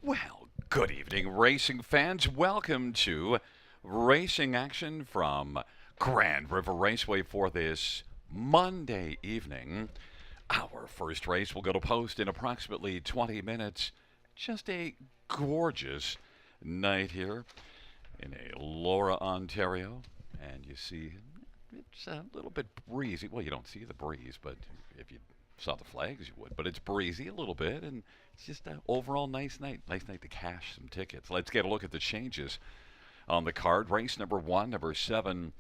Well, good evening, racing fans. Welcome to racing action from Grand River Raceway for this Monday evening. Our first race will go to post in approximately 20 minutes. Just a gorgeous night here in Laura, Ontario. And you see it's a little bit breezy. Well, you don't see the breeze, but if you saw the flags, you would. But it's breezy a little bit, and it's just an overall nice night. Nice night to cash some tickets. Let's get a look at the changes on the card. Race number 1, number 7,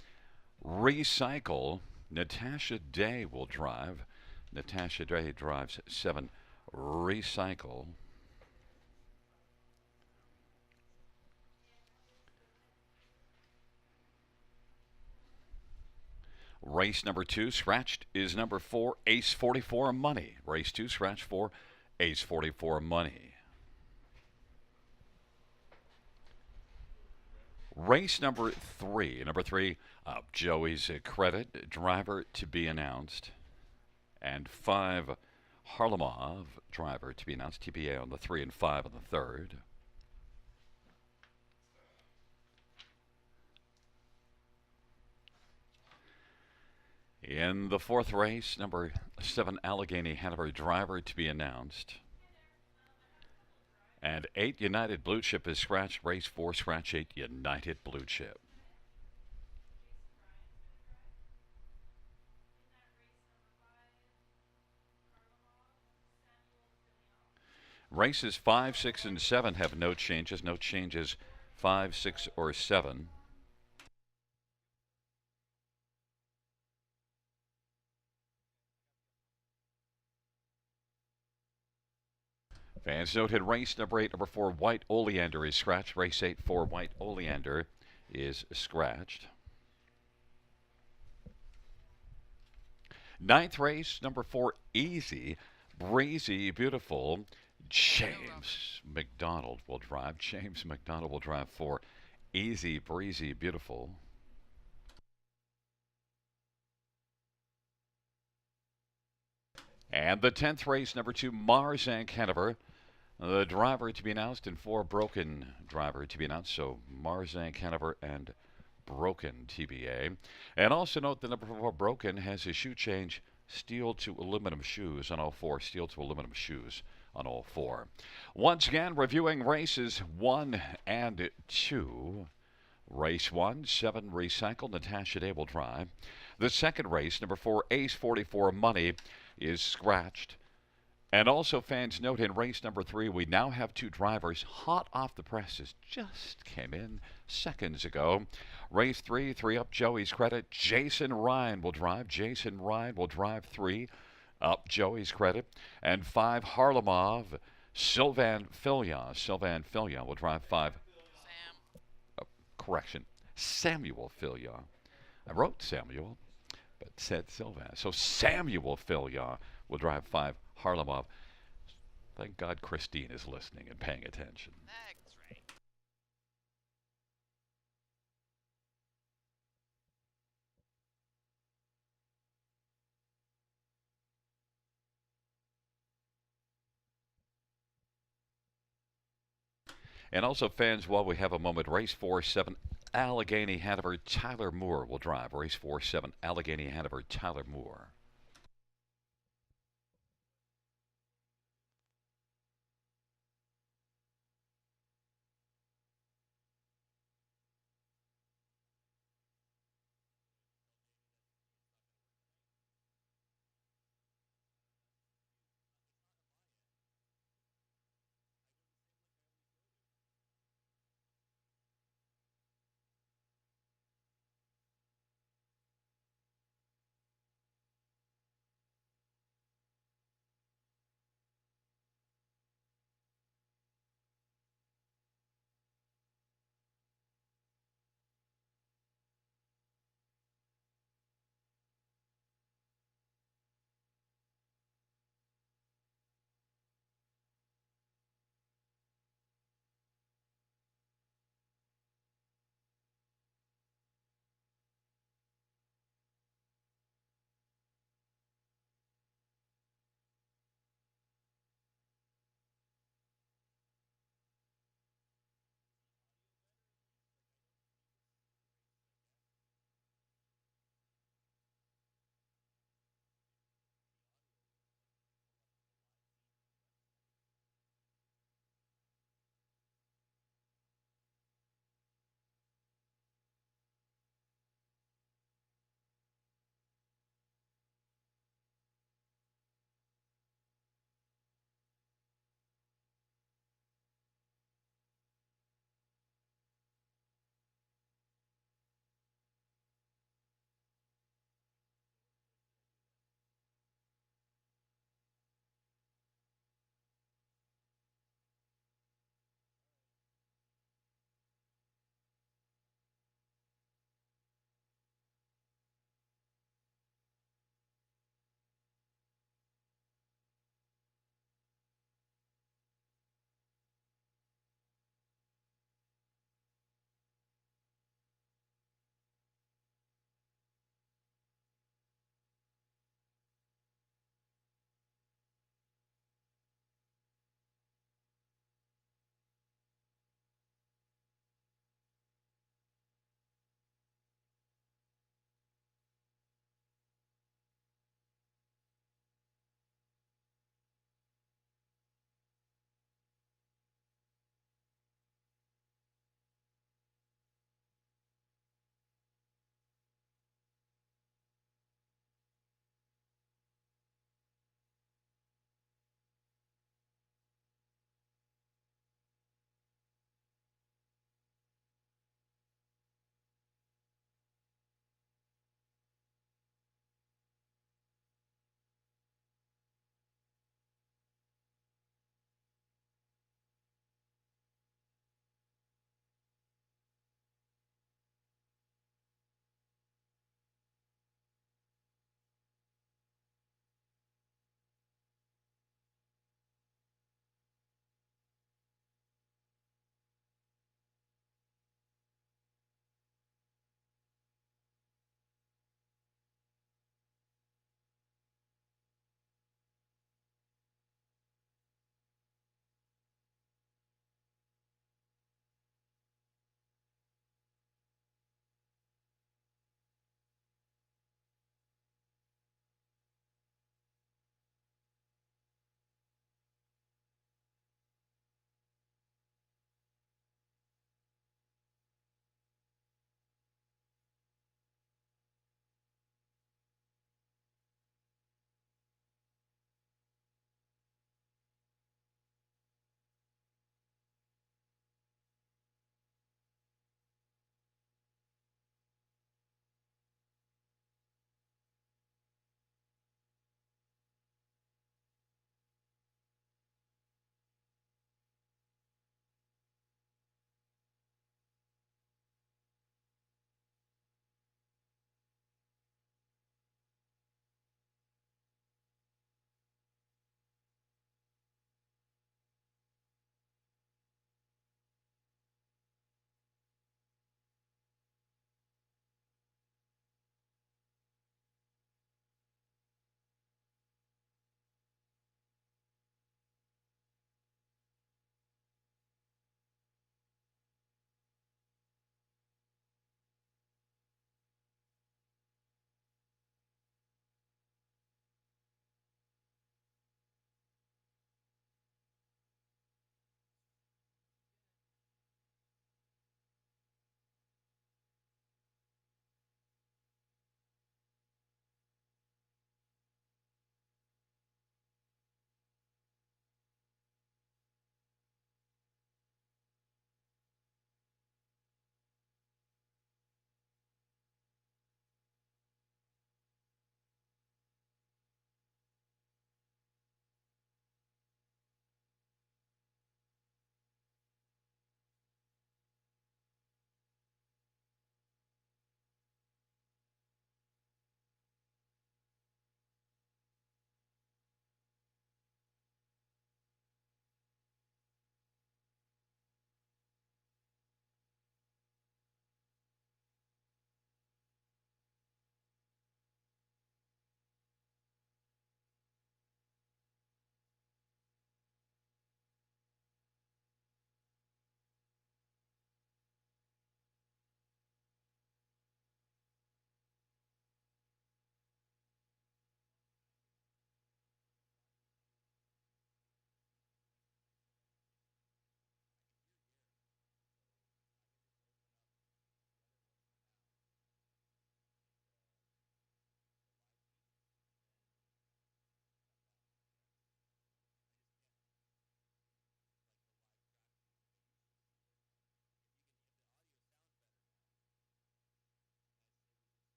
Recycle. Natasha Day will drive. Natasha Day drives 7, Recycle. Race number 2, scratched, is number 4, Ace 44 Money. Race 2, scratch 4, Ace 44 Money. Race number 3. Number 3, Joey's Credit, driver to be announced. And 5, Harlamov, driver to be announced. TBA on the 3 and 5 on the third. In the fourth race, number 7, Allegheny Hanover, driver to be announced. And 8, United Blue Chip is scratched. Race 4, scratch 8, United Blue Chip. Races 5, 6, and 7 have no changes. No changes 5, 6, or 7. Fans note in race number 8, number 4, White Oleander is scratched. Race 8, 4, White Oleander is scratched. Ninth race, number 4, Easy, Breezy, Beautiful. James McDonald will drive. James McDonald will drive for Easy, Breezy, Beautiful. And the 10th race, number 2, Mars and Hanover. The driver to be announced, and 4, Broken driver to be announced. So Marzank, Hanover, and Broken TBA. And also note the number 4, Broken, has his shoe change, steel to aluminum shoes on all 4. Steel to aluminum shoes on all 4. Once again, reviewing races 1 and 2. Race 1, 7, Recycle, Natasha Day will drive. The second race, number 4, Ace 44 Money, is scratched. And also, fans note in race number 3, we now have 2 drivers hot off the presses. Just came in seconds ago. Race 3, 3 up Joey's Credit. Jason Ryan will drive. Jason Ryan will drive 3 up Joey's Credit. And 5, Harlamov. Sylvan Fillion. Sylvan Fillion will drive 5. Correction. Samuel Fillion. I wrote Samuel, but said Sylvan. So Samuel Fillion will drive 5, Harlamov. Thank God Christine is listening and paying attention. And also, fans, while we have a moment, race 4, 7, Allegheny Hanover, Tyler Moore will drive. Race 4, 7, Allegheny Hanover, Tyler Moore.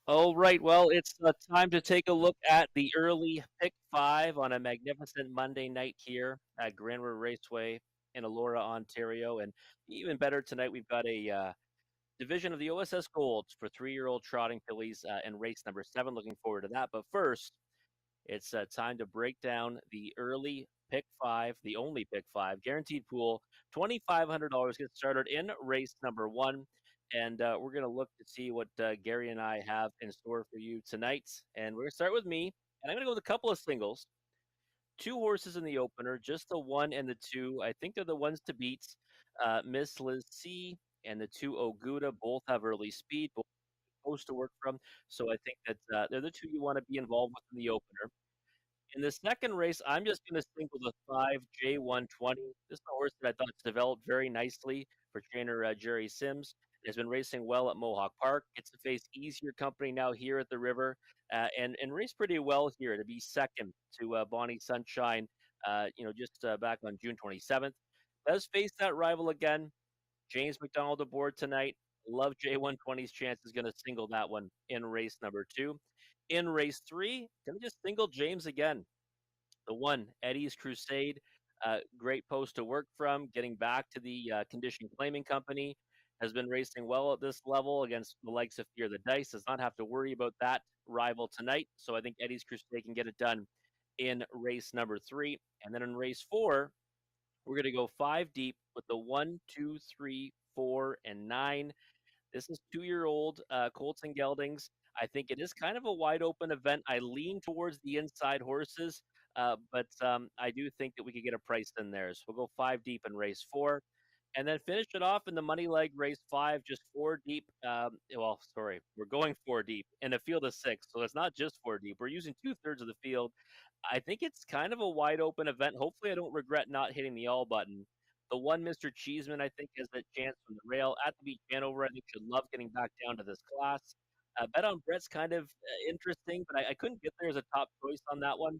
All right, well, it's time to take a look at the early pick five on a magnificent Monday night here at Grand River Raceway in Elora, Ontario. And even better, tonight we've got a division of the OSS Golds for 3-year-old trotting fillies in race number 7. Looking forward to that. But first, it's time to break down the early pick five, the only pick five, guaranteed pool. $2,500 gets started in race number 1. And we're going to look to see what Gary and I have in store for you tonight. And we're going to start with me. And I'm going to go with a couple of singles. Two horses in the opener, just the 1 and the 2. I think they're the ones to beat. Miss Liz C and the 2 Oguda both have early speed, both supposed to work from. So I think that they're the two you want to be involved with in the opener. In the second race, I'm just going to single the 5 J120. This is a horse that I thought developed very nicely for trainer Jerry Sims. Has been racing well at Mohawk Park. Gets to face easier company now here at the River, and raced pretty well here to be second to Bonnie Sunshine. Just back on June 27th. Does face that rival again. James McDonald aboard tonight. Love J120's chance is going to single that one in race number 2. In race 3, going to just single James again. The 1, Eddie's Crusade. Great post to work from. Getting back to the condition claiming company. Has been racing well at this level against the likes of Fear the Dice. Does not have to worry about that rival tonight. So I think Eddie's Crusade can get it done in race number 3. And then in race 4, we're going to go 5 deep with the 1, 2, 3, 4, and 9. This is 2-year-old Colts and Geldings. I think it is kind of a wide open event. I lean towards the inside horses, but I do think that we could get a price in there. So we'll go 5 deep in race 4. And then finish it off in the money leg race 5, just 4 deep. Sorry, we're going 4 deep in a field of 6. So it's not just 4 deep. We're using 2/3 of the field. I think it's kind of a wide open event. Hopefully, I don't regret not hitting the all button. The 1 Mr. Cheeseman, I think, has that chance from the rail at the beach Hanover. I think should love getting back down to this class. Bet on Brett's kind of interesting, but I couldn't get there as a top choice on that one.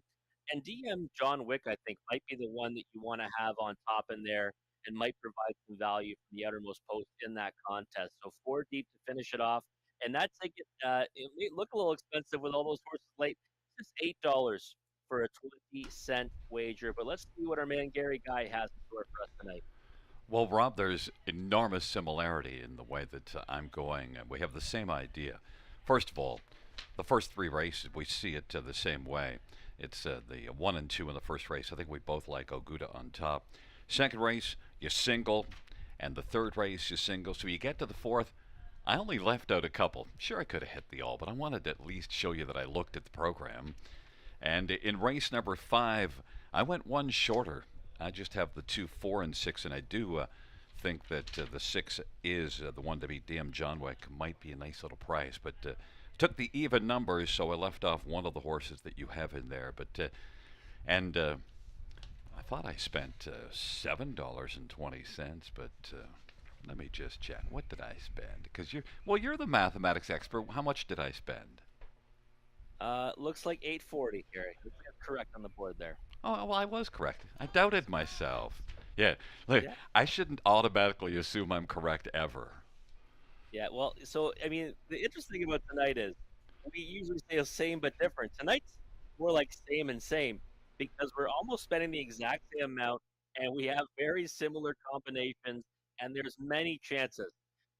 And DM John Wick, I think, might be the one that you want to have on top in there and might provide some value from the outermost post in that contest. So 4 deep to finish it off. And that ticket, it may look a little expensive with all those horses late. It's just $8 for a 20-cent wager. But let's see what our man Gary Guy has in store for us tonight. Well, Rob, there's enormous similarity in the way that I'm going. We have the same idea. First of all, the first 3 races, we see it the same way. It's the 1 and 2 in the first race. I think we both like Oguda on top. Second race, you single. And the third race, you single. So you get to the fourth. I only left out a couple. Sure, I could have hit the all, but I wanted to at least show you that I looked at the program. And in race number 5, I went one shorter. I just have the 2, 4, and 6, and I do think that the 6 is the one to beat DM John Wick. Might be a nice little price, but took the even numbers, so I left off one of the horses that you have in there. And I thought I spent $7.20, but let me just check. What did I spend? Because you're the mathematics expert. How much did I spend? Looks like 840, Gary. That's correct on the board there. Oh, well, I was correct. I doubted myself. Yeah, like Yeah. I shouldn't automatically assume I'm correct ever. Yeah, well, so I mean, the interesting thing about tonight is we usually say same but different. Tonight's more like same and same because we're almost spending the exact same amount and we have very similar combinations and there's many chances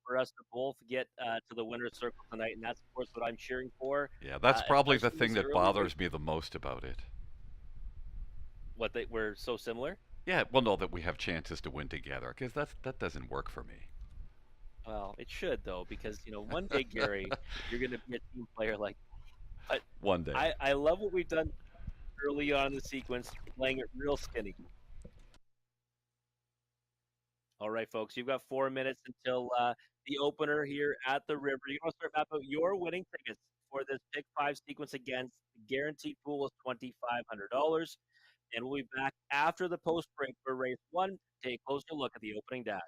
for us to both get to the winner's circle tonight, and that's of course what I'm cheering for, Yeah, that's probably the especially thing this that early race. bothers me the most about it. What they were so similar. Yeah, well, no, that we have chances to win together, because that doesn't work for me. Well, it should though because one day, Gary, you're going to be a team player like. But One day. I love what we've done early on in the sequence, playing it real skinny. All right, folks, you've got 4 minutes until the opener here at the River. You want to start mapping out your winning tickets for this pick five sequence against the guaranteed pool is $2,500. And we'll be back after the post break for race 1. Take a closer look at the opening dash.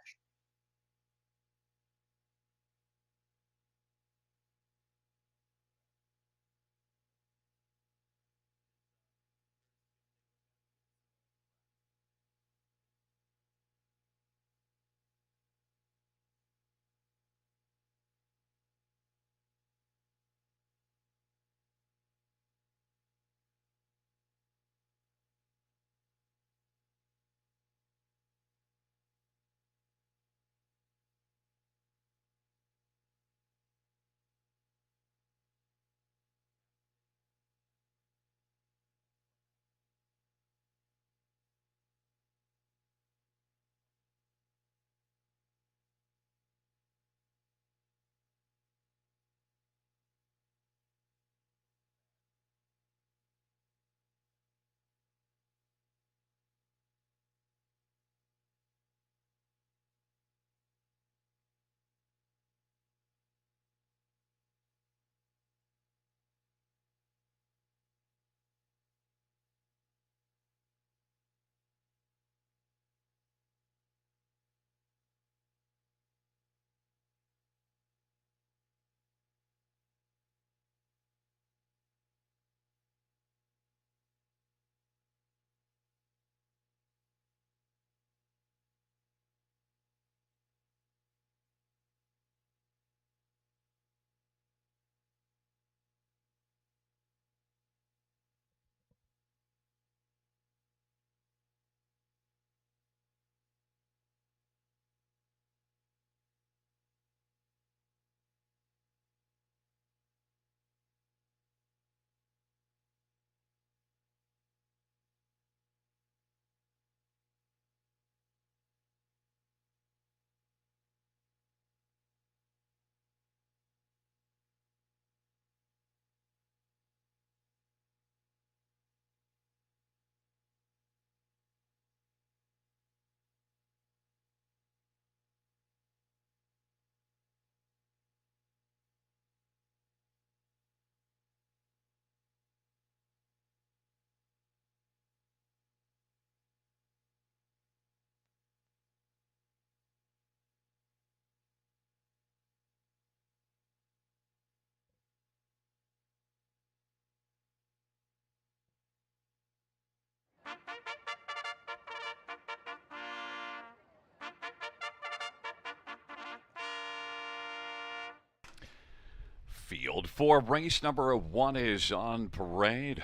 field for race number one is on parade.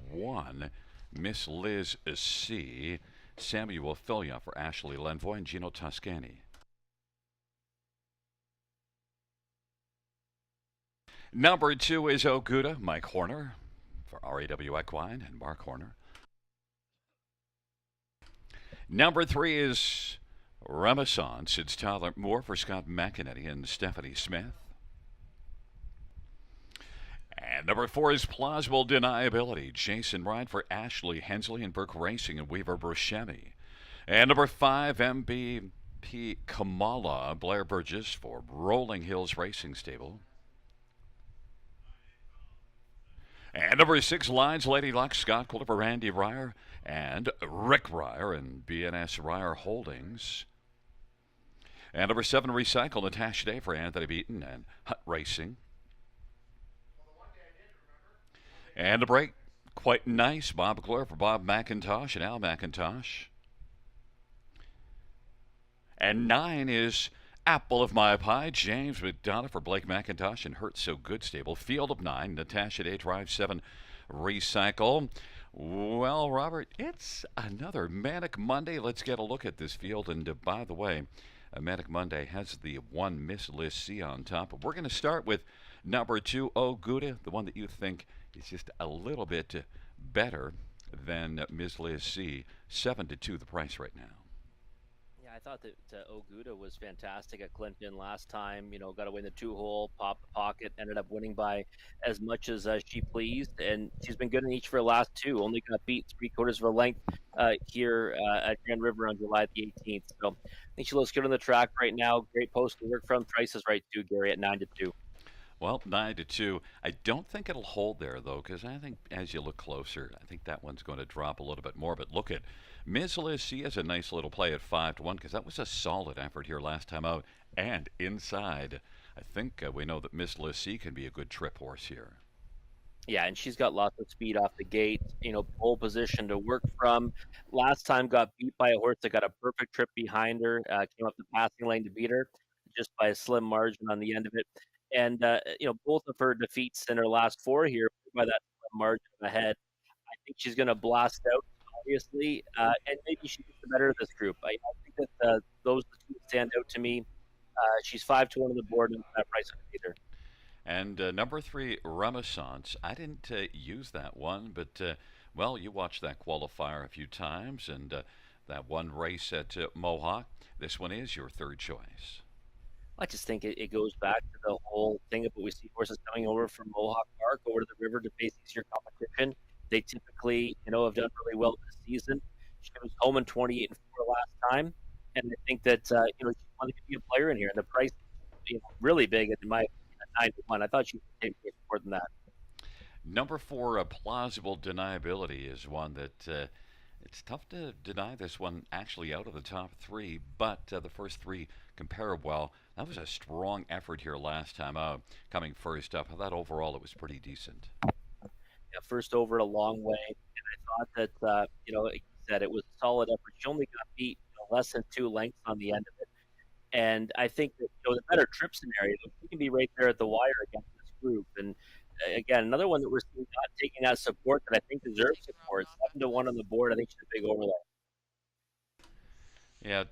One, Miss Liz C. Samuel Filia for Ashley Lenvoy and Gino Toscani. Number two is Oguda, Mike Horner for RAW Equine and Mark Horner. Number three is Renaissance. It's Tyler Moore for Scott McEnany and Stephanie Smith. And number four is Plausible Deniability. Jason Ryan for Ashley Hensley and Burke Racing and Weaver Buscemi. And number five, MVP Kamala Blair Burgess for Rolling Hills Racing Stable. And number six, Lines Lady Luck, Scott Quiller for Randy Ryer and Rick Ryer and BNS Ryer Holdings. And number seven, Recycle Natasha Day for Anthony Beaton and Hut Racing. And a break, quite nice, Bob Glure for Bob McIntosh and Al McIntosh. And nine is Apple of My Pie, James McDonough for Blake McIntosh and Hurt So Good Stable. Field of nine, Natasha Day Drive 7, Recycle. Well, Robert, it's another Manic Monday. Let's get a look at this field. And by the way, Manic Monday has the one Miss Liz C on top. But we're going to start with number two, Oguda, the one that you think is just a little bit better than Miss Liz C. 7-2 the price right now. Yeah, I thought that Oguda was fantastic at Clinton last time. Got to win the two-hole, pop the pocket, ended up winning by as much as she pleased, and she's been good in each of her last two. Only got beat 3/4 of a length here at Grand River on July the 18th. So I think she looks good on the track right now. Great post to work from. Price is right too, Gary, at 9-2. Well, 9-2. I don't think it'll hold there, though, because I think as you look closer, I think that one's going to drop a little bit more. But look at Ms. Liz. She has a nice little play at 5-1 because that was a solid effort here last time out. And inside, I think we know that Miss Liz C can be a good trip horse here. Yeah, and she's got lots of speed off the gate, pole position to work from. Last time got beat by a horse that got a perfect trip behind her, came up the passing lane to beat her just by a slim margin on the end of it. And, both of her defeats in her last four here by that slim margin ahead. I think she's going to blast out, obviously, and maybe she gets the better of this group. I think that those two stand out to me. She's 5-1 on the board, and that price on either. And number three, Renaissance. I didn't use that one, but, well, you watched that qualifier a few times, and that one race at Mohawk. This one is your third choice. I just think it goes back to the whole thing of what we see horses coming over from Mohawk Park over to the river to face easier competition. They typically, have done really well this season. She was home in 28-4 last time, and I think that she wanted to be a player in here. And the price, really big in my opinion at 9-1. I thought she would take more than that. Number four, Plausible Deniability is one that it's tough to deny this one actually out of the top three, but the first three compare well. That was a strong effort here last time out, coming first up. I thought overall it was pretty decent. Yeah, first over a long way, and I thought that like you said, it was a solid effort. She only got beat less than 2 lengths on the end of it, and I think that the better trip scenario, we can be right there at the wire against this group. And again, another one that we're seeing not taking that support that I think deserves support. 7-1 on the board. I think she's a big overlay. Yeah,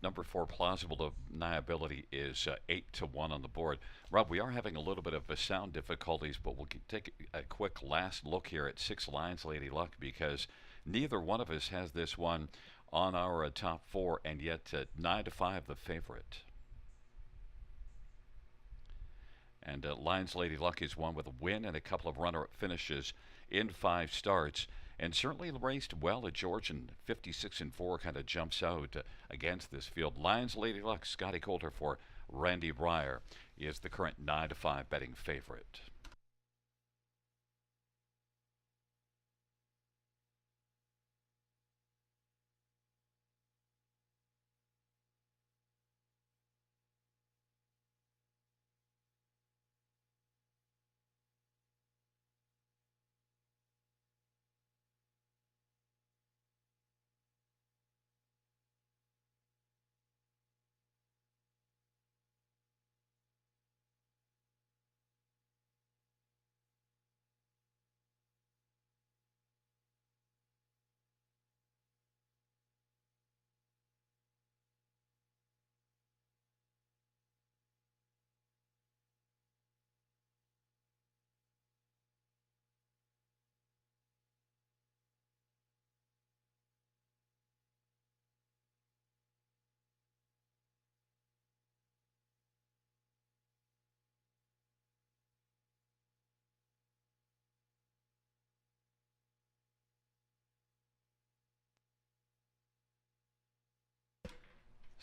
number four, Plausible Deniability is 8-1 on the board. Rob, we are having a little bit of sound difficulties, but we'll take a quick last look here at Six Lines Lady Luck because neither one of us has this one on our top four, and yet 9-5 the favorite. And Lines Lady Luck is one with a win and a couple of runner-up finishes in 5 starts. And certainly raced well at Georgian. 56-4 kind of jumps out against this field. Lines Lady Luck, Scotty Coulter for Randy Ryer is the current 9-5 betting favorite.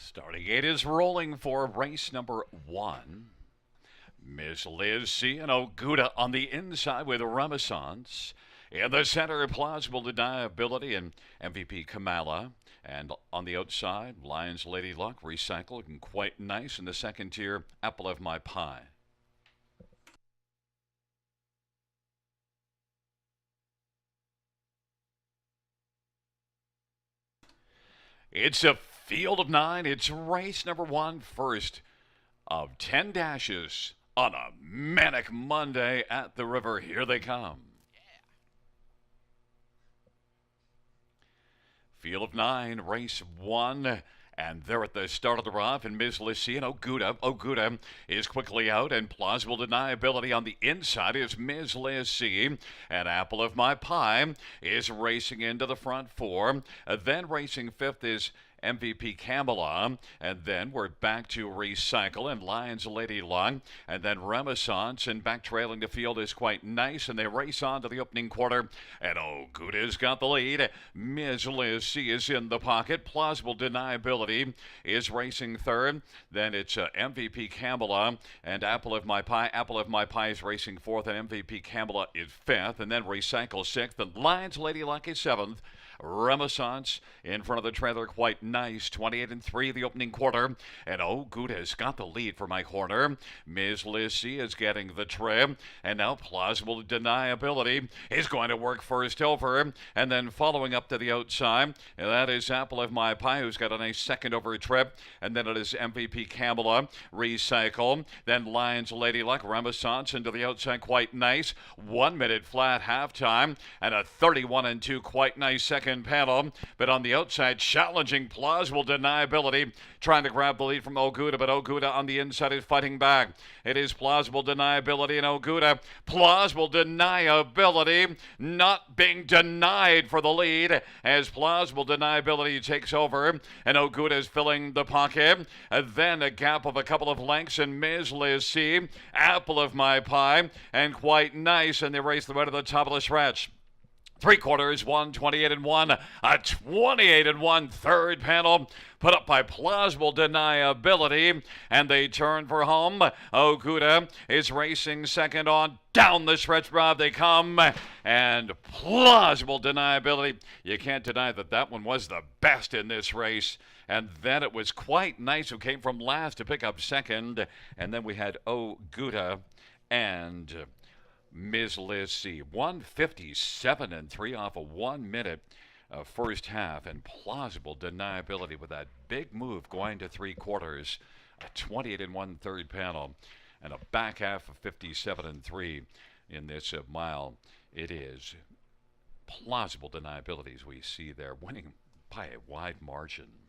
Starting gate is rolling for race number 1. Miss Liz C. and Oguda on the inside with Renaissance. In the center, Plausible Deniability and MVP Kamala. And on the outside, Lions Lady Luck, Recycled, and quite nice. In the second tier, Apple of My Pie. It's a field of 9. It's race number 1, first of 10 dashes on a manic Monday at the river. Here they come. Field of 9, race 1. And they're at the start of the rough, and Ms. Lissy and Oguda. Oguda is quickly out, and Plausible Deniability on the inside is Ms. Lissy. And Apple of My Pie is racing into the front 4. Then racing 5th is MVP Kamala, and then we're back to Recycle and Lions Lady Luck, and then Renaissance, and back trailing the field is quite nice, and they race on to the opening quarter, and Oguda's got the lead. Ms. Liz C is in the pocket. Plausible Deniability is racing third. Then it's MVP Kamala and Apple of My Pie. Apple of My Pie is racing fourth, and MVP Kamala is fifth, and then Recycle sixth, and Lions Lady Luck is seventh. Renaissance in front of the trailer, quite nice. 28-3 the opening quarter. And Oguda's got the lead for my corner. Ms. Lissy is getting the trim. And now Plausible Deniability is going to work first over. And then following up to the outside, and that is Apple of My Pie, who's got a nice second over trip. And then it is MVP Kamala, Recycle. Then Lions Lady Luck, Renaissance into the outside, quite nice. 1 minute flat halftime. And a 31-2 quite nice second panel, but on the outside, challenging Plausible Deniability, trying to grab the lead from Oguda, but Oguda on the inside is fighting back. It is Plausible Deniability and Oguda. Plausible Deniability not being denied for the lead as Plausible Deniability takes over, and Oguda is filling the pocket. And then a gap of a couple of lengths, and Ms. Liz C, Apple of My Pie, and quite nice, and they race the way to the top of the stretch. 3/4, 128-1, a 28-1 third panel put up by Plausible Deniability, and they turn for home. Oguda is racing second on. Down the stretch, Rob, they come, and Plausible Deniability. You can't deny that that one was the best in this race. And then it was quite nice who came from last to pick up second. And then we had Oguda and Ms. Liz C. 157-3 off a 1 minute first half, and Plausible Deniability with that big move going to 3/4, a 28-1 third panel, and a back half of 57-3 in this mile. It is Plausible Deniability, as we see there, winning by a wide margin.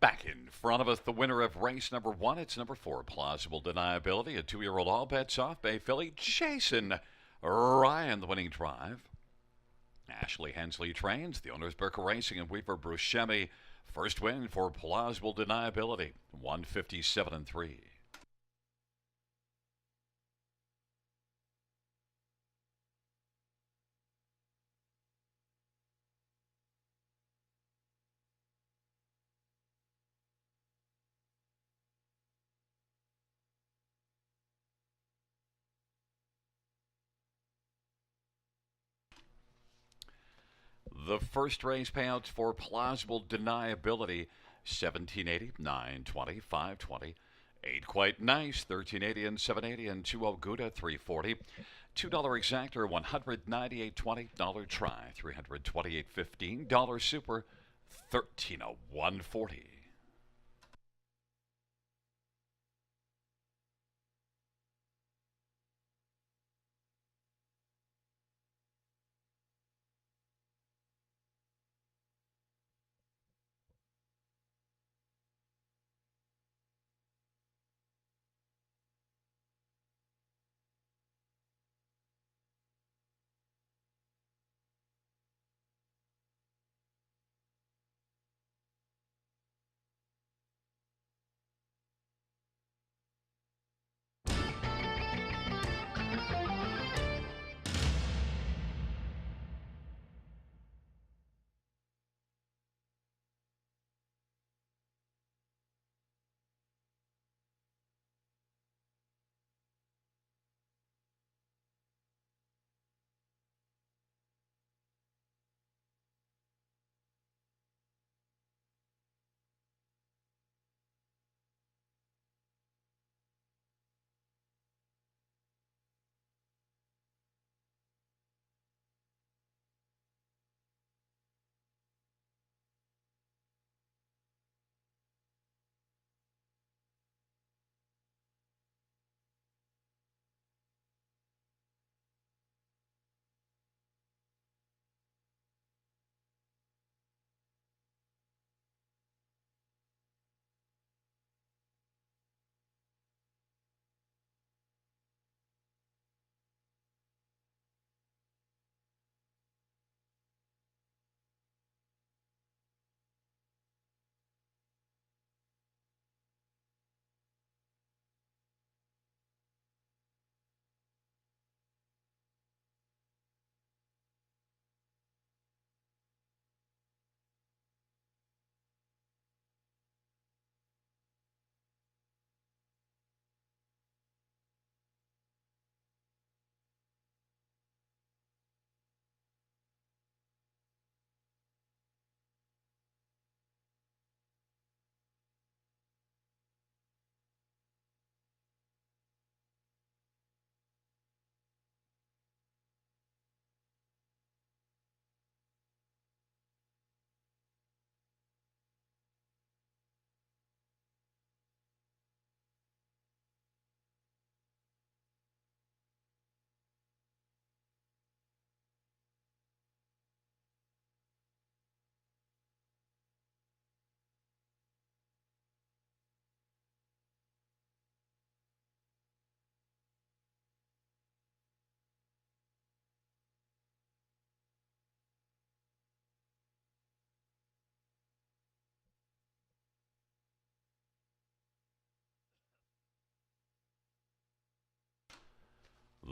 Back in front of us, the winner of race number 1. It's number 4, Plausible Deniability, a 2-year-old all bets off Bay filly, Jason Ryan, the winning drive. Ashley Hensley trains, the owners Burke Racing and Weaver Buscemi. First win for Plausible Deniability, 157 and 3. The first race payouts for Plausible Deniability, 1780, 920, 520. 8 quite nice, 1380 and 780, and 2 Gouda, 340. $2 exactor, 198.20. Dollar try, 328.15. Dollar super, 1301.40.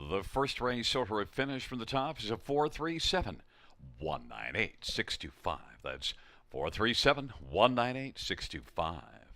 The first race order of finish from the top is a 437 198 625. That's 437 198 625.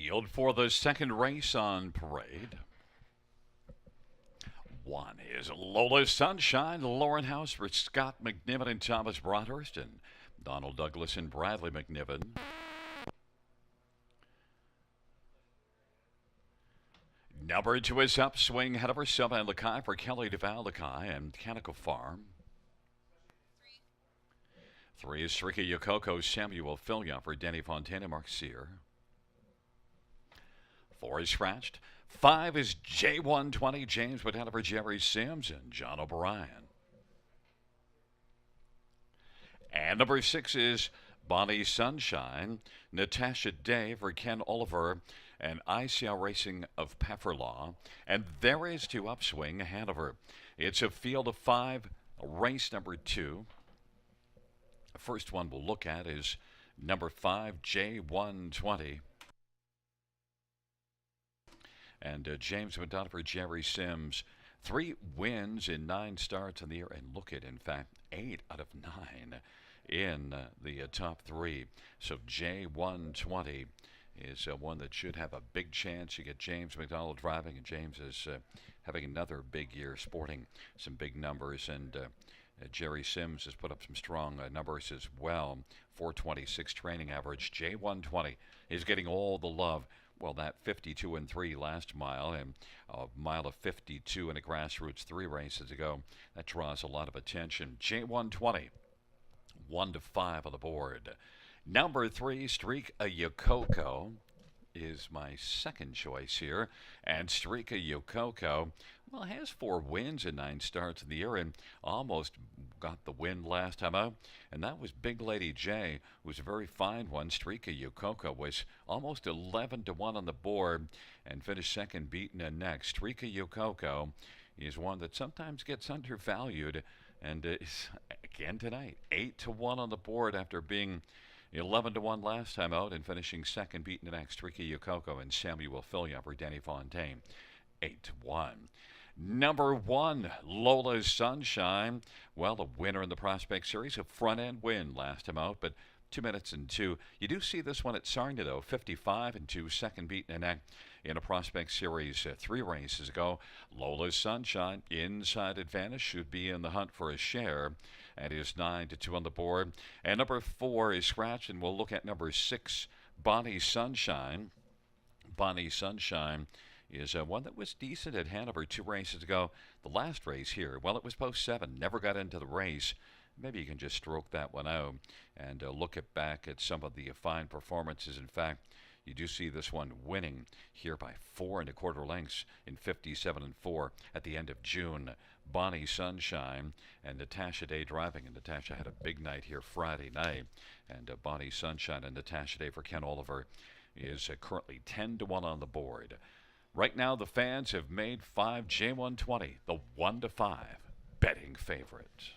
field for the second race on parade. 1 is Lola Sunshine, Lauren House for Scott McNiven and Thomas Broadhurst, and Donald Douglas and Bradley McNiven. Number 2 is Upswing, head over Sub and Lakai for Kelly DeVal and Canico Farm. 3 is Srika Yokoko, Samuel Filia for Danny Fontana, Mark Sear. 4 is Scratched. 5 is J120, James Batana for Jerry Sims and John O'Brien. And number 6 is Bonnie Sunshine, Natasha Day for Ken Oliver and ICL Racing of Pefferlaw. And there is to Upswing, Hanover. It's a field of 5, race number 2. The first one we'll look at is number 5, J120. And James Madonna for Jerry Sims. 3 wins in 9 starts in the year. And look at, in fact, 8 out of 9 in the top 3. So J120 is one that should have a big chance. You get James McDonald driving, and James is having another big year, sporting some big numbers. And Jerry Sims has put up some strong numbers as well. 426 training average. J120 is getting all the love. Well, that 52 and 3 last mile, and a mile of 52 in a grassroots 3 races ago. That draws a lot of attention. J120, 1 to 5 on the board. Number 3, Streak a Yokoko, is my second choice here. And Streak a Yokoko, well, has 4 wins in 9 starts in the year and almost got the win last time out. And that was Big Lady J, who was a very fine one. Streak a Yokoko was almost 11 to 1 on the board and finished second, beaten and next. Streak a Yokoko is one that sometimes gets undervalued and is, again tonight, 8 to 1 on the board after being 11 to 1 last time out and finishing second, beaten the next. Ricky Yokoko and Samuel Filia for Danny Fontaine. 8 to 1. Number 1, Lola Sunshine. Well, a winner in the Prospect Series, a front end win last time out, but 2 minutes and 2. You do see this one at Sarnia, though, 55 and 2, second beaten and neck in a Prospect Series 3 races ago. Lola Sunshine, inside advantage, should be in the hunt for a share. And is 9 to 2 on the board. And number 4 is scratched, and we'll look at number 6, Bonnie Sunshine. Bonnie Sunshine is one that was decent at Hanover 2 races ago. The last race here, well, it was post 7, never got into the race. Maybe you can just stroke that one out and look back at some of the fine performances. In fact, you do see this one winning here by 4 1/4 lengths in 57 and 4 at the end of June. Bonnie Sunshine and Natasha Day driving, and Natasha had a big night here Friday night. And Bonnie Sunshine and Natasha Day for Ken Oliver is currently 10 to 1 on the board. Right now, the fans have made 5 J120 the 1 to 5 betting favorite.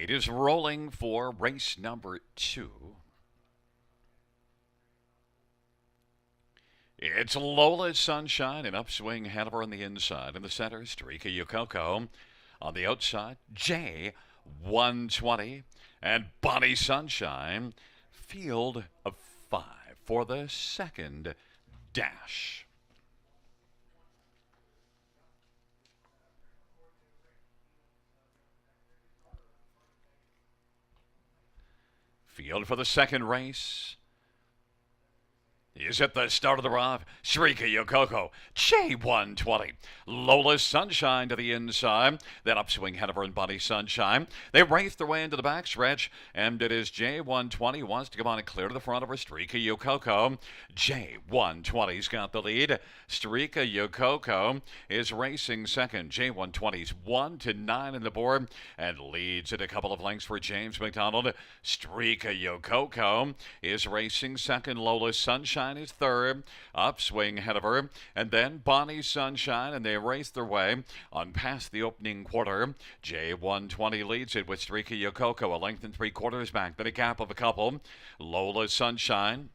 It is rolling for race number 2. It's Lola's Sunshine, an upswing Hanover on the inside. In the center, Streaka Yokoko. On the outside, J120 and Bonnie Sunshine. Field of 5 for the second dash. Field for the second race is at the start of the round. Streaka Yokoko, J120. Lola Sunshine to the inside. Then upswing Hanover and Bonnie Sunshine. They race their way into the backstretch, and it is J120 wants to come on and clear to the front of her. Streaka Yokoko. J120's got the lead. Streaka Yokoko is racing second. J120's 1-9 in the board and leads at a couple of lengths for James McDonald. Streaka Yokoko is racing second. Lola Sunshine is third. Upswing ahead of her. And then Bonnie Sunshine, and they race their way on past the opening quarter. J120 leads it with Streaka Yokoko a length and 3/4 back. Then a gap of a couple. Lola Sunshine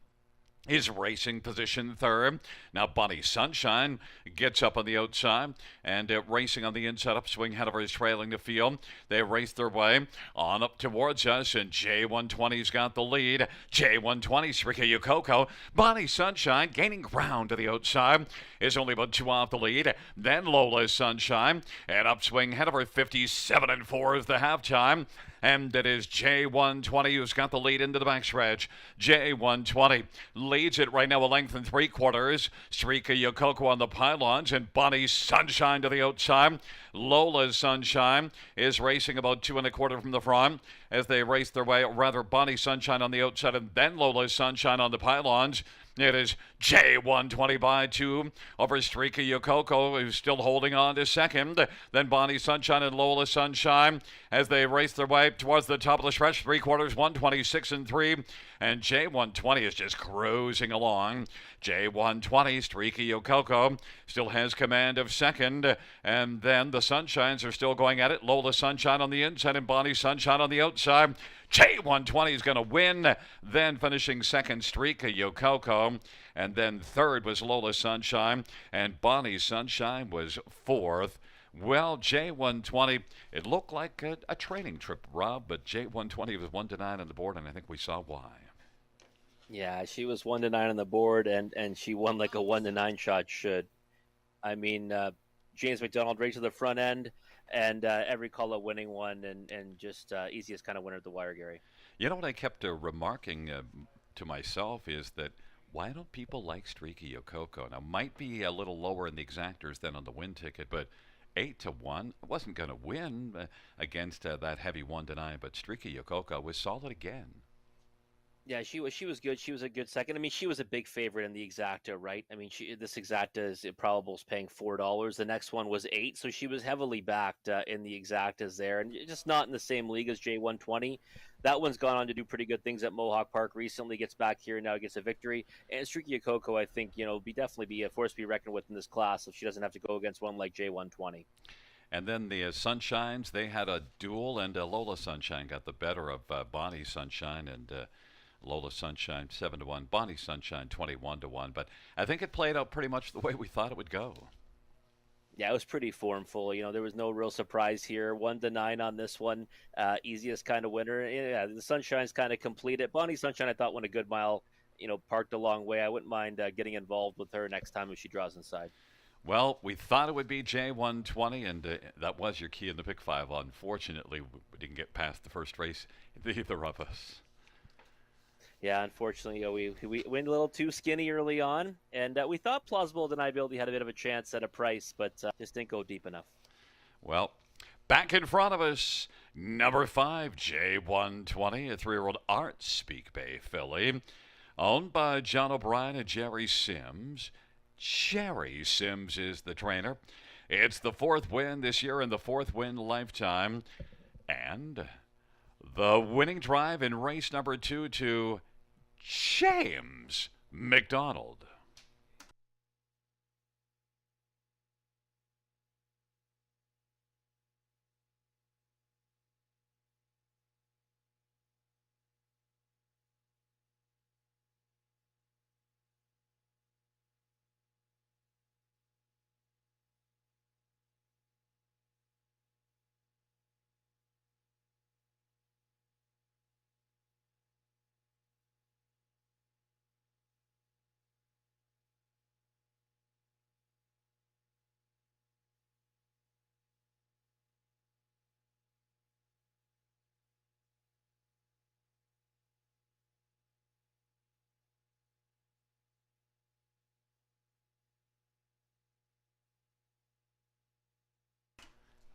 is racing position third. Now Bonnie Sunshine gets up on the outside and racing on the inside. Upswing Hanover is trailing the field. They race their way on up towards us, and J120's got the lead. J120, Streaka Yokoko. Bonnie Sunshine gaining ground to the outside is only about 2 off the lead. Then Lola Sunshine, and Upswing Hanover 57-4 is the halftime. And it is J120 who's got the lead into the backstretch. J120 leads it right now a length and 3/4. Streaka Yokoko on the pylons and Bonnie Sunshine to the outside. Lola Sunshine is racing about 2 1/4 from the front as they race their way. Rather, Bonnie Sunshine on the outside and then Lola Sunshine on the pylons. It is J120 by 2 over Streaka Yokoko, who's still holding on to second. Then Bonnie Sunshine and Lola Sunshine as they race their way towards the top of the stretch. 3/4, 126-3. And J120 is just cruising along. J120, Streaka Yokoko still has command of second. And then the Sunshines are still going at it. Lola Sunshine on the inside and Bonnie Sunshine on the outside. J120 is going to win. Then finishing second, Streaka Yokoko. And then third was Lola Sunshine. And Bonnie Sunshine was fourth. Well, J120, it looked like a training trip, Rob, but J120 was 1-9 on the board, and I think we saw why. Yeah, she was 1-9 on the board, and she won like a 1-9 shot should. I mean, James McDonald right to the front end, and every call a winning one, and just easiest kind of winner at the wire, Gary. You know what I kept remarking to myself is that why don't people like Streaka Yokoko? Now, might be a little lower in the exactors than on the win ticket, but 8-1 wasn't going to win against that heavy 1-9, but Streaka Yokoko was solid again. Yeah, she was good. She was a good second. I mean, she was a big favorite in the exacta, right? I mean, this exacta is probable is paying $4. The next one was 8, so she was heavily backed in the exactas there, and just not in the same league as J120. That one's gone on to do pretty good things at Mohawk Park recently. Gets back here now, gets a victory. And Streaka Yokoko, I think, definitely be a force to be reckoned with in this class if she doesn't have to go against one like J120. And then the Sunshines, they had a duel, and Lola Sunshine got the better of Bonnie Sunshine, and Lola Sunshine 7-1, Bonnie Sunshine 21-1. But I think it played out pretty much the way we thought it would go. Yeah, it was pretty formful. There was no real surprise here. 1-9 on this one. Easiest kind of winner. Yeah, the Sunshine's kind of completed. Bonnie Sunshine, I thought, went a good mile. Parked a long way. I wouldn't mind getting involved with her next time if she draws inside. Well, we thought it would be J120, and that was your key in the pick 5. Unfortunately, we didn't get past the first race, either of us. Yeah, unfortunately, we went a little too skinny early on, and we thought plausible deniability had a bit of a chance at a price, but just didn't go deep enough. Well, back in front of us, number 5, J120, a 3-year-old Art Speak Bay filly, owned by John O'Brien and Jerry Sims. Jerry Sims is the trainer. It's the 4th win this year and the 4th win lifetime. And the winning drive in race number 2 to James McDonald.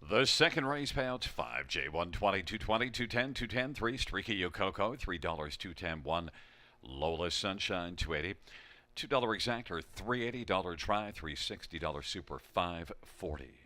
The second race payouts 5J120, 220, 210, 210, 3 Streaky Yokoko, $3, 210, 1 Lola Sunshine, 280, $2 exactor, $380 try, $360 super, 540.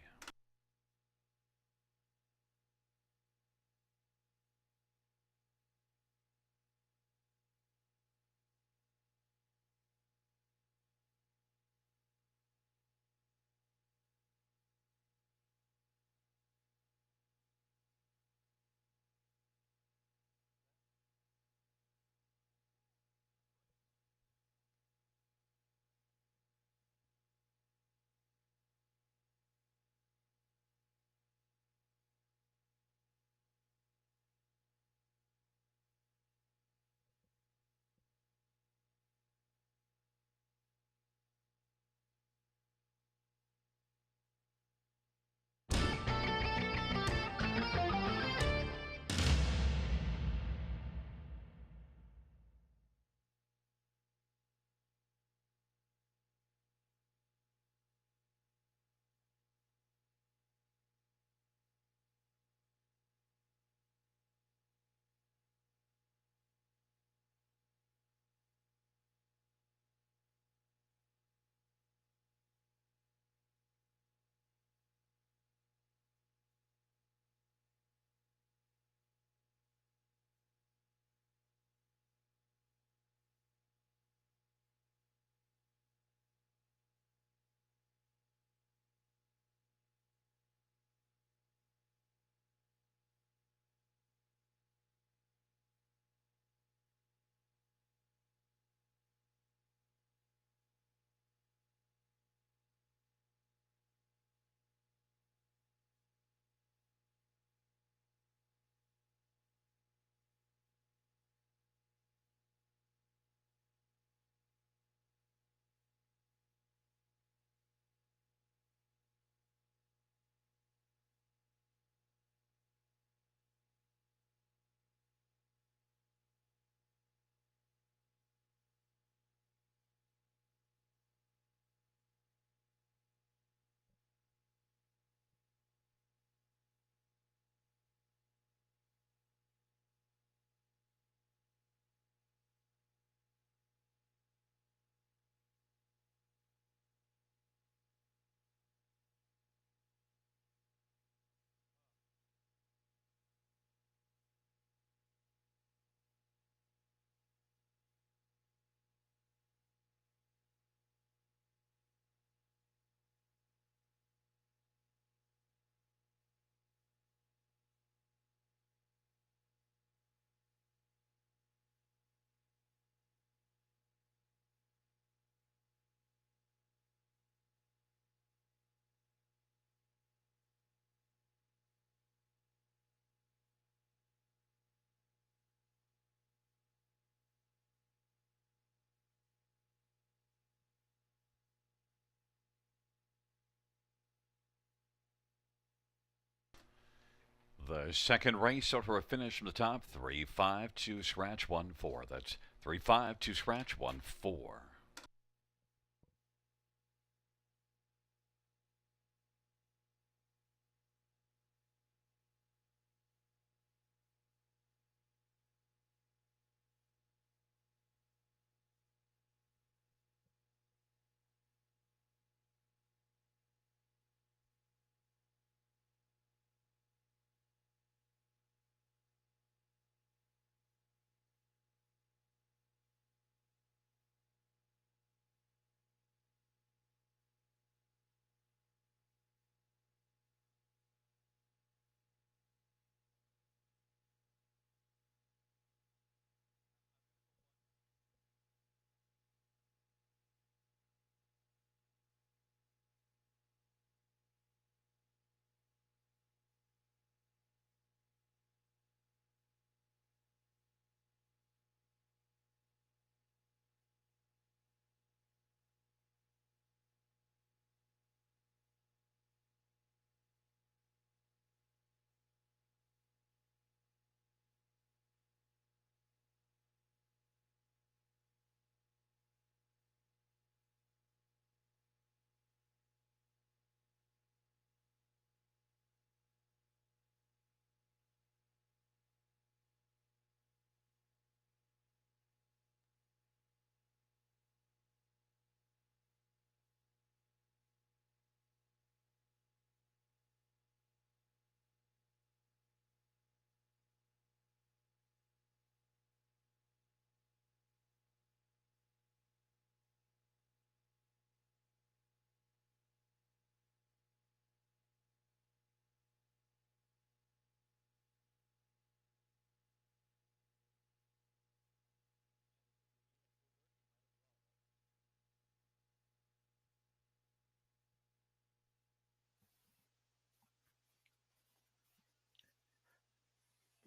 The second race, so for a finish from the top, 3-5 to scratch 1-4. That's 3-5 to scratch 1-4.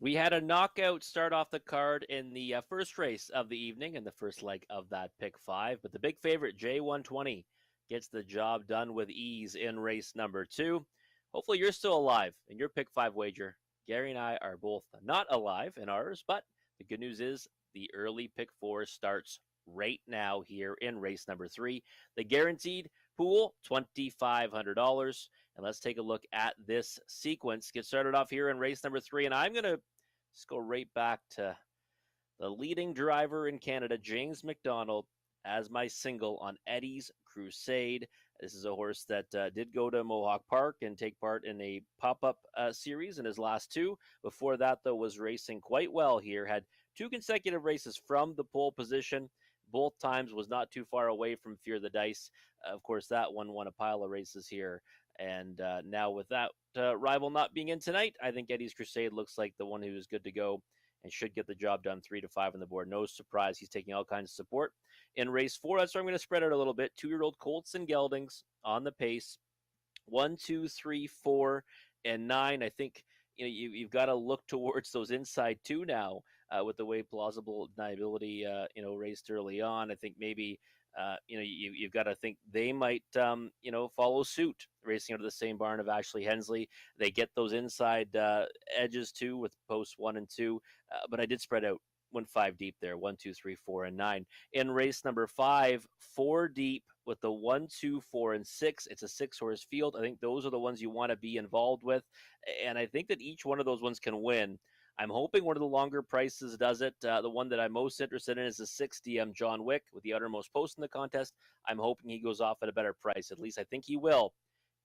We had a knockout start off the card in the first race of the evening and the first leg of that pick five. But the big favorite, J120, gets the job done with ease in race number two. Hopefully, you're still alive in your pick five wager. Gary and I are both not alive in ours, but the good news is the early pick four starts right now here in race number three. The guaranteed pool, $2,500. And let's take a look at this sequence. Get started off here in race number three. And I'm going to just go right back to the leading driver in Canada, James McDonald, as my single on Eddie's Crusade. This is a horse that did go to Mohawk Park and take part in a pop-up series in his last two. Before that, though, was racing quite well here. Had two consecutive races from the pole position. Both times was not too far away from Fear the Dice. Of course, that one won a pile of races here. And now with that rival not being in tonight, I think Eddie's Crusade looks like the one who is good to go and should get the job done 3-5 on the board. No surprise, he's taking all kinds of support. In race four, that's where I'm going to spread out a little bit. 2-year-old Colts and Geldings on the pace. 1, 2, 3, 4, and 9. I think you've got to look towards those inside two now with the way plausible deniability raced early on. I think maybe you've got to think they might follow suit racing out of the same barn of Ashley Hensley. They get those inside edges too with posts 1 and 2, but I did spread out. Went 5 deep there, 1, 2, 3, 4, and 9. In race number 5, 4 deep with the 1, 2, 4, and 6. It's a 6-horse field. I think those are the ones you want to be involved with, and I think that each one of those ones can win. I'm hoping one of the longer prices does it. The one that I'm most interested in is the 6 DM John Wick with the outermost post in the contest. I'm hoping he goes off at a better price. At least I think he will.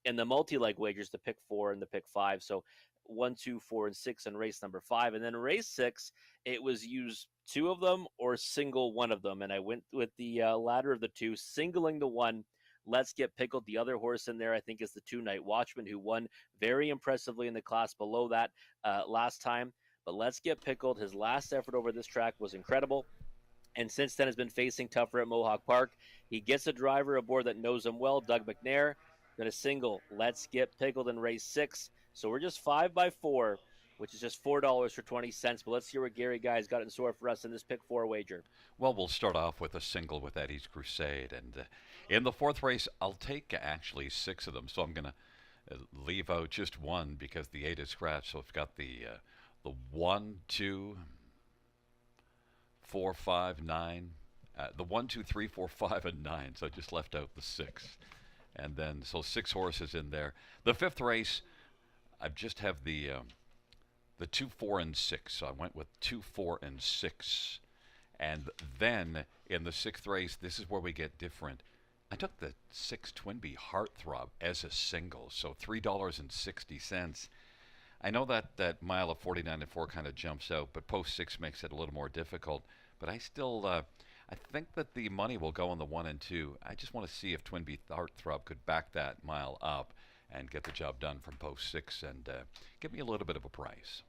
In the multi-leg wagers, the pick 4 and the pick 5. So 1, 2, 4, and 6 in race number 5. And then race 6, it was use 2 of them or single one of them. And I went with the latter of the 2, singling the 1. Let's Get Pickled. The other horse in there, I think, is the 2 Night Watchman, who won very impressively in the class below that last time. But Let's Get Pickled, his last effort over this track was incredible. And since then has been facing tougher at Mohawk Park. He gets a driver aboard that knows him well, Doug McNair. Going to single Let's Get Pickled in race 6. So we're just 5 by 4, which is just $4 for 20 cents. But let's hear what Gary Guy's got in store for us in this pick 4 wager. Well, we'll start off with a single with Eddie's Crusade. And in the fourth race, I'll take actually 6 of them. So I'm going to leave out just one because the 8 is scratched. So I've got the 1, 2, 4, 5, 9. The 1, 2, 3, 4, 5, and 9. So I just left out the 6. And then, so 6 horses in there. The fifth race, I just have the 2, 4, and 6. So I went with 2, 4, and 6. And then in the sixth race, this is where we get different. I took the 6 Twinbee Heartthrob as a single, so $3.60. I know that mile of 49 and 4 kind of jumps out, but post 6 makes it a little more difficult. But I still, I think that the money will go on the 1 and 2. I just want to see if Twinbee Heartthrob could back that mile up and get the job done from post 6 and give me a little bit of a price.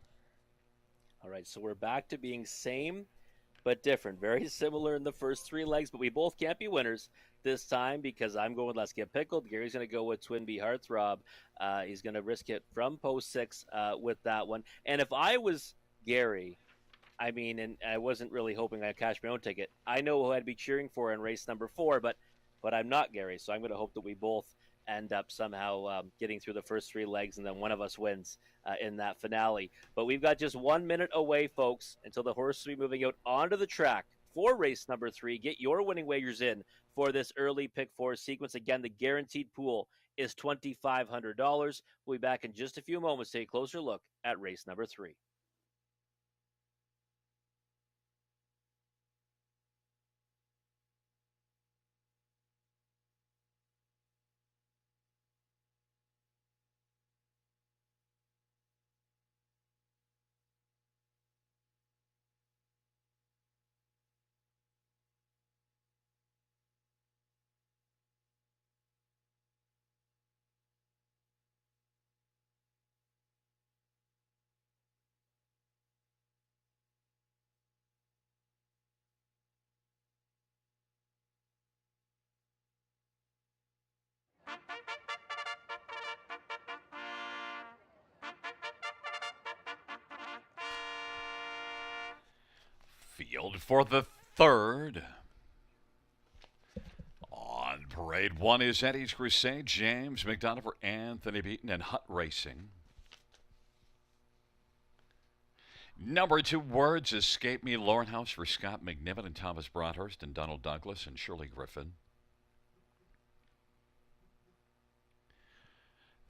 All right, so we're back to being same but different. Very similar in the first 3 legs, but we both can't be winners this time because I'm going with Let's Get Pickled. Gary's going to go with Twinbee Heartthrob. He's going to risk it from post 6 with that one. And if I was Gary, I mean, and I wasn't really hoping I'd cash my own ticket, I know who I'd be cheering for in race number 4, but I'm not Gary, so I'm going to hope that we both end up somehow getting through the first 3 legs and then one of us wins in that finale. But we've got just 1 minute away, folks, until the horse will be moving out onto the track for race number 3. Get your winning wagers for this early pick 4 sequence. Again, the guaranteed pool is $2,500. We'll be back in just a few moments to take a closer look at race number 3. Field for the third. On parade one is Eddie's Crusade, James McDonough for Anthony Beaton and Hut Racing. Number two, Words Escape Me, Lauren House for Scott McNiven and Thomas Broadhurst and Donald Douglas and Shirley Griffin.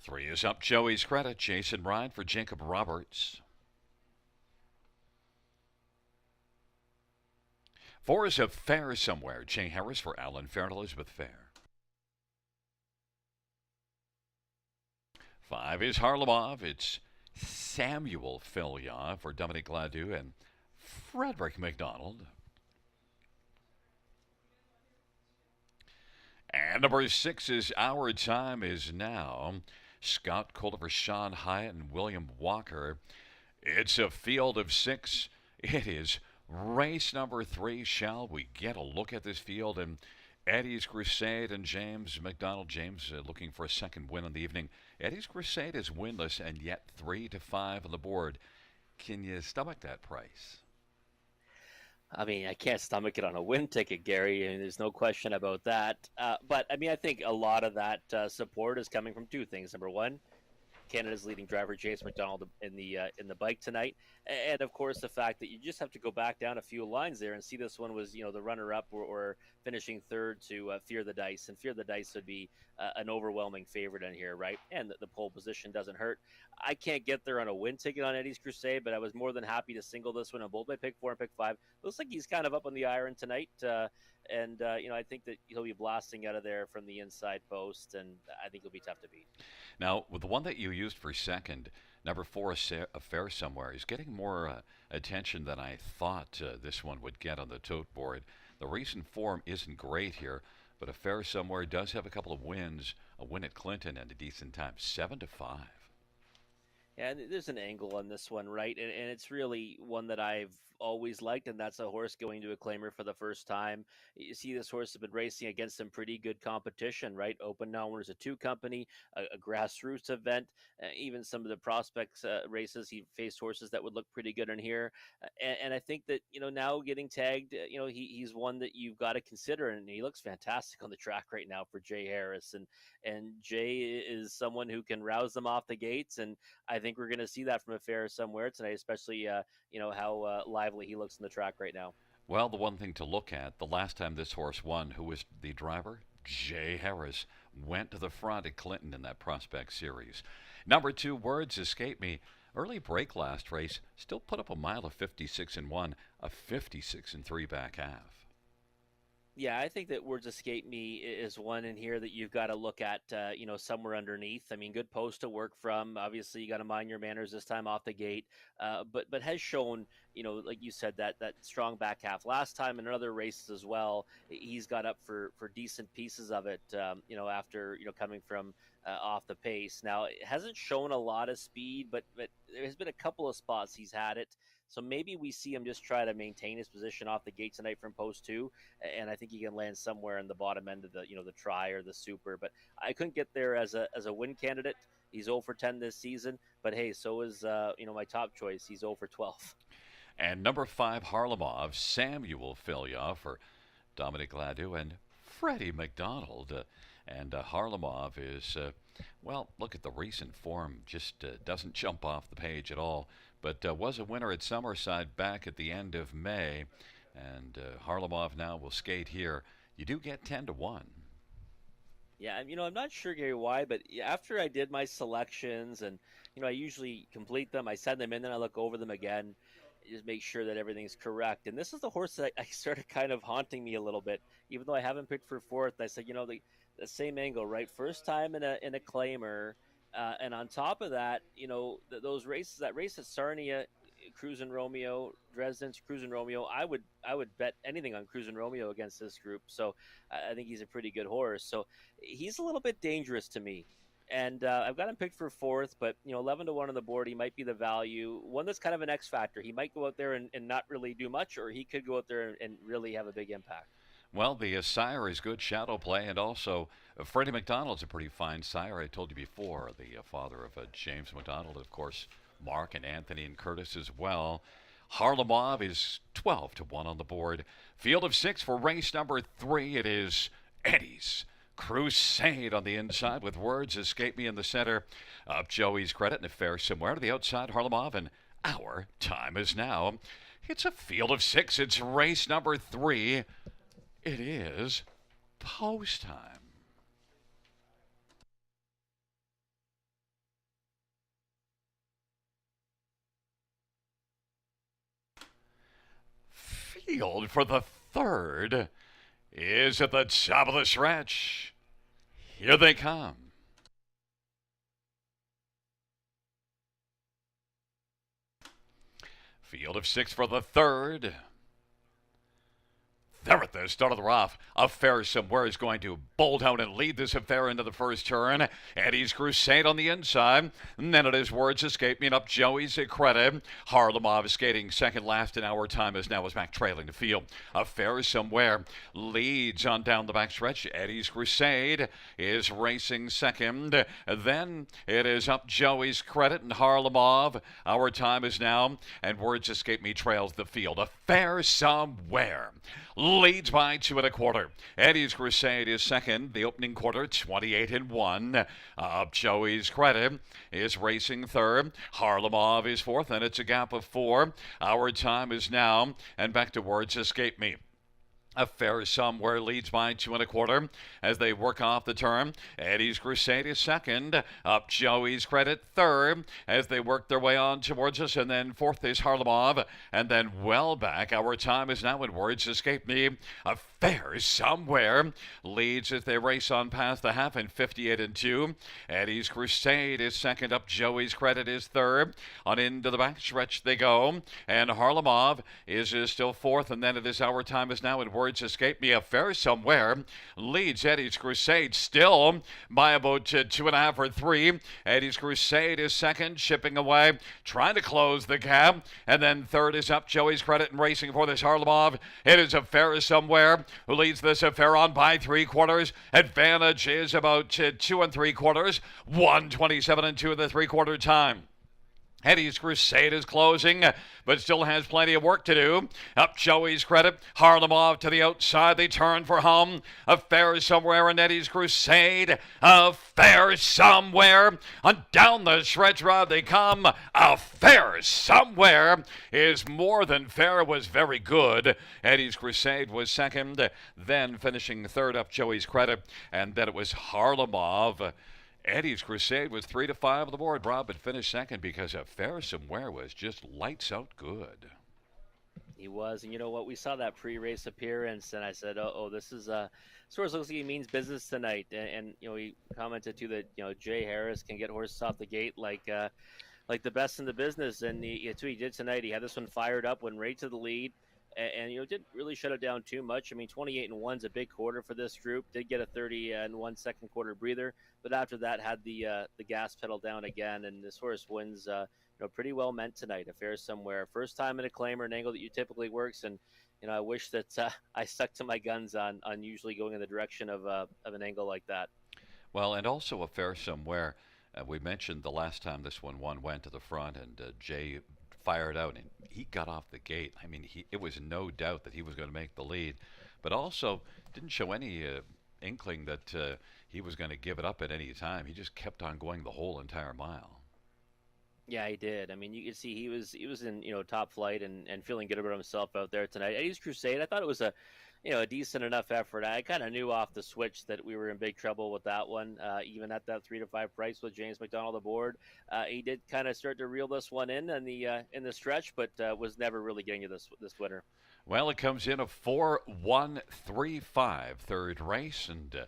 Three is Up Joey's Credit, Jason Ryan for Jacob Roberts. Four is A Fair Somewhere, Jay Harris for Alan Fair and Elizabeth Fair. Five is Harlamov. It's Samuel Filya for Dominic Gladue and Frederick McDonald. And number six is Our Time Is Now. Scott Calder for Sean Hyatt and William Walker. It's a field of six. It is race number three. Shall we get a look at this field? And Eddie's Crusade and James McDonald. James looking for a second win on the evening. Eddie's Crusade is winless and yet 3-5 on the board. Can you stomach that price? I mean, I can't stomach it on a win ticket, Gary. I mean, there's no question about that. But I mean, I think a lot of that support is coming from two things. Number one, Canada's leading driver James McDonald in the bike tonight, and of course the fact that you just have to go back down a few lines there and see this one was the runner-up or finishing third to Fear the Dice, and Fear the Dice would be an overwhelming favorite in here, right? And the pole position doesn't hurt. I can't get there on a win ticket on Eddie's Crusade, but I was more than happy to single this one on both my pick 4 and pick 5. Looks like he's kind of up on the iron tonight. And I think that he'll be blasting out of there from the inside post, and I think he'll be tough to beat. Now, with the one that you used for second, number four, A Fair Somewhere, is getting more attention than I thought this one would get on the tote board. The recent form isn't great here, but A Fair Somewhere does have a couple of wins, a win at Clinton and a decent time, 7-5. Yeah, and there's an angle on this one, right? And it's really one that I've always liked, and that's a horse going to a claimer for the first time. You see, this horse has been racing against some pretty good competition, right? Open Now is a two company, a grassroots event, even some of the prospects races. He faced horses that would look pretty good in here, and I think that now getting tagged, he's one that you've got to consider, and he looks fantastic on the track right now for Jay Harris, and Jay is someone who can rouse them off the gates, and I think we're going to see that from A Fair Somewhere tonight, especially how lively he looks on the track right now. Well, the one thing to look at, the last time this horse won, who was the driver? Jay Harris went to the front at Clinton in that Prospect Series. Number two, Words Escape Me. Early break last race, still put up a mile of 56-1, a 56-3 back half. Yeah, I think that Words Escape Me is one in here that you've got to look at, somewhere underneath. I mean, good post to work from. Obviously, you got to mind your manners this time off the gate, but has shown, like you said, that strong back half last time and in other races as well. He's got up for decent pieces of it, after coming from off the pace. Now, it hasn't shown a lot of speed, but there's been a couple of spots he's had it. So maybe we see him just try to maintain his position off the gate tonight from post 2, and I think he can land somewhere in the bottom end of the the try or the super. But I couldn't get there as a win candidate. He's 0 for 10 this season, but hey, so is my top choice. He's 0 for 12. And number 5, Harlamov, Samuel Filya for Dominic Gladue and Freddie McDonald. And Harlamov is, look at the recent form, just doesn't jump off the page at all. But was a winner at Summerside back at the end of May. And Harlamov now will skate here. You do get 10-1. Yeah, I'm not sure, Gary, why, but after I did my selections and, I usually complete them, I send them in, then I look over them again, just make sure that everything's correct. And this is the horse that I started kind of haunting me a little bit, even though I haven't picked for fourth. I said, the same angle, right? First time in a claimer. And on top of that, those races, that race at Sarnia, Cruisin' Romeo, Dresden's Cruisin' Romeo, I would bet anything on Cruisin' Romeo against this group. So I think he's a pretty good horse. So he's a little bit dangerous to me. And I've got him picked for fourth, but 11-1 on the board, he might be the value. One that's kind of an X factor. He might go out there and not really do much, or he could go out there and really have a big impact. Well, the sire is good shadow play, and also Freddie McDonald's a pretty fine sire. I told you before, the father of James McDonald, of course, Mark and Anthony and Curtis as well. Harlamov is 12 to 1 on the board. Field of 6 for race number 3. It is Eddie's Crusade on the inside with Words Escape Me in the center. Up Joey's Credit and a fair somewhere to the outside. Harlamov, and our time is now. It's a field of 6. It's race number 3. It is post time. Field for the third is at the top of the stretch. Here they come. Field of 6 for the third. There at the start of the rough, Affair Somewhere is going to bolt out and lead this affair into the first turn. Eddie's Crusade on the inside. And then it is Words Escape Me and up Joey's Credit. Harlamov skating second last, and our time is now back trailing the field. Affair Somewhere leads on down the backstretch. Eddie's Crusade is racing second. Then it is up Joey's Credit and Harlamov. Our time is now, and Words Escape Me trails the field. Affair Somewhere leads by 2 1/4. Eddie's Crusade is second. The opening quarter, 28 1. Joey's Credit is racing third. Harlamov is fourth, and it's a gap of 4. Our time is now, and back to Words Escape Me. Affair Somewhere leads by 2 1/4 as they work off the turn. Eddie's Crusade is second. Up Joey's Credit third as they work their way on towards us. And then fourth is Harlamov. And then well back. Our time is now, and Words Escape Me. Affair Somewhere leads as they race on past the half in 58 2. Eddie's Crusade is second. Up Joey's Credit is third. On into the back stretch they go. And Harlamov is still fourth. And then it is Our Time is Now, and Words Escape Me. Affair Somewhere leads Eddie's Crusade still by about 2.5 or 3. Eddie's Crusade is second, chipping away, trying to close the gap. And then third is up Joey's Credit and racing for this Harlamov. It is Affair Somewhere who leads this affair on by 3/4. Advantage is about 2 3/4. 1:27 2 in the 3/4 time. Eddie's Crusade is closing, but still has plenty of work to do. Up Joey's Credit, Harlamov to the outside. They turn for home. Affair Somewhere and Eddie's Crusade. Affair Somewhere. On down the stretch rod they come. Affair Somewhere is more than fair. Was very good. Eddie's Crusade was second, then finishing third up Joey's Credit, and then it was Harlamov. Eddie's Crusade was 3 to 5 on the board, Rob, but finished second because Affair Somewhere was just lights out good. He was, and you know what? We saw that pre-race appearance, and I said, "Oh, this is sort of looks like he means business tonight." And you know, he commented too that Jay Harris can get horses off the gate like the best in the business, and that's what he did tonight. He had this one fired up, went right to the lead. And didn't really shut it down too much. I mean, 28 1's a big quarter for this group. Did get a 30 1 second quarter breather, but after that had the gas pedal down again. And this horse wins, pretty well meant tonight. Affair Somewhere, first time in a claimer, an angle that you typically works. And I wish that I stuck to my guns on usually going in the direction of an angle like that. Well, and also Affair Somewhere. We mentioned the last time this one went to the front, and Jay fired out, and he got off the gate. I mean, it was no doubt that he was going to make the lead, but also didn't show any inkling that he was going to give it up at any time. He just kept on going the whole entire mile. Yeah, he did. I mean, you could see he was in top flight and feeling good about himself out there tonight. Eddie's Crusade, I thought it was a decent enough effort. I kind of knew off the switch that we were in big trouble with that one, even at that 3 to 5 price with James McDonald aboard. He did kind of start to reel this one in the stretch, but was never really getting to this winner. Well, it comes in a 4-1-3-5 third race, and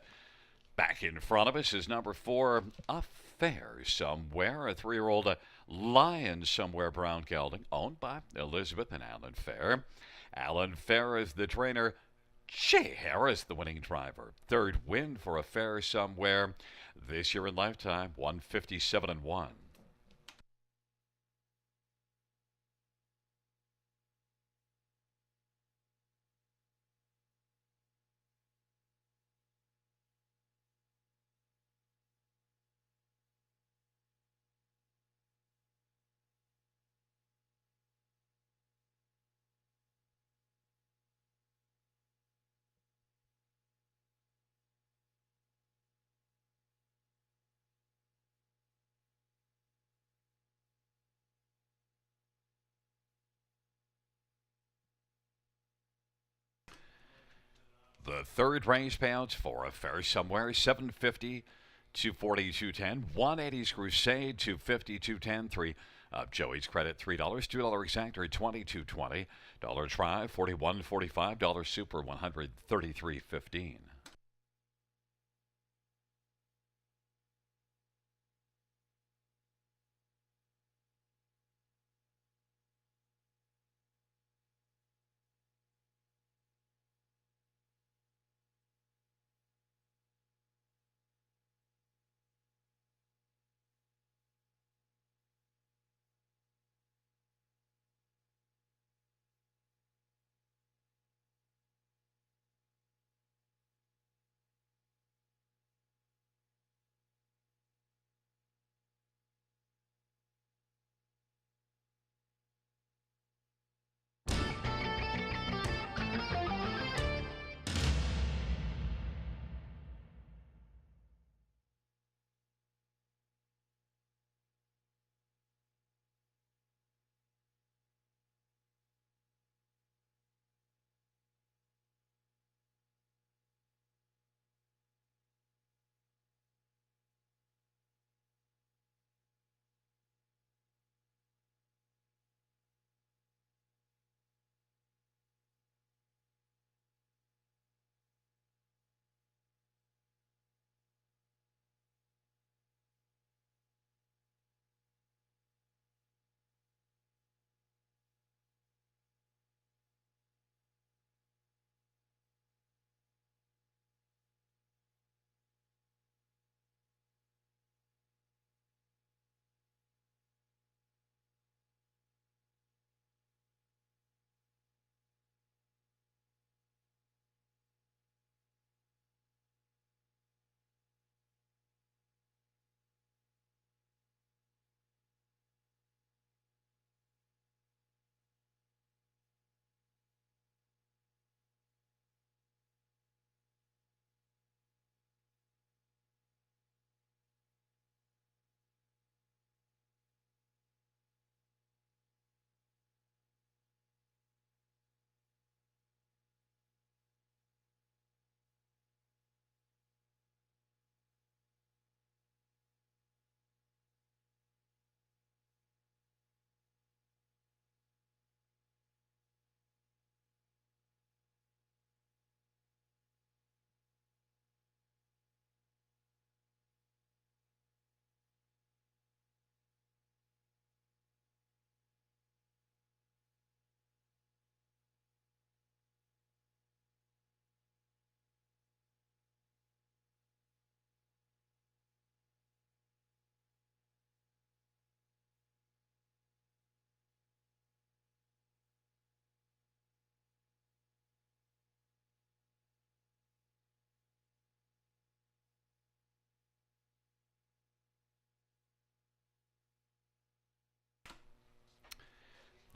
back in front of us is number 4, Affair Somewhere, a 3-year-old Lion Somewhere brown gelding, owned by Elizabeth and Alan Fair. Alan Fair is the trainer. Jay Harris, the winning driver. Third win for Affair Somewhere this year in lifetime, 157 1. The third race payouts for a fair somewhere 750, 240, 210, 180's Crusade, 250, 210, 3 Joey's Credit $3, $2 exactor 22.20, dollar try 41.45, dollar super 133.15.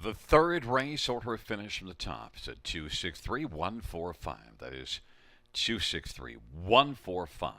The third race order finish from the top is at 263145. That is 263145.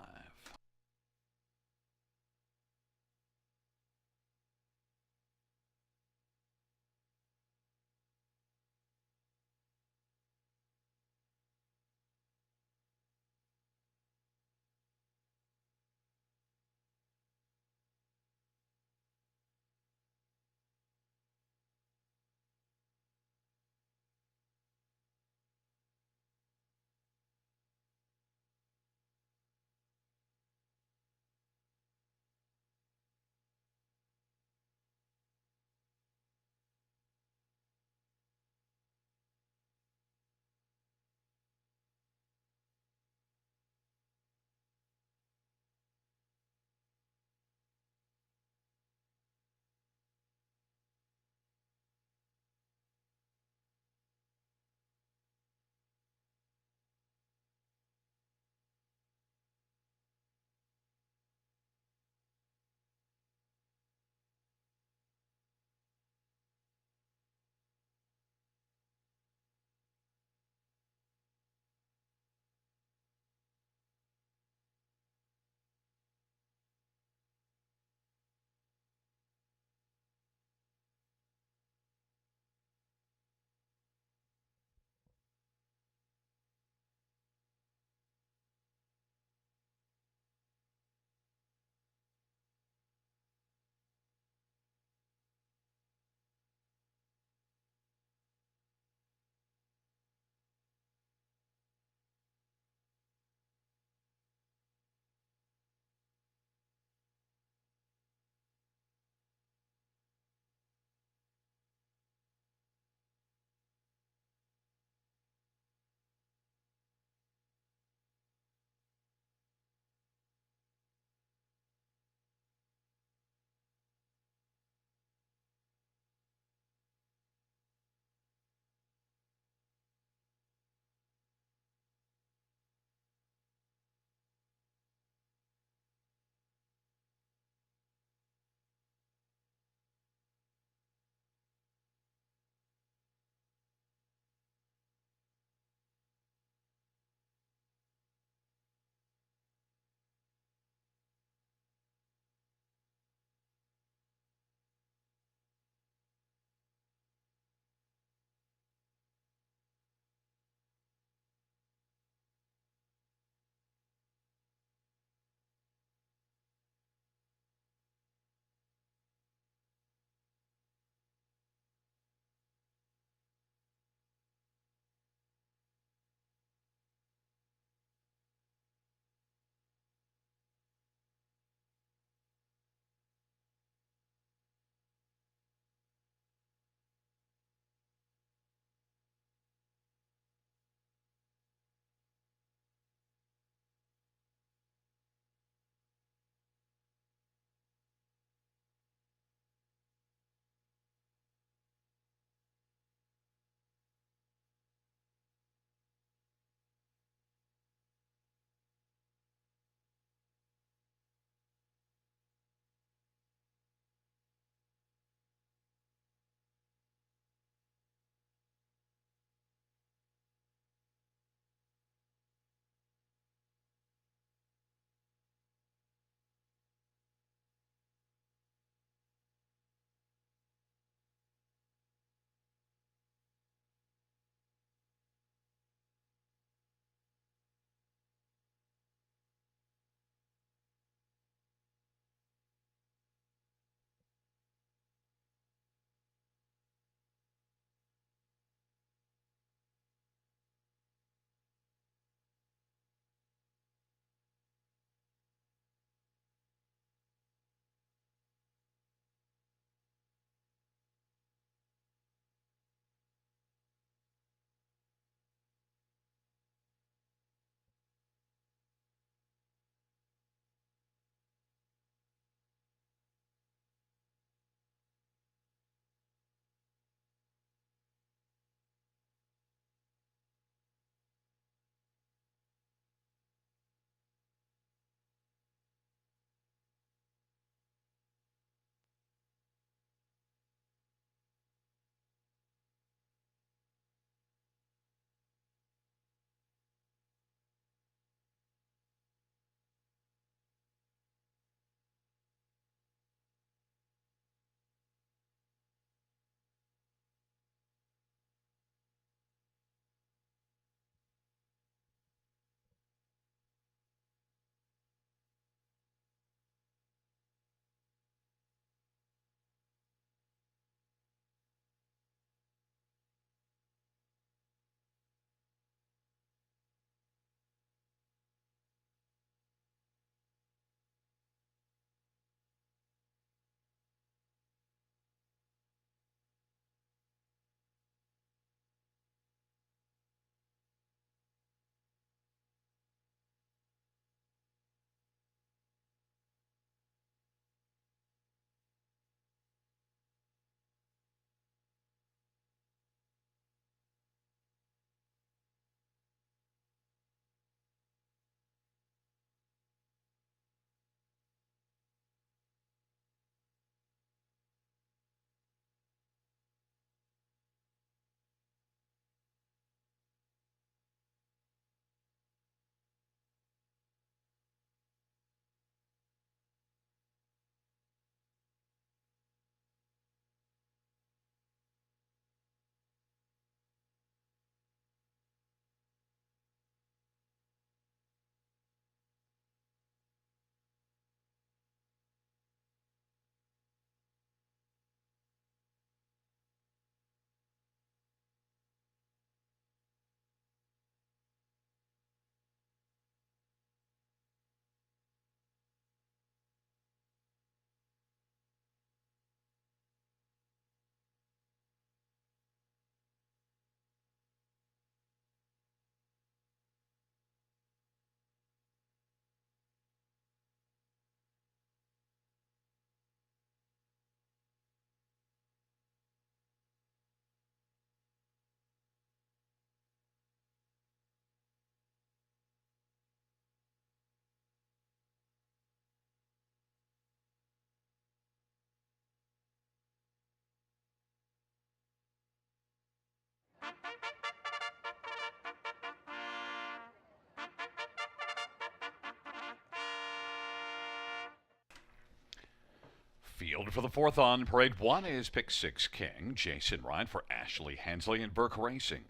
Field for the fourth on parade one is pick six King, Jason Ryan for Ashley Hensley and Burke Racing.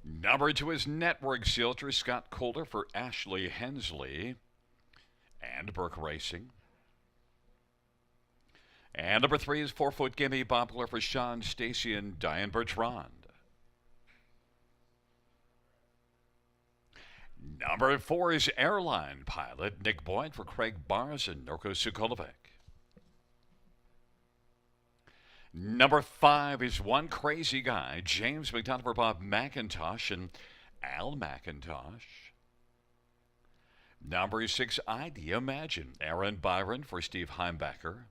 Number two is Network Silter, Scott Calder for Ashley Hensley and Burke Racing. And number three is 4 Foot Gimme Bobbler for Sean Stacy and Diane Bertrand. Number four is Airline Pilot, Nick Boyd for Craig Bars and Norko Sokolovic. Number five is One Crazy Guy, James McDonough for Bob McIntosh and Al McIntosh. Number six, Idea Imagine, Aaron Byron for Steve Heimbacher.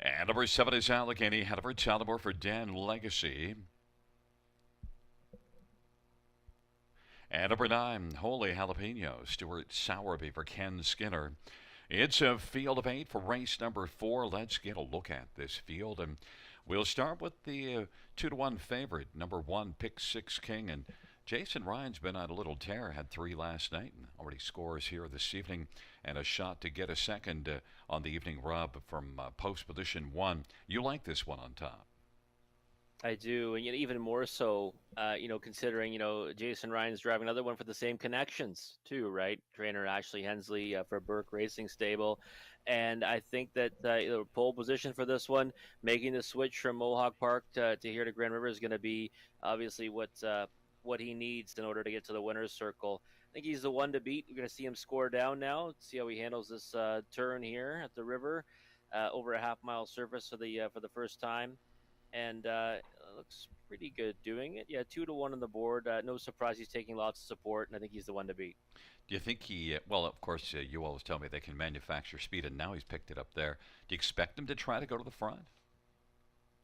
And number seven is Allegheny Hanover Talibor for Dan Legacy. And number nine, Holy Jalapeno, Stuart Sowerby for Ken Skinner. It's a field of eight for race number four. Let's get a look at this field. And we'll start with the 2-1 favorite, number one, pick six King. And Jason Ryan's been on a little tear, had three last night and already scores here this evening and a shot to get a second on the evening rub from post position one. You like this one on top? I do, and even more so, considering Jason Ryan's driving another one for the same connections too, right? Trainer Ashley Hensley for Burke Racing Stable, and I think that pole position for this one, making the switch from Mohawk Park to here to Grand River is going to be obviously what he needs in order to get to the winner's circle. I think he's the one to beat. We're going to see him score down now. See how he handles this turn here at the river, over a half-mile surface for the first time. And looks pretty good doing it. Yeah, 2-1 on the board. No surprise he's taking lots of support, and I think he's the one to beat. Do you think he, well, of course, you always tell me they can manufacture speed, and now he's picked it up there. Do you expect him to try to go to the front?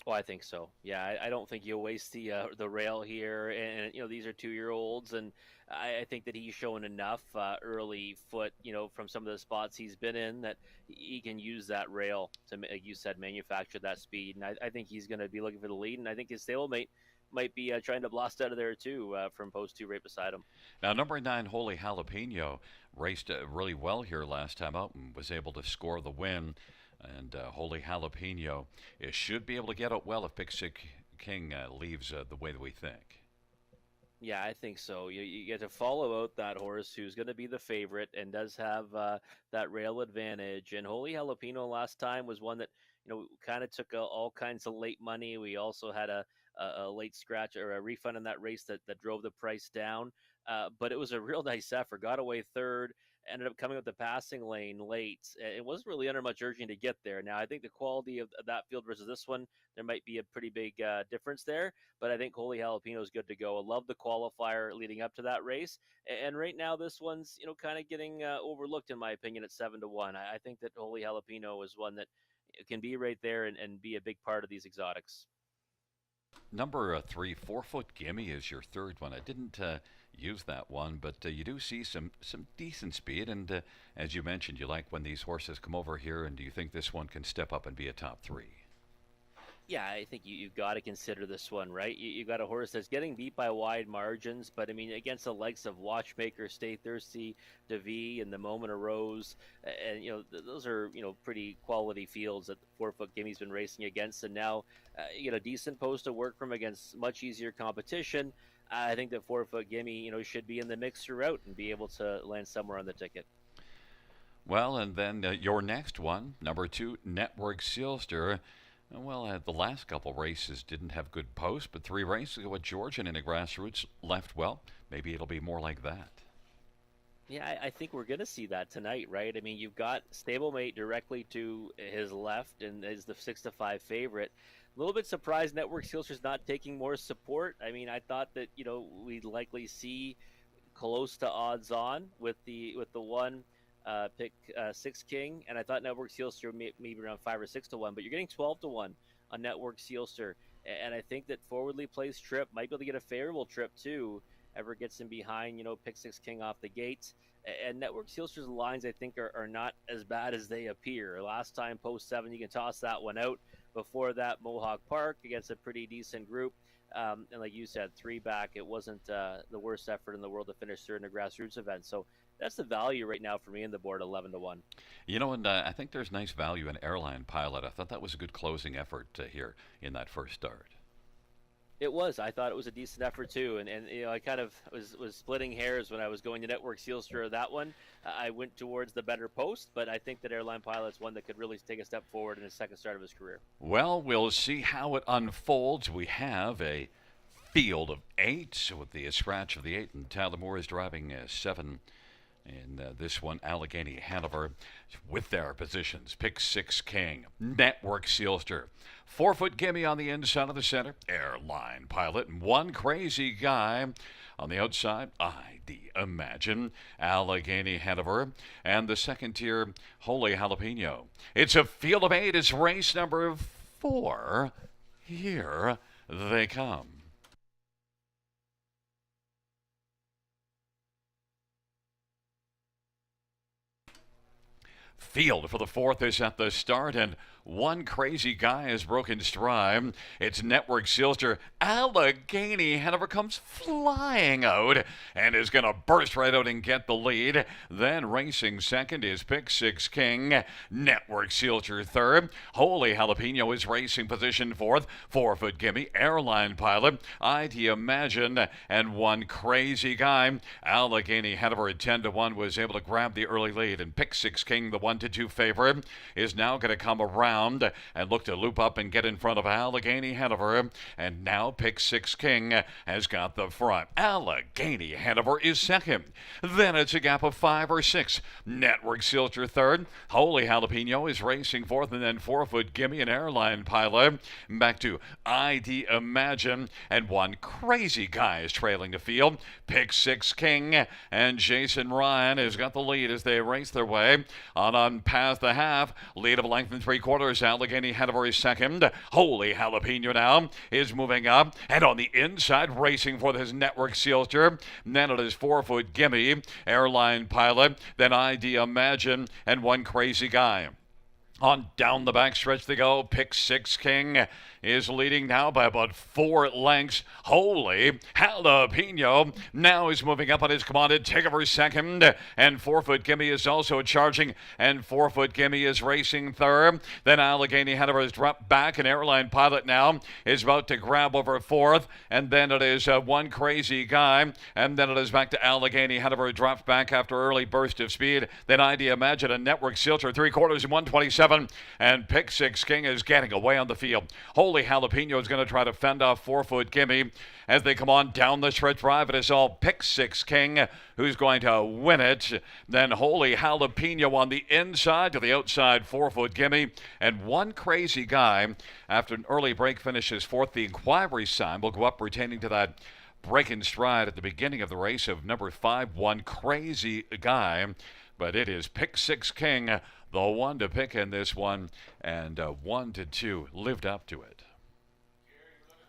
Oh, I think so. Yeah, I don't think you'll waste the rail here, and these are 2-year-olds, and I think that he's shown enough early foot, from some of the spots he's been in that he can use that rail to, like you said, manufacture that speed, and I think he's going to be looking for the lead, and I think his stablemate might be trying to blast out of there too from post two right beside him. Now, number nine, Holy Jalapeno, raced really well here last time out and was able to score the win. And Holy Jalapeno should be able to get out well if Pick Six King leaves the way that we think. Yeah, I think so. You get to follow out that horse who's going to be the favorite and does have that rail advantage. And Holy Jalapeno last time was one that kind of took all kinds of late money. We also had a late scratch or a refund in that race that drove the price down. But it was a real nice effort. Got away third. Ended up coming up the passing lane late. It wasn't really under much urging to get there. Now, I think the quality of that field versus this one, there might be a pretty big difference there. But I think Holy Jalapeno is good to go. I love the qualifier leading up to that race. And right now, this one's kind of getting overlooked in my opinion at 7-1. I think that Holy Jalapeno is one that can be right there and be a big part of these exotics. Number three, 4 Foot Gimme is your third one. I didn't use that one, but you do see some decent speed. And as you mentioned, you like when these horses come over here. And do you think this one can step up and be a top three? Yeah, I think you've got to consider this one, right? You got a horse that's getting beat by wide margins, but I mean, against the likes of Watchmaker, Stay Thirsty, DeVee, and the Moment Arose, and those are pretty quality fields that 4 Foot Gimme's been racing against, and now decent post to work from against much easier competition. I think that 4 Foot Gimme, should be in the mix throughout and be able to land somewhere on the ticket. Well, and then your next one, number two, Network Sealster. Well, the last couple races didn't have good posts, but 3 races ago at Georgian in the grassroots left well. Maybe it'll be more like that. Yeah, I think we're going to see that tonight, right? I mean, you've got stablemate directly to his left and is the 6-5 favorite. A little bit surprised Network Sealster's not taking more support. I mean, I thought that, we'd likely see close to odds on with the one pick 6 King, and I thought Network Sealster maybe around 5 or 6-1, but you're getting 12-1 on Network Sealster, and I think that forwardly placed trip might be able to get a favorable trip too. Ever gets him behind, pick 6 King off the gate, and Network Sealster's lines I think are not as bad as they appear. Last time post 7, you can toss that one out. Before that, Mohawk Park against a pretty decent group. And like you said, three back, it wasn't the worst effort in the world to finish third in a grassroots event. So that's the value right now for me in the board, 11-1. And I think there's nice value in Airline Pilot. I thought that was a good closing effort here in that first start. It was. I thought it was a decent effort too, and I kind of was splitting hairs when I was going to Network Sealster of that one. I went towards the better post, but I think that Airline Pilot's one that could really take a step forward in his second start of his career. Well, we'll see how it unfolds. We have a field of 8 with the scratch of the 8, and Tyler Moore is driving 7. In this one, Allegheny Hanover with their positions. Pick 6 King, Network Sealster, 4-foot Gimme on the inside of the center, Airline Pilot, and one crazy guy on the outside, ID Imagine, Allegheny Hanover, and the second tier, Holy Jalapeno. It's a field of 8. It's race number 4. Here they come. Field for the 4th is at the start, and one crazy guy has broken stride. It's Network Sealster. Allegheny Hanover comes flying out and is going to burst right out and get the lead. Then racing second is Pick 6 King. Network Sealster third. Holy Jalapeno is racing position fourth. 4-foot Gimme. Airline Pilot. ID Imagine. And one crazy guy. Allegheny Hanover at 10-1 was able to grab the early lead. And Pick 6 King, the 1-2 favorite, is now going to come around and look to loop up and get in front of Allegheny Hanover. And now Pick 6 King has got the front. Allegheny Hanover is second. Then it's a gap of 5 or 6. Network Sealster third. Holy Jalapeno is racing fourth, and then 4-foot Gimme and Airline Pilot. Back to ID Imagine, and one crazy guy is trailing the field. Pick 6 King, and Jason Ryan has got the lead as they race their way on past the half. Lead of a length and 3/4. Allegheny Hanover is second. Holy Jalapeno now is moving up, and on the inside racing for his Network Sealster. Then it is 4-foot Gimme, Airline Pilot, then ID Imagine, and one crazy guy. On down the backstretch they go. Pick 6 King is leading now by about 4 lengths. Holy Jalapeno now is moving up on his commanded takeover second. And 4-foot Gimme is also charging. And 4-foot Gimme is racing third. Then Allegheny Hanover has dropped back. And Airline Pilot now is about to grab over fourth. And then it is one crazy guy. And then it is back to Allegheny Hanover, dropped back after early burst of speed. Then ID Imagine and Network Sealster 3/4 and 127. And Pick 6 King is getting away on the field. Holy Jalapeno is going to try to fend off 4-foot Gimme as they come on down the stretch drive. It is all Pick 6 King who's going to win it. Then Holy Jalapeno on the inside, to the outside 4-foot Gimme, and one crazy guy after an early break finishes fourth. The inquiry sign will go up, retaining to that break in stride at the beginning of the race of number 5. One crazy guy, but it is Pick 6 King, the one to pick in this one, and 1-2 lived up to it.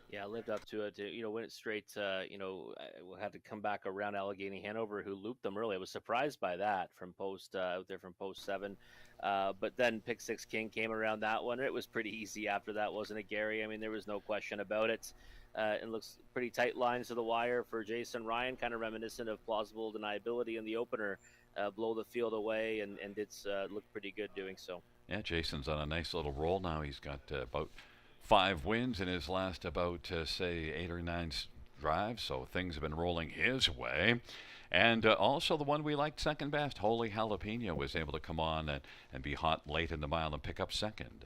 Yeah, lived up to it. Went straight. Had to come back around Allegheny Hanover, who looped them early. I was surprised by that from post out there from post 7. But then Pick 6 King came around that one. It was pretty easy after that, wasn't it, Gary? I mean, there was no question about it. It looks pretty tight lines to the wire for Jason Ryan, kind of reminiscent of plausible deniability in the opener. Blow the field away, and it's looked pretty good doing so. Yeah, Jason's on a nice little roll now. He's got about 5 wins in his last about, say, 8 or 9 drives, so things have been rolling his way. And also the one we liked second best, Holy Jalapeno, was able to come on and be hot late in the mile and pick up second.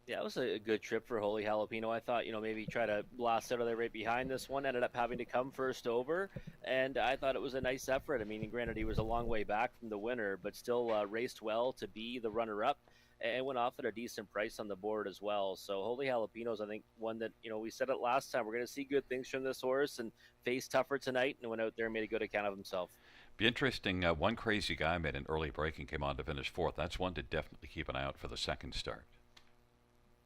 Yeah, it was a good trip for Holy Jalapeno. I thought, maybe try to blast out of there right behind this one. Ended up having to come first over, and I thought it was a nice effort. I mean, granted, he was a long way back from the winner, but still raced well to be the runner-up and went off at a decent price on the board as well. So Holy Jalapenos, I think, one that, we said it last time, we're going to see good things from this horse and face tougher tonight, and went out there and made a good account of himself. Be interesting. One crazy guy made an early break and came on to finish fourth. That's one to definitely keep an eye out for the second start.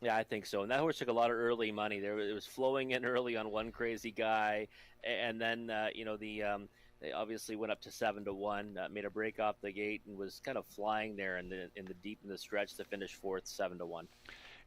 Yeah, I think so. And that horse took a lot of early money. It was flowing in early on one crazy guy, and then they obviously went up to 7-1, made a break off the gate, and was kind of flying there in the deep in the stretch to finish fourth, 7-1.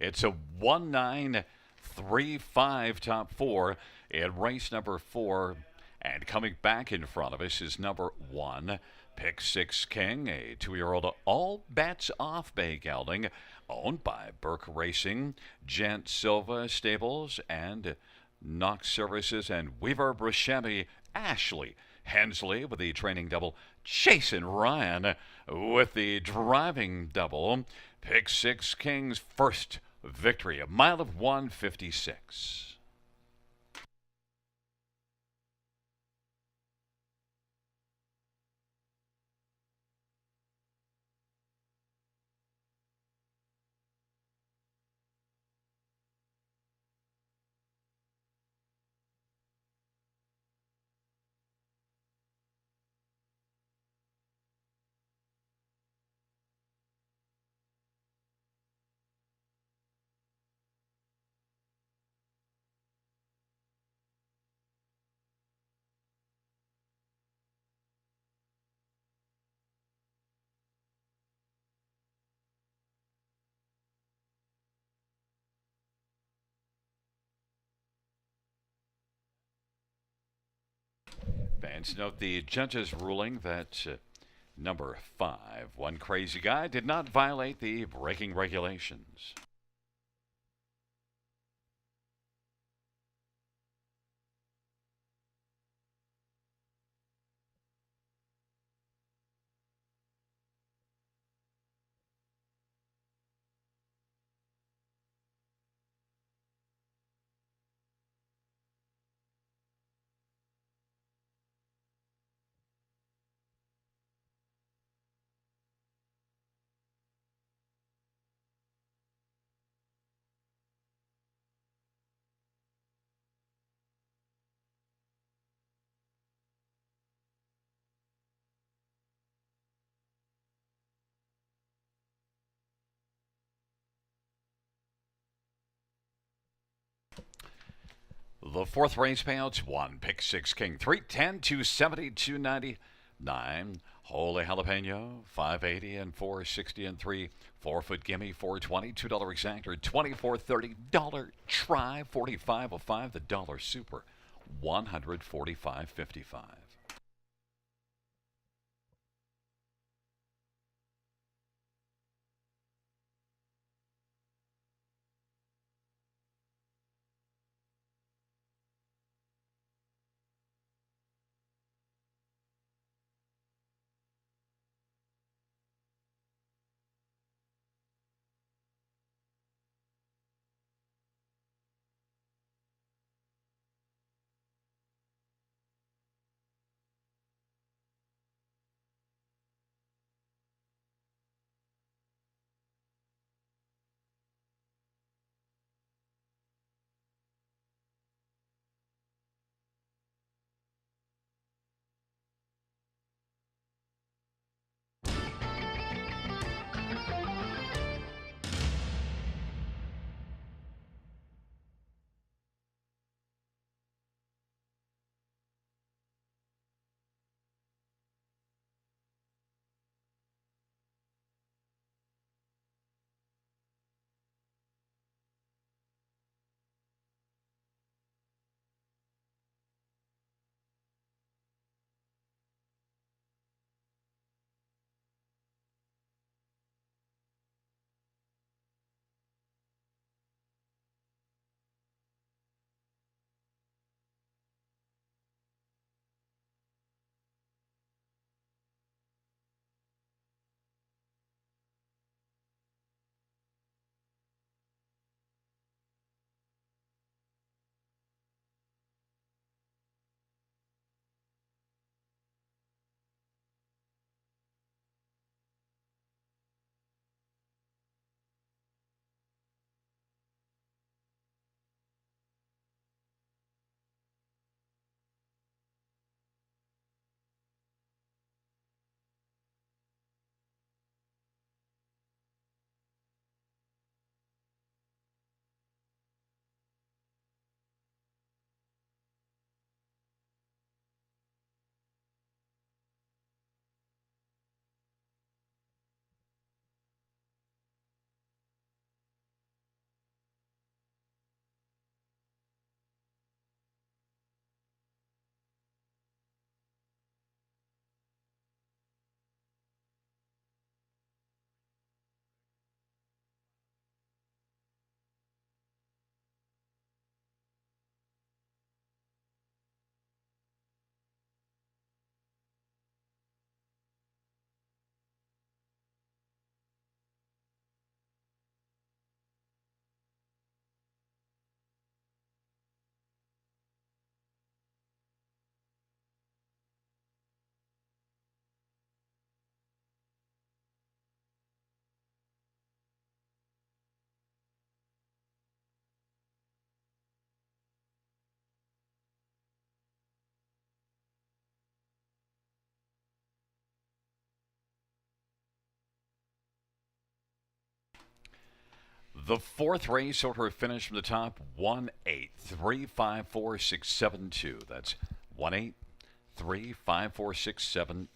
It's a 1-9-3-5 top four in race number 4. And coming back in front of us is number 1, Pick Six King, a 2-year-old all bets off bay gelding owned by Burke Racing, Gent Silva Stables, and Knox Services, and Weaver Brashemi Ashley Hensley with the training double, Jason Ryan with the driving double. Pick Six King's first victory, a mile of 156. Fans note the judge's ruling that number 5, One Crazy Guy, did not violate the braking regulations. The fourth race payouts: 1, Pick Six King, 310, 270, 299. Holy Jalapeno, 580 and 460 and 3. 4-foot gimme, 420, $2 exactor, 24.30. Dollar try, 45.05. The dollar super, 145.55. The fourth race order finish from the top 1835467 That's 1835467.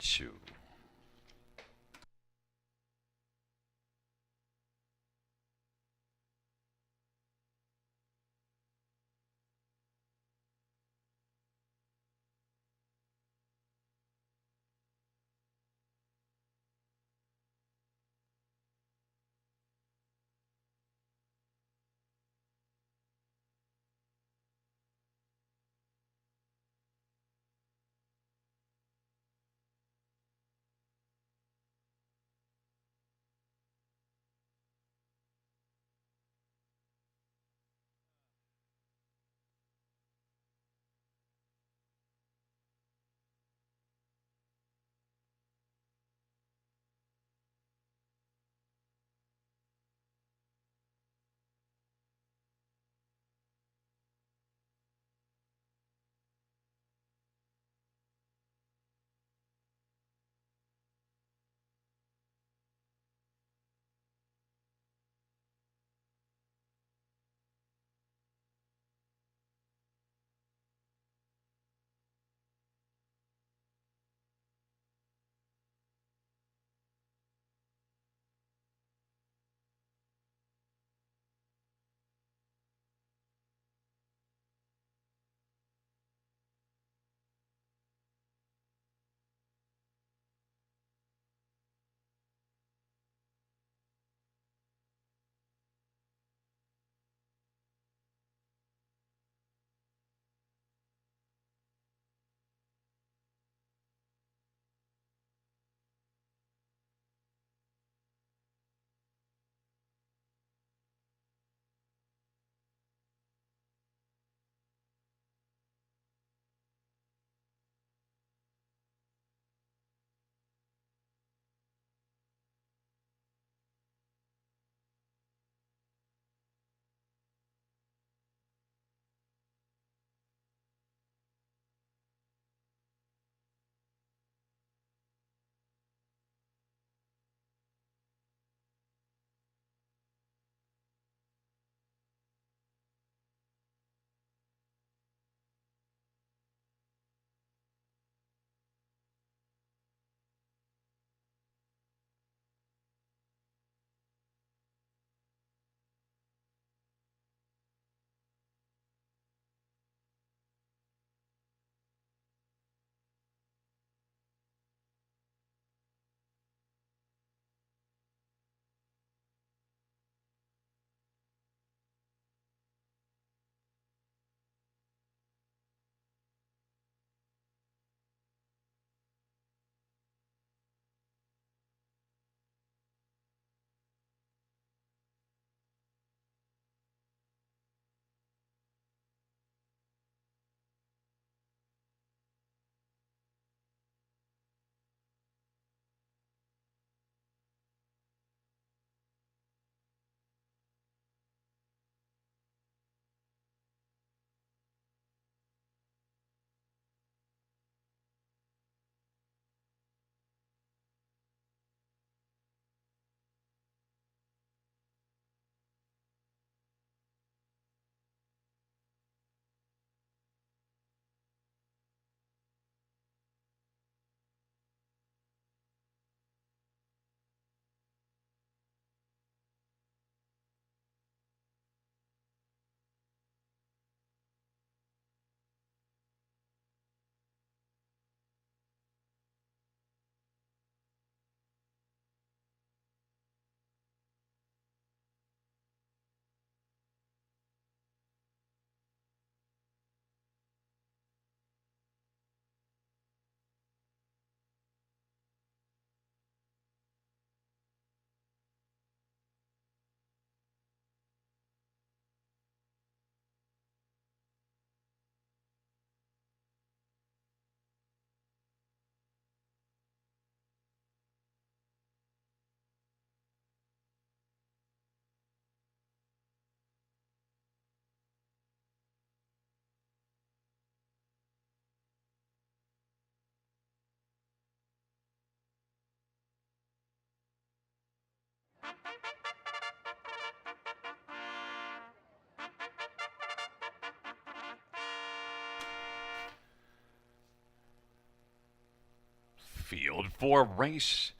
field for race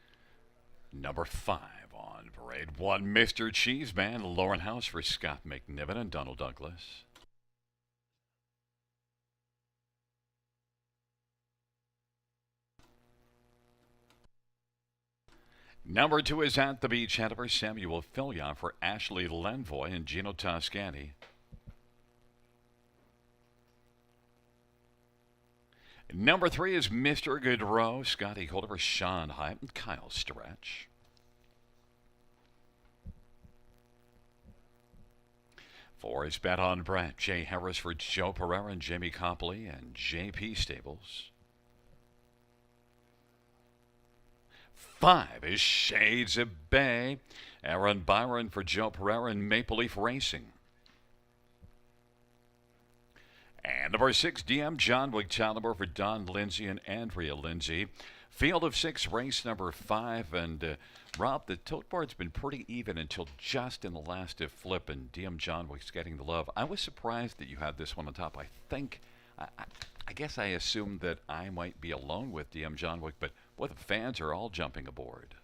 number 5 on parade 1. Mr. Cheeseman, Lauren House for Scott McNiven and Donald Douglas. Number 2 is At the Beach Hanover, Samuel Fillion for Ashley Lenvoy and Gino Toscani. Number 3 is Mr. Goodrow, Scotty Holder for Sean Hyatt and Kyle Stretch. 4 is Bet on Brett, Jay Harris for Joe Pereira and Jamie Copley and JP Stables. 5 is Shades of Bay, Aaron Byron for Joe Pereira and Maple Leaf Racing. And number 6, DM John Wick-Caliber for Don Lindsay and Andrea Lindsay. Field of 6, race number 5. And Rob, the tote board's been pretty even until just in the last flip, and DM John Wick's getting the love. I was surprised that you had this one on top. I guess I assumed that I might be alone with DM John Wick, but boy, the fans are all jumping aboard.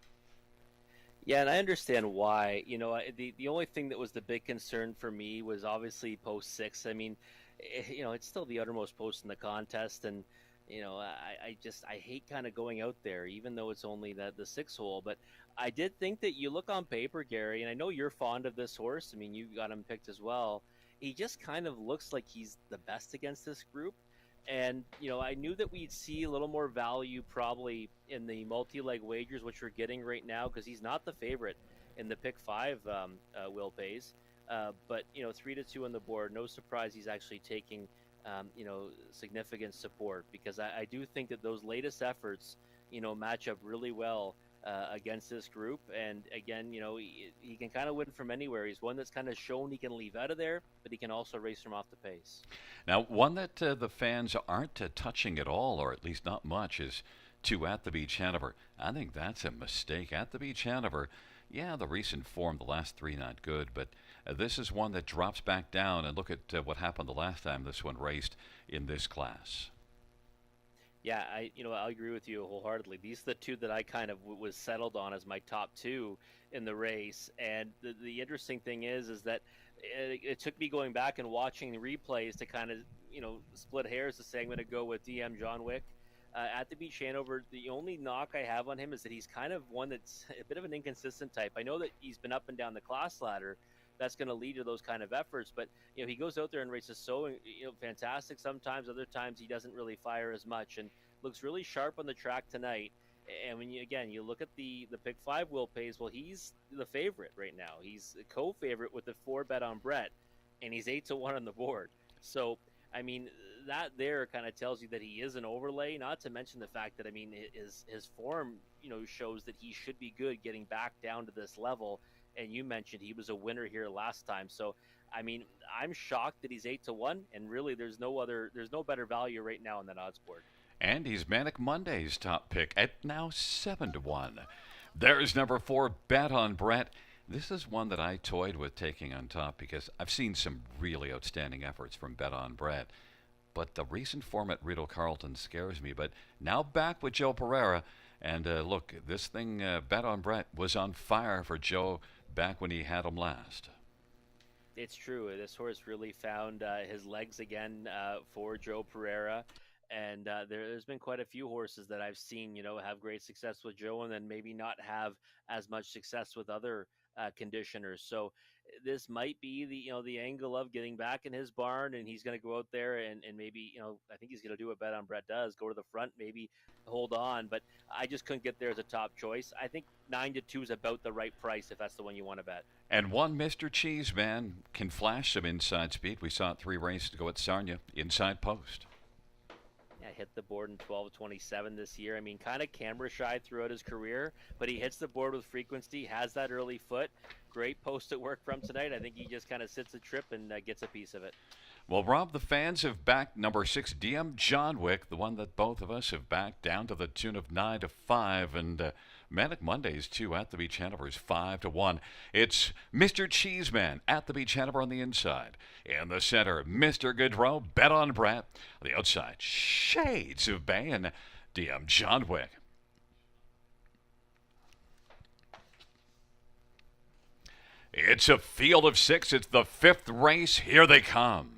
Yeah, and I understand why. The only thing that was the big concern for me was obviously post 6. I mean, it's still the uttermost post in the contest, and I hate kind of going out there, even though it's only the 6 hole. But I did think that you look on paper, Gary, and I know you're fond of this horse. I mean, you got him picked as well. He just kind of looks like he's the best against this group. And, I knew that we'd see a little more value probably in the multi-leg wagers, which we're getting right now, because he's not the favorite in the pick 5 Will Pays. But 3-2 on the board. No surprise he's actually taking significant support, because I do think that those latest efforts match up really well against this group. And again, he can kind of win from anywhere. He's one that's kind of shown he can leave out of there, but he can also race from off the pace. Now, one that the fans aren't touching at all, or at least not much, is 2 At the Beach Hanover. I think that's a mistake. At the Beach Hanover, yeah, the recent form, the last 3 not good, but this is one that drops back down. And look at what happened the last time this one raced in this class. Yeah, I agree with you wholeheartedly. These are the 2 that I kind of was settled on as my top 2 in the race. And the interesting thing is that it took me going back and watching the replays to kind of split hairs to say I'm going to go with DM John Wick. At the Beach Hanover, the only knock I have on him is that he's kind of one that's a bit of an inconsistent type. I know that he's been up and down the class ladder. That's going to lead to those kind of efforts, but he goes out there and races so fantastic sometimes. Other times he doesn't really fire as much, and looks really sharp on the track tonight. And when you look at the pick 5 Will Pays, well, he's the favorite right now. He's a co-favorite with the 4 Bet on Brett, and he's 8-1 on the board. So I mean, that there kind of tells you that he is an overlay. Not to mention the fact that his form shows that he should be good getting back down to this level. And you mentioned he was a winner here last time. So, I mean, I'm shocked that he's 8-1, and really there's no better value right now on that odds board. And he's Manic Monday's top pick at now 7-1. There's number 4, Bet on Brett. This is one that I toyed with taking on top because I've seen some really outstanding efforts from Bet on Brett. But the recent form at Rideau Carlton scares me. But now back with Joe Pereira. And look, this thing, Bet on Brett, was on fire for Joe back when he had him last. It's true. This horse really found his legs again for Joe Pereira. And there's been quite a few horses that I've seen, have great success with Joe and then maybe not have as much success with other conditioners. So this might be the angle of getting back in his barn, and he's going to go out there and maybe, I think he's going to do what Bet on Brett does, go to the front, maybe hold on. But I just couldn't get there as a top choice. I think 9-2 is about the right price if that's the one you want to bet. And one Mr. Cheeseman can flash some inside speed. We saw it 3 races ago at Sarnia, inside post. Yeah, hit the board in 12:27 this year. I mean, kind of camera shy throughout his career, but he hits the board with frequency, has that early foot. Great post at work from tonight. I think he just kind of sits a trip and gets a piece of it. Well, Rob, the fans have backed number 6, DM John Wick, the one that both of us have backed down to the tune of 9-5, and Manic Mondays, too, at the Beach Hanover's 5-1. It's Mr. Cheeseman at the Beach Hanover on the inside. In the center, Mr. Goodrow, Bet on Brett. On the outside, Shades of Bay and DM John Wick. It's a field of 6. It's the 5th race. Here they come.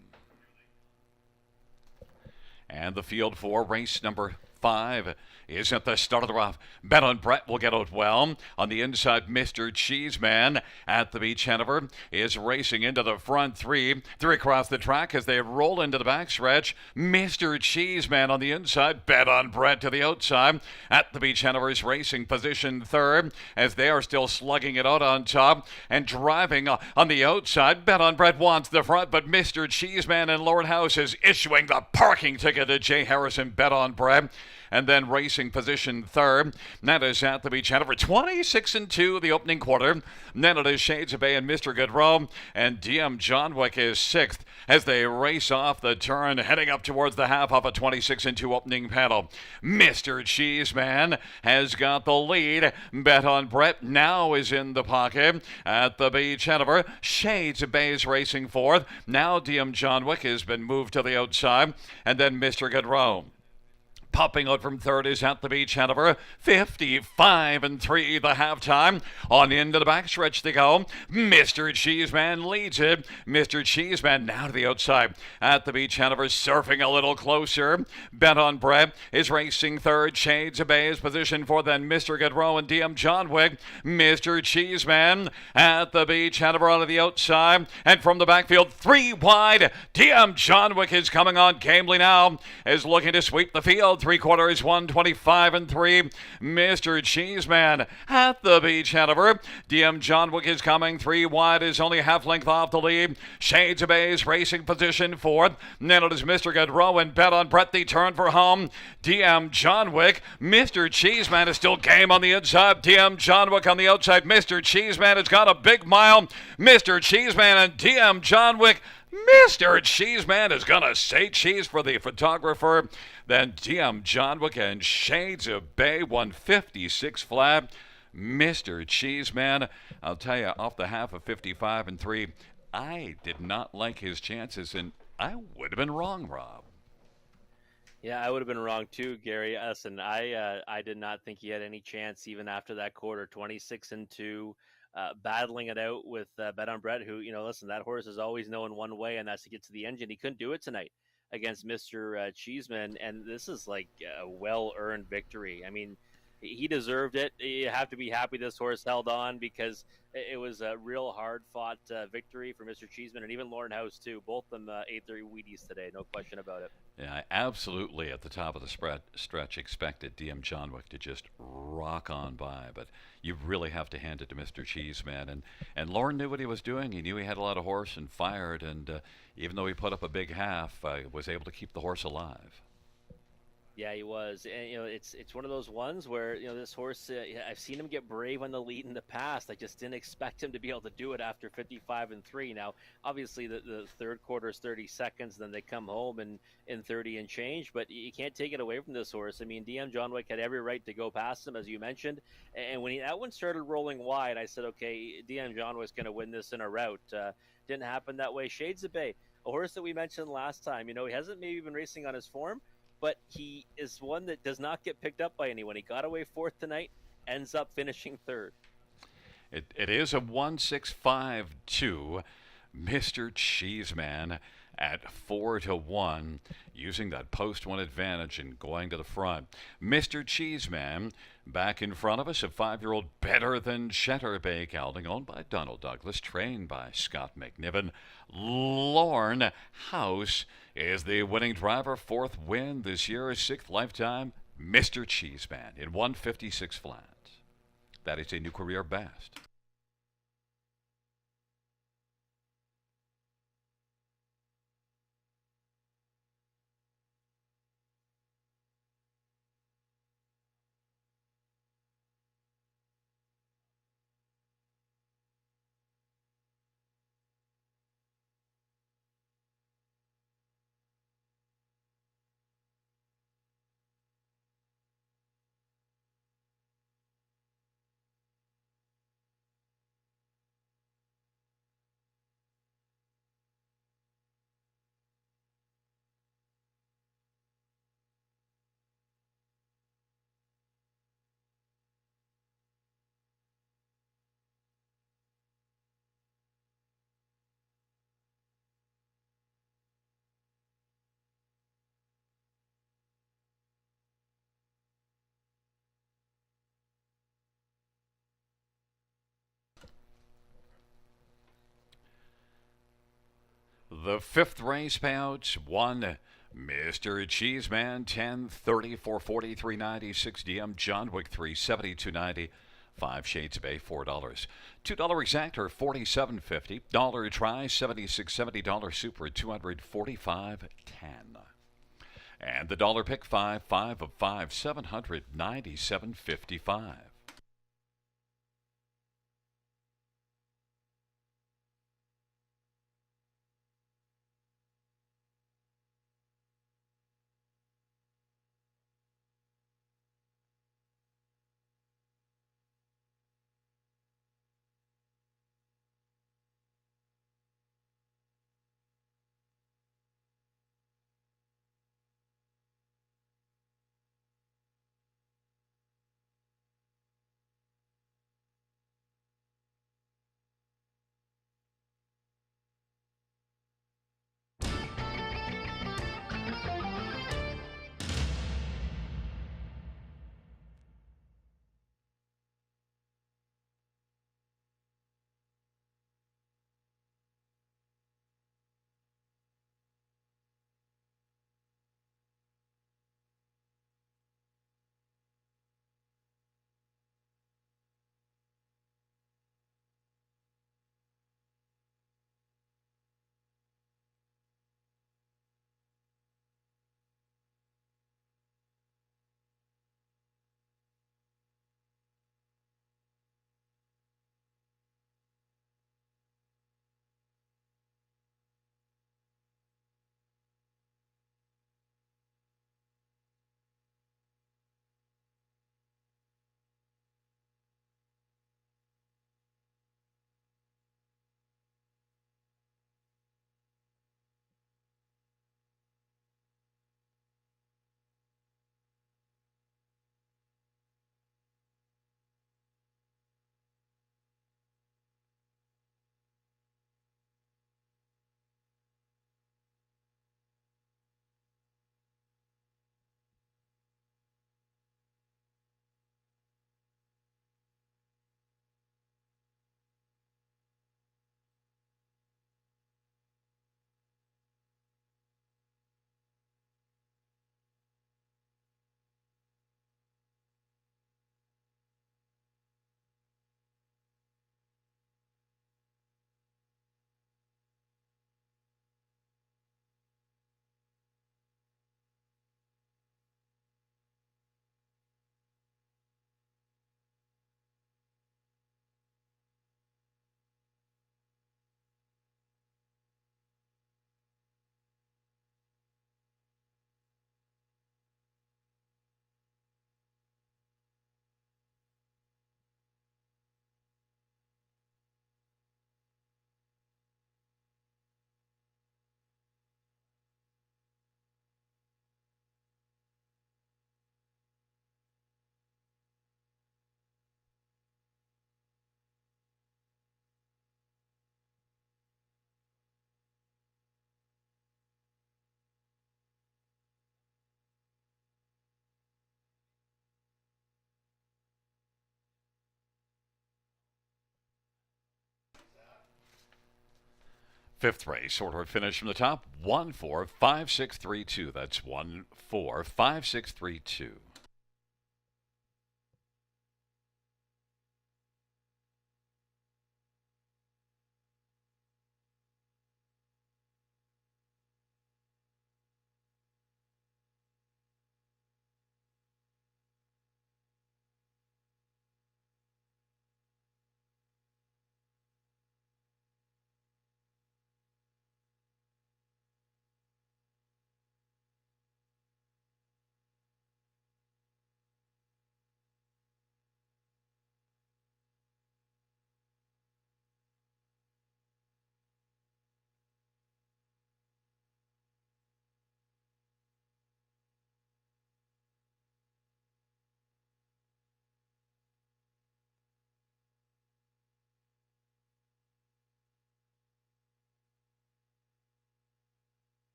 And the field for race number 5 is at the start of the rough. Bet on Brett will get out well. On the inside, Mr. Cheeseman at the Beach Hanover is racing into the front three. Three across the track as they roll into the backstretch. Mr. Cheeseman on the inside. Bet on Brett to the outside. At the Beach Hanover is racing position third as they are still slugging it out on top and driving on the outside. Bet on Brett wants the front, but Mr. Cheeseman and Lord House is issuing the parking ticket to Jay Harrison. Bet on Brett. And then racing position third. That is at the Beach Hanover. 26-2 the opening quarter. Then it is Shades of Bay and Mr. Goodrow. And DM John Wick is sixth as they race off the turn, heading up towards the half of a 26-2 opening panel. Mr. Cheeseman has got the lead. Bet on Brett now is in the pocket at the Beach Hanover. Shades of Bay is racing fourth. Now DM John Wick has been moved to the outside. And then Mr. Goodrow. Popping out from third is at the Beach Hanover. 55-3 the halftime. On into the backstretch they go. Mr. Cheeseman leads it. Mr. Cheeseman now to the outside. At the Beach Hanover, surfing a little closer. Bet on Brett is racing third. Shades of Bay is positioned for then Mr. Goodrow and DM John Wick. Mr. Cheeseman at the Beach Hanover out of the outside. And from the backfield, three wide. DM John Wick is coming on gamely now. Is looking to sweep the field. Three quarters, 125-3. Mr. Cheeseman at the Beach Hanover. DM John Wick is coming. Three wide is only half length off the lead. Shades of Bay's racing position fourth. Then it is Mr. Goodrow and Bet on Brett. The turn for home. DM John Wick. Mr. Cheeseman is still game on the inside. DM John Wick on the outside. Mr. Cheeseman has got a big mile. Mr. Cheeseman and DM John Wick. Mr. Cheeseman is going to say cheese for the photographer. Then DM John Wick and Shades of Bay 156 flat. Mr. Cheeseman, I'll tell you, off the half of 55-3, I did not like his chances, and I would have been wrong, Rob. Yeah, I would have been wrong too, Gary. Listen, I did not think he had any chance even after that quarter. 26-2. Battling it out with Bet on Brett, who, listen, that horse is always known one way, and that's to get to the engine. He couldn't do it tonight against Mr. Cheeseman, and this is like a well-earned victory. I mean, he deserved it. You have to be happy this horse held on because it was a real hard-fought victory for Mr. Cheeseman and even Lauren House, too. Both of them 830 Wheaties today, no question about it. Yeah, I absolutely, at the top of the stretch, expected DM John Wick to just rock on by, but you really have to hand it to Mr. Cheeseman. And Lauren knew what he was doing. He knew he had a lot of horse and fired, and even though he put up a big half, was able to keep the horse alive. Yeah, he was, and it's one of those ones where this horse. I've seen him get brave on the lead in the past. I just didn't expect him to be able to do it after 55-3. Now, obviously, the third quarter is 30 seconds, then they come home in 30 and change. But you can't take it away from this horse. I mean, DM John Wick had every right to go past him, as you mentioned. And when that one started rolling wide, I said, okay, DM John Wick's going to win this in a rout. Didn't happen that way. Shades of Bay, a horse that we mentioned last time. He hasn't maybe been racing on his form, but he is one that does not get picked up by anyone. He got away fourth tonight, ends up finishing third. It is a 1-6-5-2. Mr. Cheeseman at 4-1, using that post-one advantage and going to the front. Mr. Cheeseman back in front of us, a 5-year-old Better Than Cheddar Bay gelding, owned by Donald Douglas, trained by Scott McNiven. Lorne House is the winning driver, fourth win this year, sixth lifetime. Mr. Cheeseman in 156 flat. That is a new career best. The fifth race payouts one. Mr. Cheeseman 1030 440 390 6DM John Wick 370 290 5 Shades of Bay $4. $2 exactor 47.50. Dollar try 76.70. Dollar super 245.10. And the dollar pick 5 of 5 797.55. Fifth race, order finish from the top 145632. That's 145632.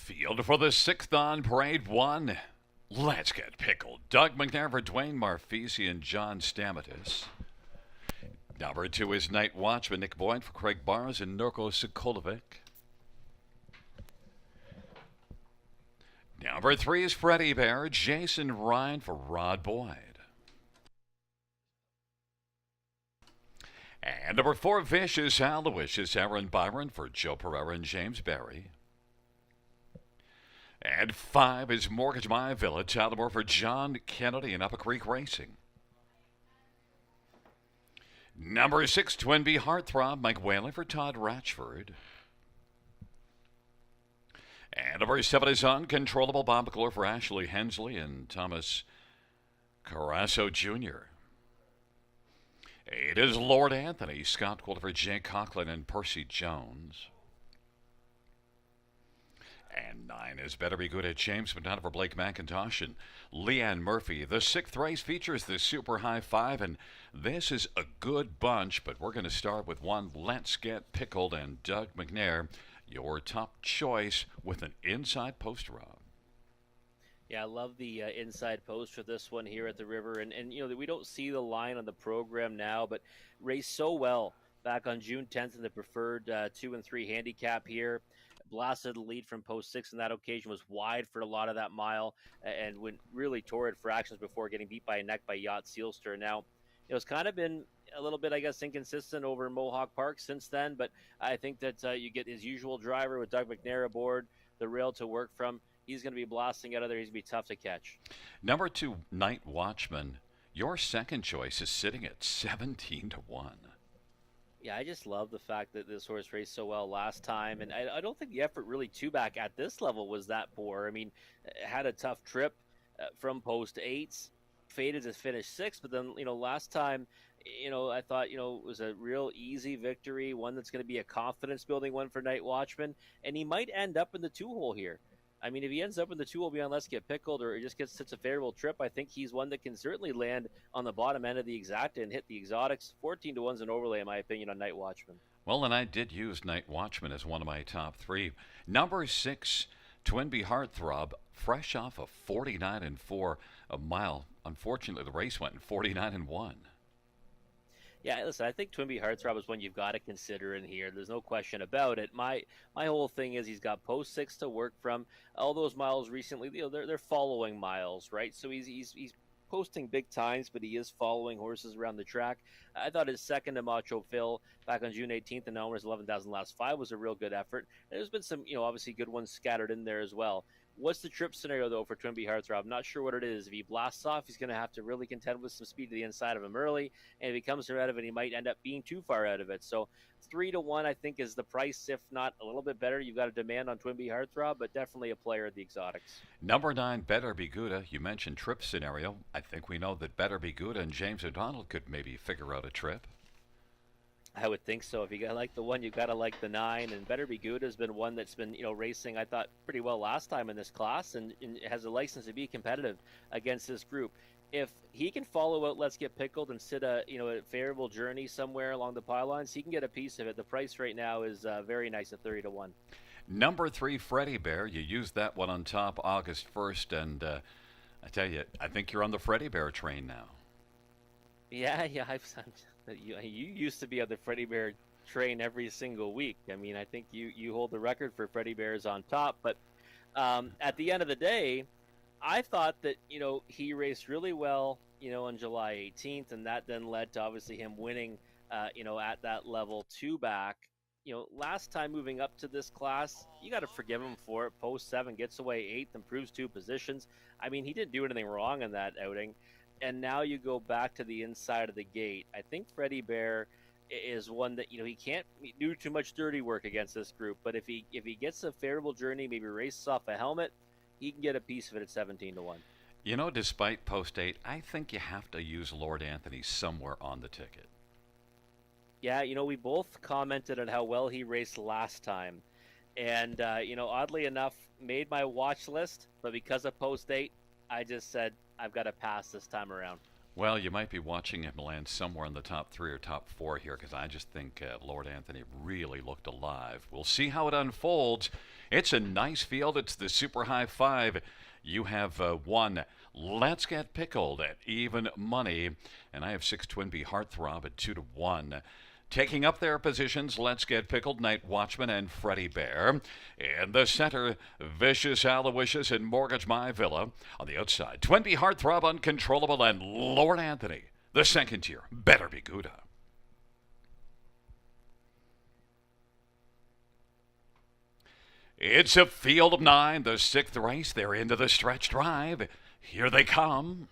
Field for the sixth on Parade 1. Let's get pickled. Doug McNair for Dwayne Marfisi and John Stamatis. Number 2 is Night Watchman Nick Boyd for Craig Barnes and Nurko Sokolovic. Number 3 is Freddie Bear, Jason Ryan for Rod Boyd. And number 4, Vicious Aloysius Aaron Byron for Joe Pereira and James Barry. And 5 is Mortgage My Villa, Talmore for John Kennedy and Upper Creek Racing. Number 6, Twin B Heartthrob, Mike Whaley for Todd Ratchford. And number 7 is Uncontrollable Bob McClure for Ashley Hensley and Thomas Carasso Jr. 8 is Lord Anthony, Scott Quilter for Jake Conklin and Percy Jones. And 9 is Better Be Good at James McDonough for Blake McIntosh and Leanne Murphy. The 6th race features the Super High 5, and this is a good bunch, but we're going to start with one Let's Get Pickled and Doug McNair, your top choice with an inside post, Rob. Yeah, I love the inside post for this one here at the river. And you know, we don't see the line on the program now, but raced so well back on June 10th in the preferred 2 and 3 handicap here. Blasted the lead from post 6 on that occasion, was wide for a lot of that mile, and went really torrid fractions before getting beat by a neck by Yacht Sealster. Now, it's kind of been a little bit, I guess, inconsistent over in Mohawk Park since then, but I think that you get his usual driver with Doug McNair aboard, the rail to work from. He's going to be blasting out of there. He's going to be tough to catch. Number 2, Night Watchman. Your second choice is sitting at 17 to 1. Yeah, I just love the fact that this horse raced so well last time, and I don't think the effort really two back at this level was that poor. I mean, had a tough trip from post 8s, faded to finish 6th, but then, last time, I thought, it was a real easy victory, one that's going to be a confidence-building one for Night Watchman, and he might end up in the 2-hole here. I mean, if he ends up in the 2-hole beyond Let's Get Pickled, or he just gets such a favorable trip, I think he's one that can certainly land on the bottom end of the exacta and hit the exotics. 14 to 1's an overlay, in my opinion, on Night Watchman. Well, and I did use Night Watchman as one of my top 3. Number 6, Twin B Heartthrob, fresh off a 49 and 4 a mile. Unfortunately, the race went in 49 and 1. Yeah, listen, I think Twin B Heartthrob is one you've got to consider in here. There's no question about it. My whole thing is he's got post 6 to work from. All those miles recently, they're following miles, right? So he's posting big times, but he is following horses around the track. I thought his second to Macho Phil back on June 18th in Elmer's 11,000 last 5 was a real good effort. There's been some, obviously good ones scattered in there as well. What's the trip scenario, though, for Twin B Heartthrob? I'm not sure what it is. If he blasts off, he's going to have to really contend with some speed to the inside of him early. And if he comes out of it, he might end up being too far out of it. So 3 to 1, I think, is the price. If not a little bit better, you've got a demand on Twin B Heartthrob, but definitely a player of the exotics. Number 9, Better Be Gouda. You mentioned trip scenario. I think we know that Better Be Gouda and James O'Donnell could maybe figure out a trip. I would think so. If you like the 1, you've got to like the 9. And Better Be Good has been one that's been, racing, I thought, pretty well last time in this class, and has a license to be competitive against this group. If he can follow out Let's Get Pickled and sit a favorable journey somewhere along the pylons, he can get a piece of it. The price right now is very nice at 30 to 1. Number 3, Freddie Bear. You used that one on top August 1st, and I tell you, I think you're on the Freddie Bear train now. Yeah, you used to be on the Freddie Bear train every single week. I mean, I think you hold the record for Freddie Bears on top. But at the end of the day, I thought that, he raced really well, on July 18th, and that then led to obviously him winning, at that level 2 back. Last time moving up to this class, you got to forgive him for it. Post 7 gets away 8th, improves 2 positions. I mean, he didn't do anything wrong in that outing. And now you go back to the inside of the gate. I think Freddie Bear is one that, he can't do too much dirty work against this group. But if he gets a favorable journey, maybe races off a helmet, he can get a piece of it at 17 to 1. Despite post 8, I think you have to use Lord Anthony somewhere on the ticket. Yeah, we both commented on how well he raced last time. And, oddly enough, made my watch list. But because of post 8, I just said, I've got to pass this time around. Well, you might be watching him land somewhere in the top three or top four here because I just think Lord Anthony really looked alive. We'll see how it unfolds. It's a nice field. It's the Super High Five. You have one. Let's Get Pickled at even money. And I have six Twin Bee Heartthrob at 2-1. Taking up their positions, Let's Get Pickled, Night Watchman, and Freddie Bear. In the center, Vicious Aloysius and Mortgage My Villa. On the outside, Twin Bee Heartthrob, Uncontrollable, and Lord Anthony. The second tier, Better Be Gouda. It's a field of nine, the sixth race. They're into the stretch drive. Here they come.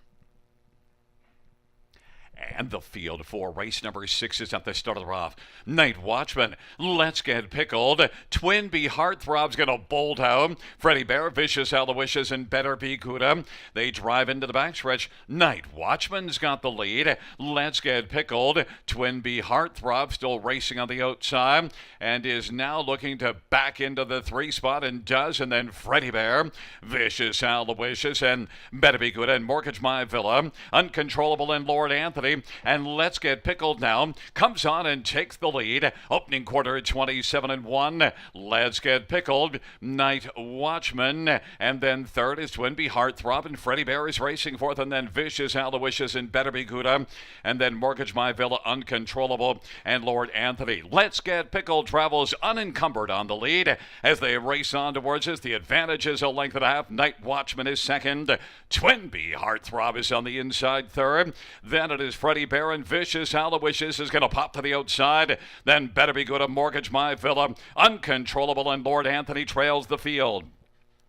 And the field for race number 6 is at the start of the rough. Night Watchman, Let's Get Pickled. Twin Bee Heartthrob's going to bolt out. Freddie Bear, Vicious Aloysius, and Better Be Gouda. They drive into the backstretch. Night Watchman's got the lead. Let's Get Pickled. Twin Bee Heartthrob still racing on the outside and is now looking to back into the 3 spot and does. And then Freddie Bear, Vicious Aloysius, and Better Be Gouda, and Mortgage My Villa. Uncontrollable, and Lord Anthony. And Let's Get Pickled now comes on and takes the lead. Opening quarter 27-1. Let's Get Pickled, Night Watchman, and then third is Twin Bee Heartthrob, and Freddie Bear is racing fourth, and then Vicious Aloysius and Better Be Gouda, and then Mortgage My Villa, Uncontrollable, and Lord Anthony. Let's Get Pickled travels unencumbered on the lead as they race on towards us. The advantage is a length and a half. Night Watchman is second. Twin Bee Heartthrob is on the inside third. Then it is Freddie Bear, and Vicious Aloysius is going to pop to the outside. Then Better Be Good, Mortgage My Villa, Uncontrollable, and Lord Anthony trails the field.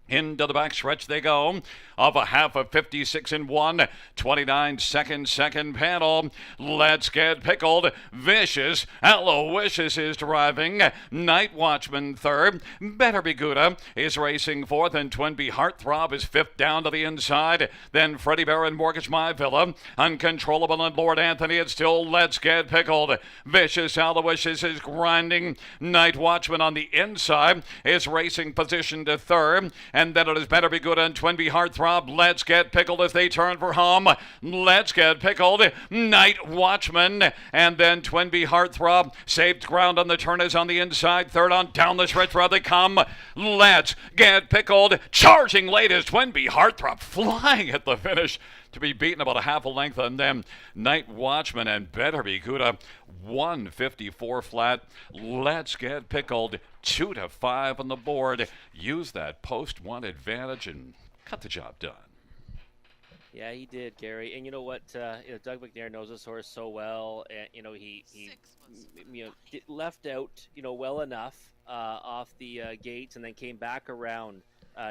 Into the backstretch they go of a half of 56-1, 29 second panel. Let's Get Pickled. Vicious Aloysius is driving. Night Watchman third. Better Be Gouda is racing fourth, and Twin Bee Heartthrob is fifth down to the inside. Then Freddie Bear and Mortgage My Villa, Uncontrollable, and Lord Anthony. It's still Let's Get Pickled. Vicious Aloysius is grinding. Night Watchman on the inside is racing position to third. And then it is Better Be Good and Twin Bee Heartthrob. Let's Get Pickled as they turn for home. Let's Get Pickled. Night Watchman. And then Twin Bee Heartthrob saved ground on the turn, is on the inside. Third on down the stretch where they come. Let's Get Pickled. Charging late is Twin Bee Heartthrob, flying at the finish to be beaten about a half a length on them. Night Watchman and Better Be Gouda, 154 flat. Let's Get Pickled, 2-5 on the board. Use that post-1 advantage and got the job done. Yeah, he did, Gary. And you know what? Doug McNair knows this horse so well. And he left out well enough off the gates, and then came back around.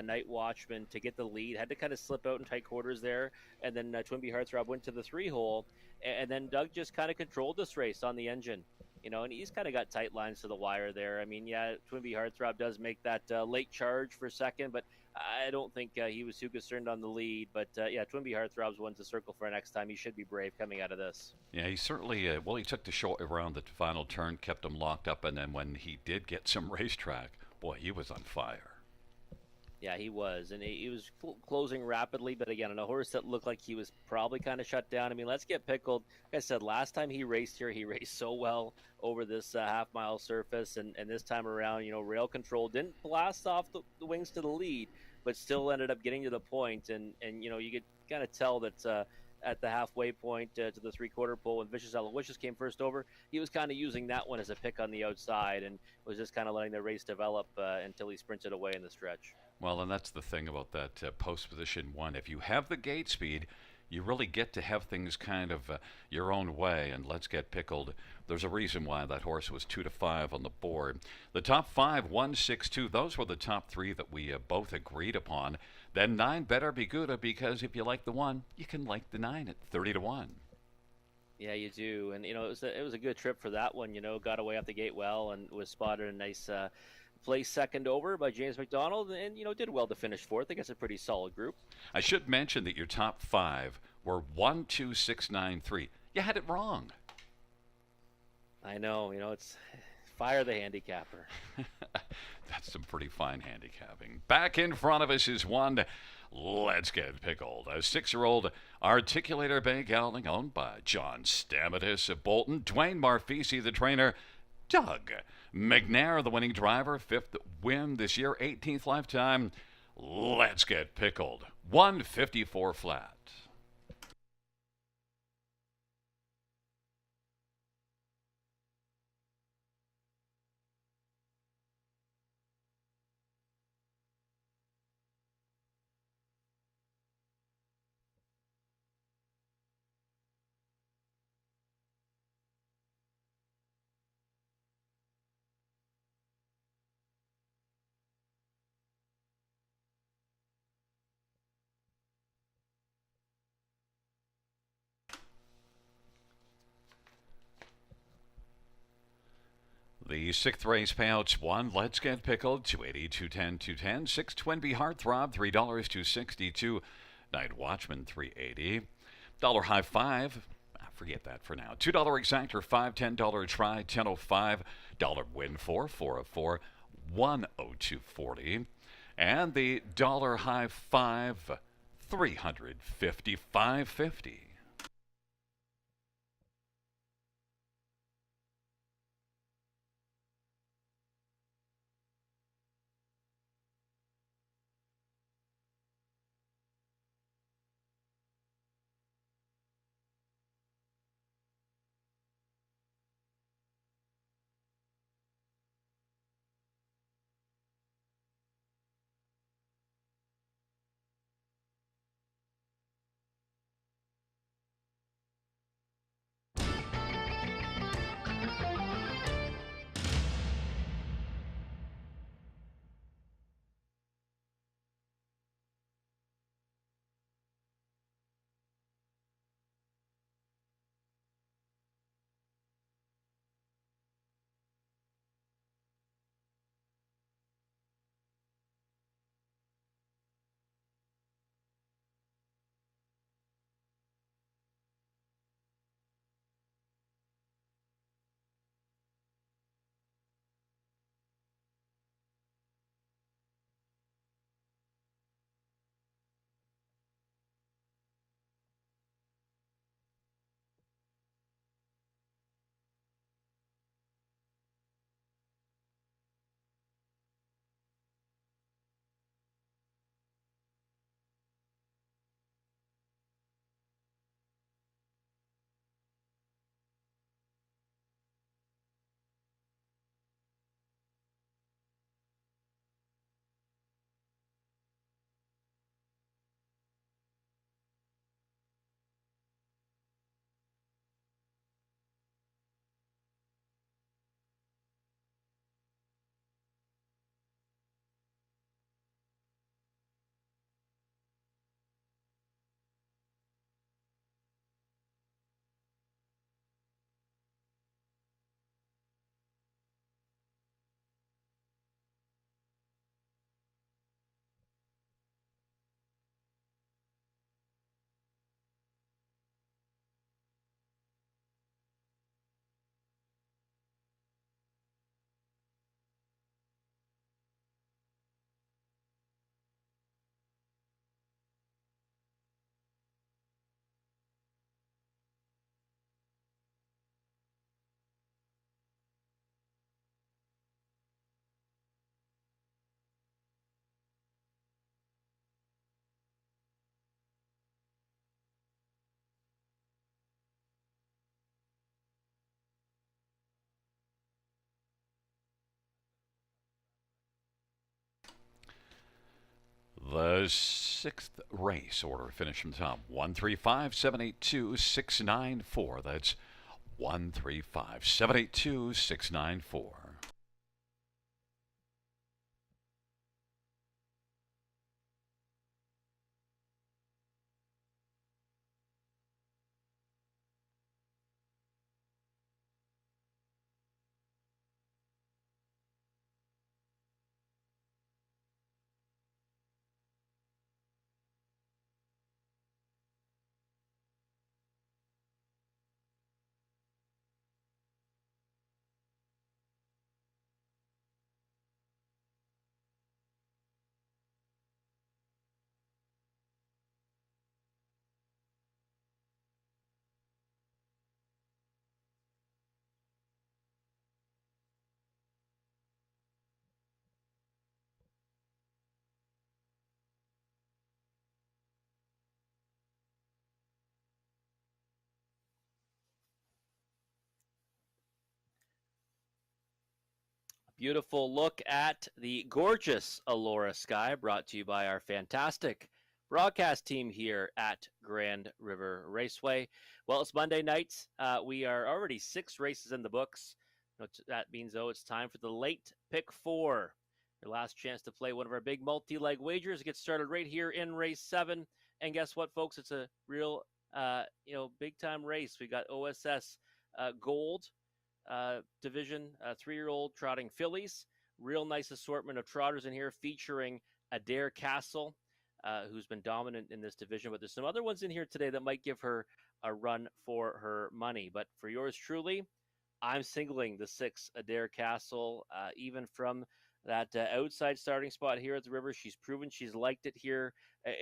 Night Watchman to get the lead, had to kind of slip out in tight quarters there, and then Twin Bee Heartthrob went to the 3-hole, and then Doug just kind of controlled this race on the engine, and he's kind of got tight lines to the wire there. I mean, yeah, Twin Bee Heartthrob does make that late charge for second, but I don't think he was too concerned on the lead. But yeah, Twin Bee Heartthrob's one to circle for next time. He should be brave coming out of this. Yeah, he certainly, he took the short around the final turn, kept him locked up, and then when he did get some racetrack, boy, he was on fire. Yeah, he was, and he was closing rapidly, but again, on a horse that looked like he was probably kind of shut down. I mean, Let's Get Pickled. Like I said, last time he raced here, he raced so well over this half-mile surface, and this time around, rail control didn't blast off the wings to the lead, but still ended up getting to the point, and you could kind of tell that at the halfway point to the 3/4 pole when Vicious Aloysius came first over, he was kind of using that one as a pick on the outside and was just kind of letting the race develop until he sprinted away in the stretch. Well, and that's the thing about that post position 1. If you have the gate speed, you really get to have things kind of your own way. And Let's Get Pickled. There's a reason why that horse was 2-5 on the board. The top 5, 1, 6, 2. Those were the top 3 that we both agreed upon. Then 9, Better Be Gouda, because if you like the 1, you can like the 9 at 30-1. Yeah, you do, and it was a good trip for that one. Got away off the gate well and was spotted a nice place second over by James McDonald, and did well to finish fourth. I guess a pretty solid group. I should mention that your top 5 were 1, 2, 6, 9, 3. You had it wrong. I know. It's fire the handicapper. That's some pretty fine handicapping. Back in front of us is one. Let's get pickled. A 6-year-old articulator bay gelding owned by John Stamatis of Bolton, Dwayne Marfisi, the trainer, Doug McNair, the winning driver, 5th win this year, 18th lifetime. Let's get pickled. 154 flat. The 6th race payouts 1. Let's get pickled. 280, 210, 210. 6 Twinbee Heartthrob, $3, 262. Night Watchman, 380. Dollar High 5. Forget that for now. $2 exactor, $5, $10 try, 1005. Dollar win 4, 404, 102.40. And the dollar high 5, 355.50. The 6th race order finish from the top. 135-782-694. That's 135-782-694. Beautiful look at the gorgeous Allura Sky, brought to you by our fantastic broadcast team here at Grand River Raceway. Well, it's Monday night. We are already 6 races in the books. That means, though, it's time for the late pick 4. Your last chance to play one of our big multi-leg wagers gets started right here in race 7. And guess what, folks? It's a real, big-time race. We got OSS Gold division, 3-year-old trotting fillies. Real nice assortment of trotters in here featuring Adair Castle, who's been dominant in this division. But there's some other ones in here today that might give her a run for her money. But for yours truly, I'm singling the 6 Adair Castle, even from that outside starting spot here at the river. She's proven she's liked it here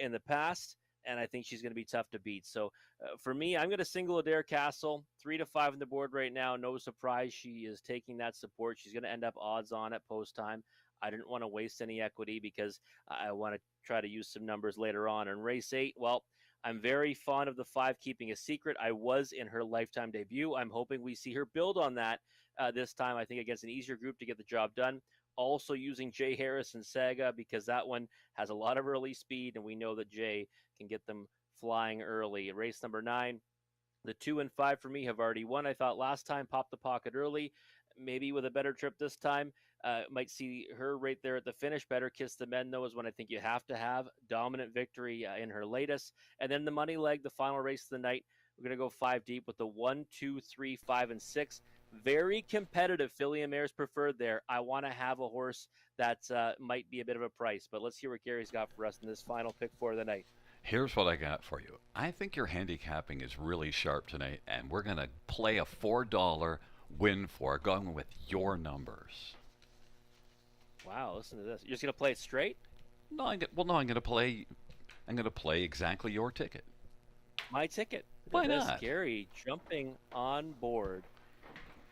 in the past, and I think she's going to be tough to beat. So for me, I'm going to single Adair Castle, 3 to 5 on the board right now. No surprise, she is taking that support. She's going to end up odds on at post time. I didn't want to waste any equity because I want to try to use some numbers later on. In race 8, well, I'm very fond of the 5 Keeping a Secret. I was in her lifetime debut. I'm hoping we see her build on that this time, I think, against an easier group to get the job done. Also using Jay Harris and Saga because that one has a lot of early speed, and we know that Jay can get them flying early. Race number 9, the 2 and 5 for me have already won. I thought last time, pop the pocket early. Maybe with a better trip this time. Might see her right there at the finish. Better Kiss the Men, though, is one I think you have to have. Dominant victory in her latest. And then the money leg, the final race of the night. We're going to go 5 deep with the 1, 2, 3, 5, and 6. Very competitive. Filly and Mare's preferred there. I want to have a horse that might be a bit of a price. But let's hear what Gary's got for us in this final pick for the night. Here's what I got for you. I think your handicapping is really sharp tonight, and we're going to play a $4 win for going with your numbers. Wow, listen to this. You're just going to play it straight? No, I'm going to play. I'm going to play exactly your ticket. My ticket. Why not? Gary jumping on board.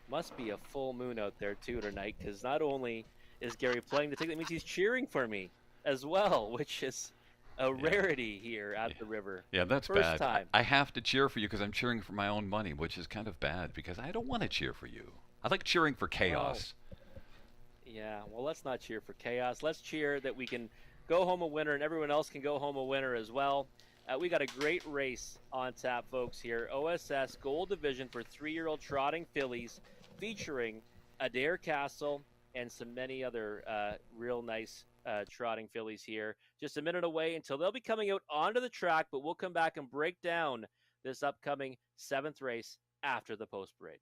Must be a full moon out there too tonight, because not only is Gary playing the ticket, that means he's cheering for me as well, which is a rarity here at the river. Yeah, that's First bad. time. I have to cheer for you because I'm cheering for my own money, which is kind of bad because I don't want to cheer for you. I like cheering for chaos. Oh. Yeah, well, let's not cheer for chaos. Let's cheer that we can go home a winner and everyone else can go home a winner as well. We got a great race on tap, folks, here. OSS Gold Division for 3-year-old trotting fillies featuring Adair Castle and some many other real nice trotting fillies here. Just a minute away until they'll be coming out onto the track, but we'll come back and break down this upcoming 7th race after the post parade.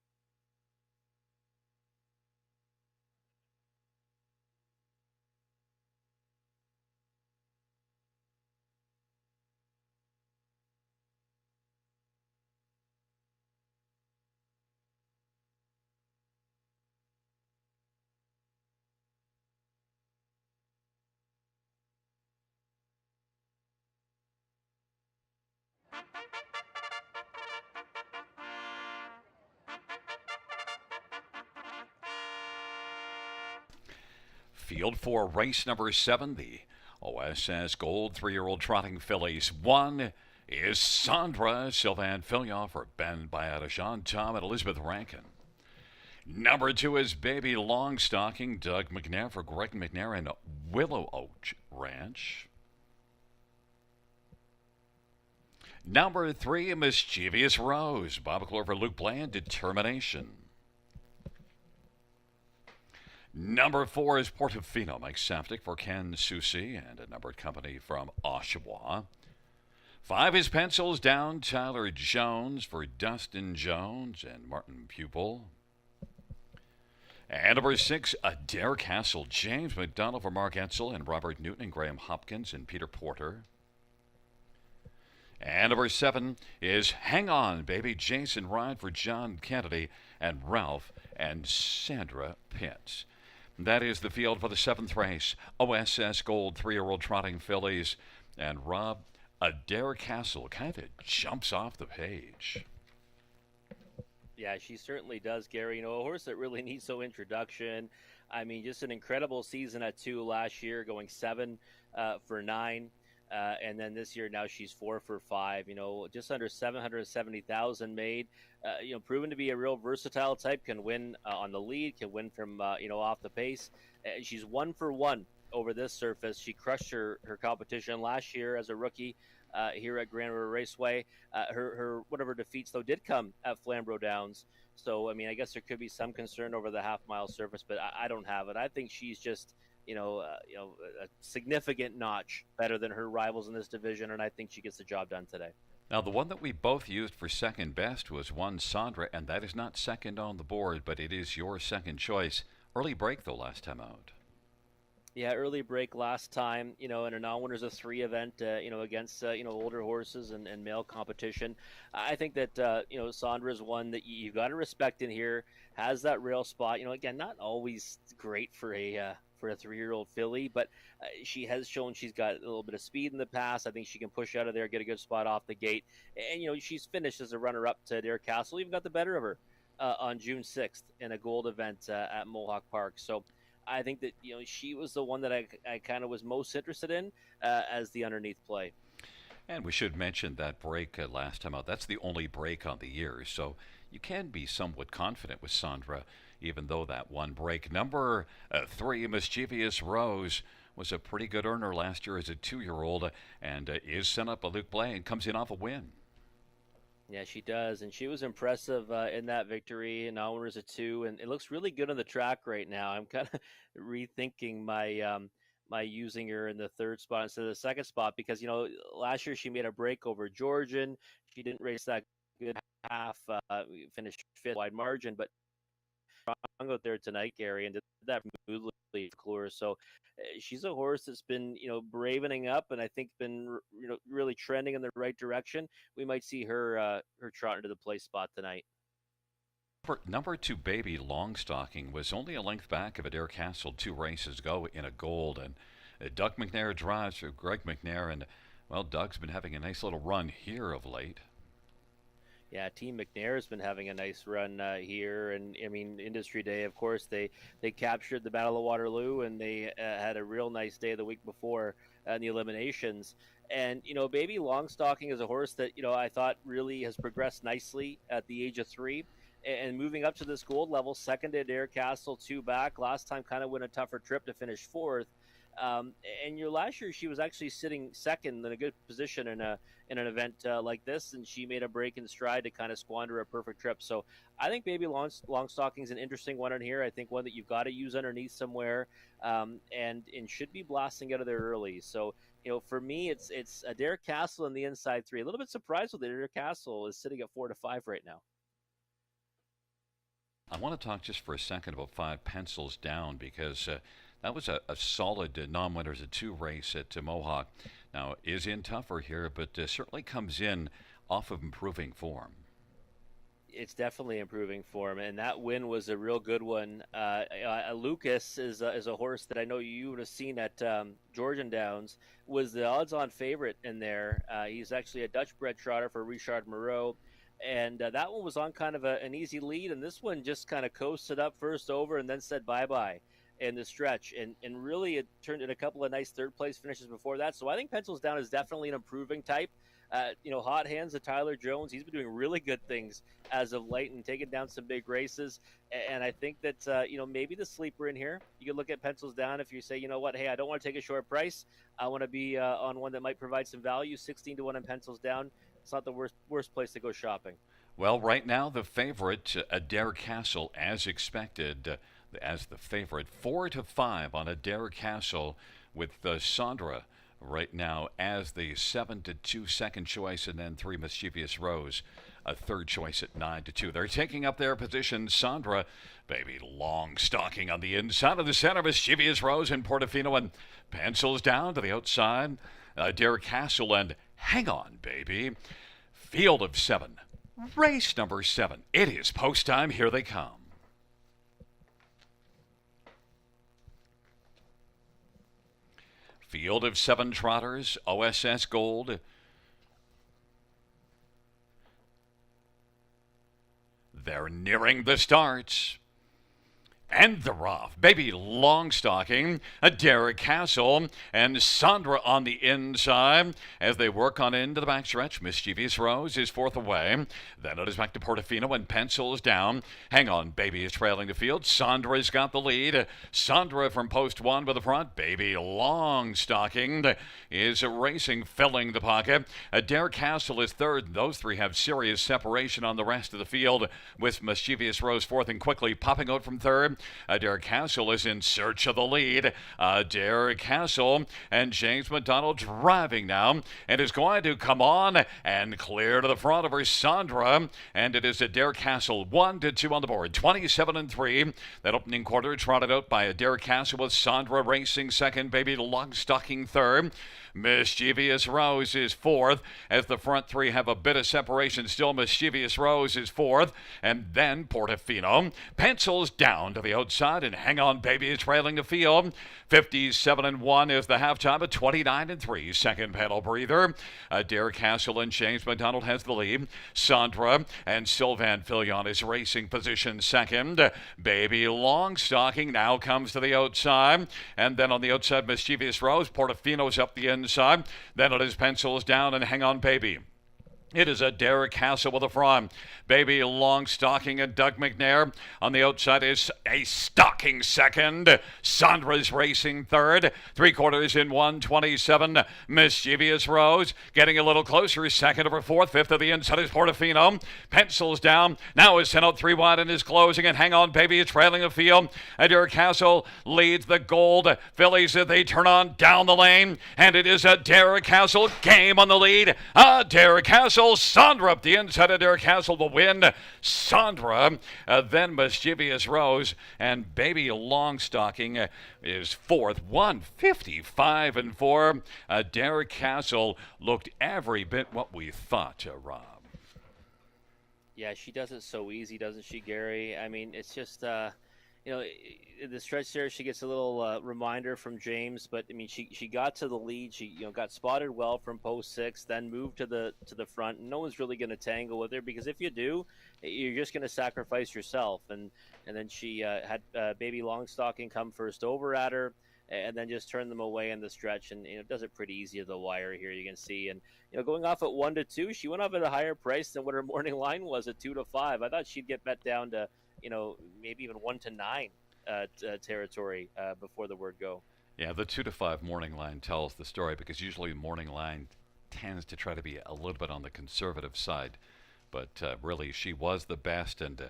Field for race number 7, the OSS Gold 3-year-old trotting fillies. 1 is Sandra Sylvain Fillion for Ben Bayada, Jean Tom, and Elizabeth Rankin. Number 2 is Baby Longstocking, Doug McNair for Greg McNair and Willow Oak Ranch. Number 3, Mischievous Rose, Bob McClure for Luke Bland, Determination. Number 4 is Portofino, Mike Safdie for Ken Susi and a numbered company from Oshawa. 5 is Pencils Down, Tyler Jones for Dustin Jones and Martin Pupil. And number 6, Adair Castle, James McDonald for Mark Etzel and Robert Newton and Graham Hopkins and Peter Porter. And number 7 is Hang On, Baby, Jason Ryan for John Kennedy and Ralph and Sandra Pitts. That is the field for the 7th race. OSS Gold 3-year-old trotting fillies. And Rob, Adair Castle kind of jumps off the page. Yeah, she certainly does, Gary. You know, a horse that really needs no introduction. I mean, just an incredible season at 2 last year, going 7 for 9. and then this year now she's 4 for 5. Just under 770,000 made. Proven to be a real versatile type. Can win on the lead. Can win from off the pace. She's 1 for 1 over this surface. She crushed her competition last year as a rookie here at Grand River Raceway. Her one of her defeats though did come at Flamborough Downs. So I mean, I guess there could be some concern over the half-mile surface, but I don't have it. I think she's just a significant notch better than her rivals in this division, and I think she gets the job done today. Now, the one that we both used for second best was one Sandra, and that is not second on the board, but it is your second choice. Early break, though, last time out. Yeah, early break last time, in a non-winners of 3 event, against, older horses and male competition. I think that, Sandra's one that you've got to respect in here, has that rail spot. Again, not always great for a 3-year-old filly, but she has shown she's got a little bit of speed in the past. I think she can push out of there, get a good spot off the gate. And, she's finished as a runner-up to Dare Castle, even got the better of her on June 6th in a gold event at Mohawk Park. So, I think that she was the one that I kind of was most interested in as the underneath play. And we should mention that break last time out. That's the only break on the year, so you can be somewhat confident with Sandra, even though that one break. Number 3, Mischievous Rose, was a pretty good earner last year as a 2-year-old, and is sent up by Luke Blay and comes in off a win. Yeah, she does, and she was impressive in that victory. And now there's a 2, and it looks really good on the track right now. I'm kind of rethinking my using her in the 3rd spot instead of the 2nd spot because last year she made a break over Georgian. She didn't race that good half, finished 5th wide margin, but out there tonight, Gary, and did that smoothly. So she's a horse that's been bravening up, and I think been really trending in the right direction. We might see her trot into the place spot tonight. Number 2, Baby Longstocking, was only a length back of Adair Castle 2 races ago in a gold, and Doug McNair drives for Greg McNair, and well, Doug's been having a nice little run here of late. Yeah, Team McNair has been having a nice run here, and I mean, Industry Day, of course, they captured the Battle of Waterloo, and they had a real nice day the week before in the eliminations. And Baby Longstocking is a horse that I thought really has progressed nicely at the age of 3, and moving up to this gold level, second to Adair Castle, 2 back. Last time, kind of went a tougher trip to finish 4th. And last year she was actually sitting second in a good position in an event like this, and she made a break in stride to kind of squander a perfect trip. So I think Baby Longstocking is an interesting one in here. I think one that you've got to use underneath somewhere, and should be blasting out of there early. So for me, it's Adair Castle in the inside 3. A little bit surprised with Adair Castle is sitting at 4-5 right now. I want to talk just for a second about 5 Pencils Down because that was a solid non-winners of 2 race at Mohawk. Now, is in tougher here, but certainly comes in off of improving form. It's definitely improving form, and that win was a real good one. Lucas is a horse that I know you would have seen at Georgian Downs, was the odds-on favorite in there. He's actually a Dutch-bred trotter for Richard Moreau, and that one was on kind of an easy lead, and this one just kind of coasted up first over and then said bye-bye in the stretch, and really it turned in a couple of nice 3rd place finishes before that. So I think Pencils Down is definitely an improving type. Hot hands of Tyler Jones. He's been doing really good things as of late and taking down some big races. And I think that, maybe the sleeper in here, you could look at Pencils Down if you say, you know what, hey, I don't want to take a short price. I want to be on one that might provide some value. 16-1 on Pencils Down. It's not the worst place to go shopping. Well, right now the favorite, Adair Castle, as expected, as the favorite, 4-5 on Adair Castle, with Sandra right now as the 7-2 second choice, and then 3 Mischievous Rose, a 3rd choice at 9-2. They're taking up their position. Sandra, Baby Longstocking on the inside of the center, Mischievous Rose and Portofino, and Pencils Down to the outside. Adair Castle and Hang On Baby. Field of 7. Race number 7. It is post time. Here they come. Field of 7 trotters, OSS Gold. They're nearing the starts. And they're off. Baby Longstocking, Derek Castle, and Sandra on the inside as they work on into the backstretch. Mischievous Rose is fourth away. Then it is back to Portofino and pencils down. Hang on, Baby is trailing the field. Sandra's got the lead. Sandra from post one with the front. Baby Longstocking is racing, filling the pocket. Derek Castle is third. Those three have serious separation on the rest of the field, with Mischievous Rose fourth and quickly popping out from third. Derek Castle is in search of the lead. Derek Castle and James McDonald driving now and is going to come on and clear to the front over Sandra. And it is a Derek Castle 1-2 on the board. 27-3. That opening quarter trotted out by a Derek Castle with Sandra racing second. Baby Longstocking third. Mischievous Rose is fourth as the front three have a bit of separation still. Mischievous Rose is fourth, and then Portofino pencils down to the outside, and Hang On Baby is trailing the field. 57-1 is the halftime at 29-3. Second pedal breather. Derek Castle and James McDonald has the lead. Sandra and Sylvan Filion is racing position second. Baby Longstocking now comes to the outside, and then on the outside Mischievous Rose. Portofino's up the inside. Then it is pencils down and Hang On Baby. It is a Derek Castle with a front. Baby Longstocking and Doug McNair. On the outside is a Stocking second. Sandra's racing third. Three quarters in 127. Mischievous Rose getting a little closer. Second over fourth. Fifth of the inside is Portofino. Pencils down. Now is sent out three wide and is closing. And Hang On Baby is trailing the field. And Derek Castle leads the gold fillies as they turn on down the lane. And it is a Derek Castle game on the lead. Derek Castle. Sandra up the inside of Derek Castle will win. Sandra, then Mischievous Rose, and Baby Longstocking is fourth. 155-4. Derek Castle looked every bit what we thought, Rob. Yeah, she does it so easy, doesn't she, Gary? I mean, it's just in the stretch there, she gets a little reminder from James, but I mean, she got to the lead. She got spotted well from post six, then moved to the front. And no one's really going to tangle with her, because if you do, you're just going to sacrifice yourself. And then she had Baby Longstocking come first over at her, and then just turn them away in the stretch, and does it pretty easy to the wire here. You can see, and going off at 1-2, she went off at a higher price than what her morning line was at 2-5. I thought she'd get bet down to maybe even 1-9 territory before the word go. Yeah, the 2-5 morning line tells the story, because usually the morning line tends to try to be a little bit on the conservative side. But really, she was the best, and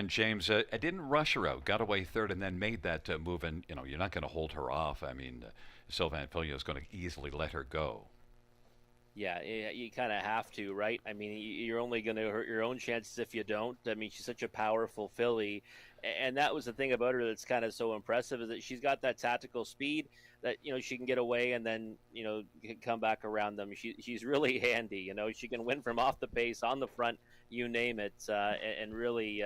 James didn't rush her out, got away third, and then made that move. And you're not going to hold her off. I mean, Sylvan Filion is going to easily let her go. Yeah, you kind of have to, right? I mean, you're only going to hurt your own chances if you don't. I mean, she's such a powerful filly, and that was the thing about her that's kind of so impressive, is that she's got that tactical speed that she can get away and then come back around them. She's really handy. She can win from off the pace, on the front, you name it, and really,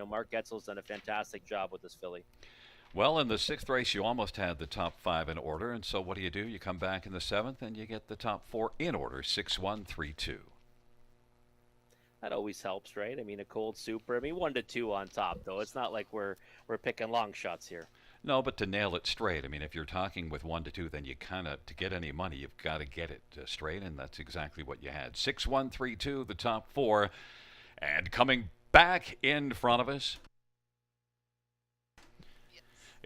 Mark Getzel's done a fantastic job with this filly. Well, in the sixth race, you almost had the top five in order, and so what do? You come back in the seventh, and you get the top four in order, 6-1-3-2. That always helps, right? I mean, a cold super. I mean, 1-2 on top, though. It's not like we're picking long shots here. No, but to nail it straight, I mean, if you're talking with 1-2, then you kind of, to get any money, you've got to get it straight, and that's exactly what you had. 6-1-3-2, the top four, and coming back in front of us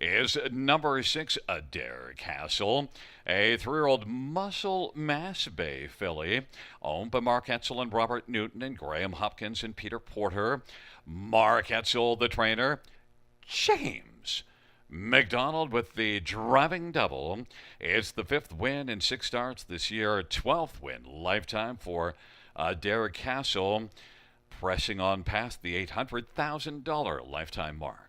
is number 6, Adair Castle, a 3-year-old Muscle Mass Bay filly, owned by Mark Etzel and Robert Newton and Graham Hopkins and Peter Porter. Mark Etzel, the trainer. James McDonald with the driving double. It's the 5th win in 6 starts this year, 12th win lifetime for Adair Castle, pressing on past the $800,000 lifetime mark.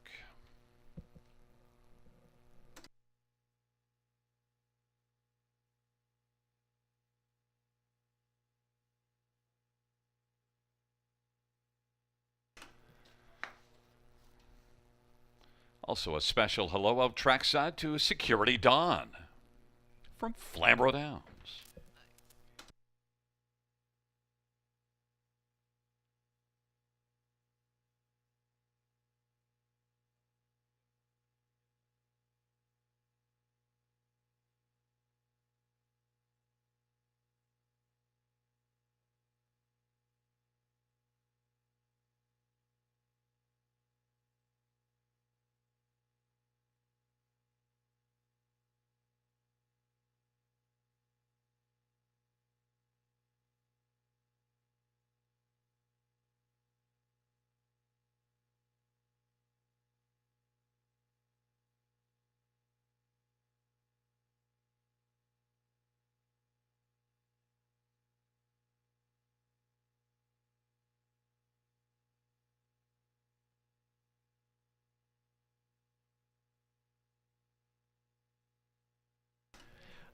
Also a special hello out trackside to Security Dawn from Flamborough Downs.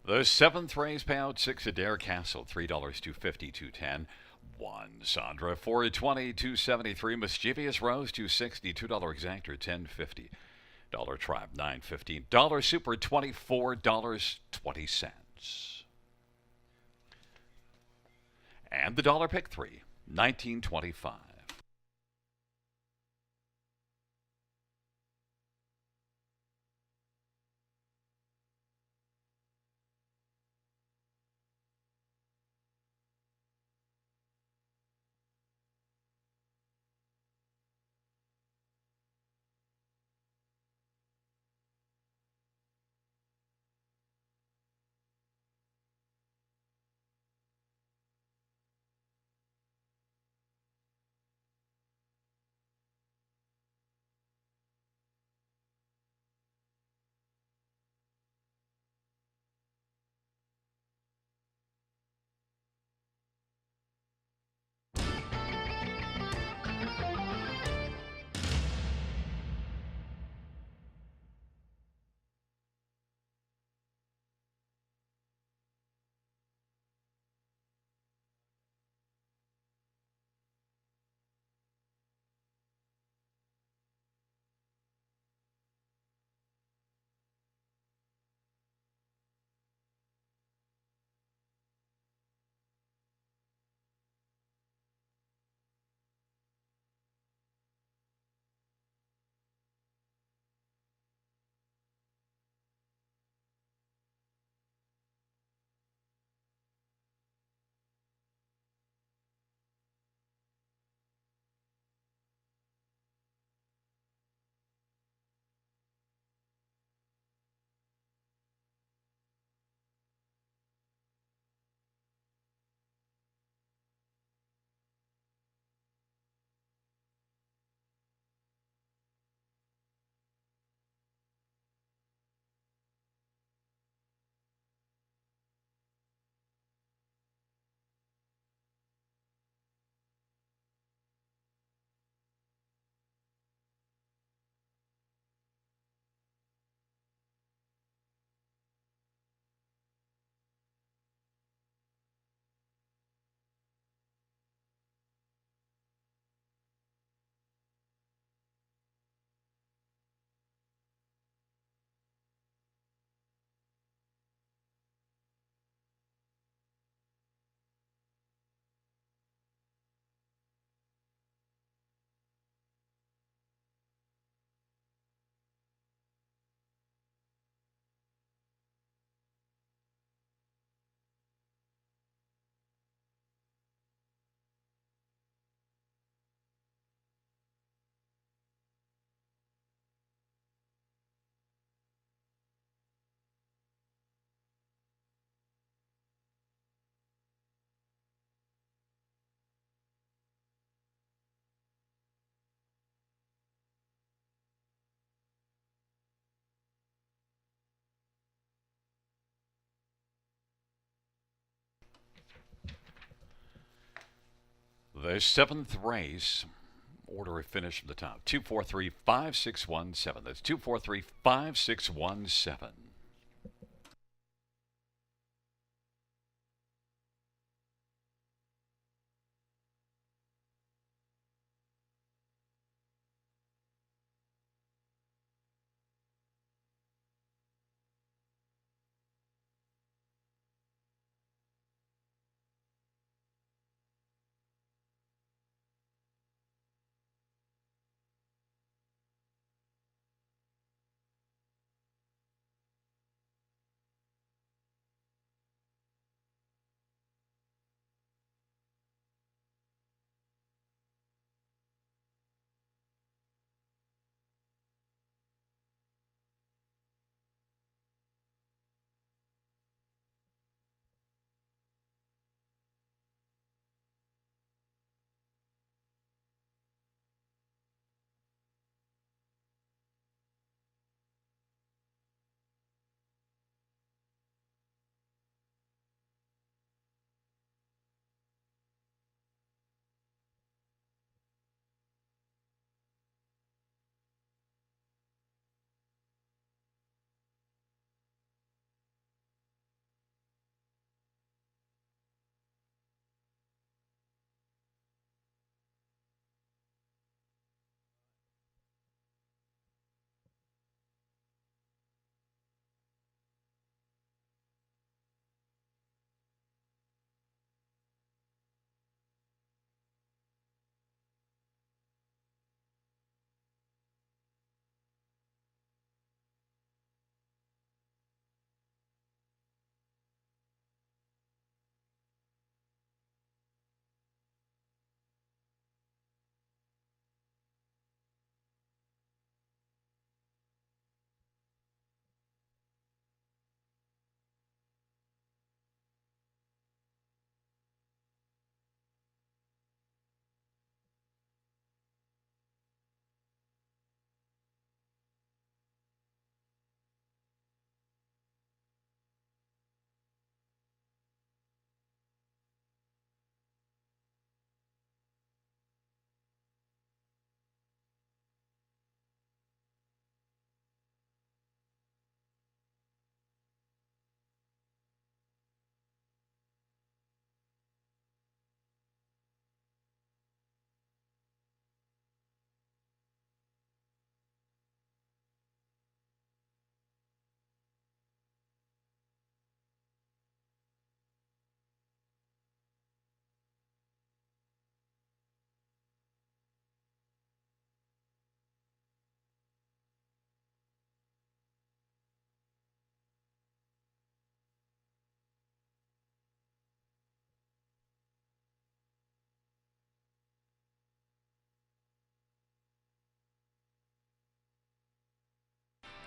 The seventh race payout, 6 Adair Castle, $3, 250, 210. 1 Sandra, 420, 273. Mischievous Rose, 260, $2 exactor, 1050. Dollar Tribe, 915. Dollar Super, $24.20. And the dollar pick 3, 1925. The seventh race, order of finish from the top, 2435617. That's 2435617.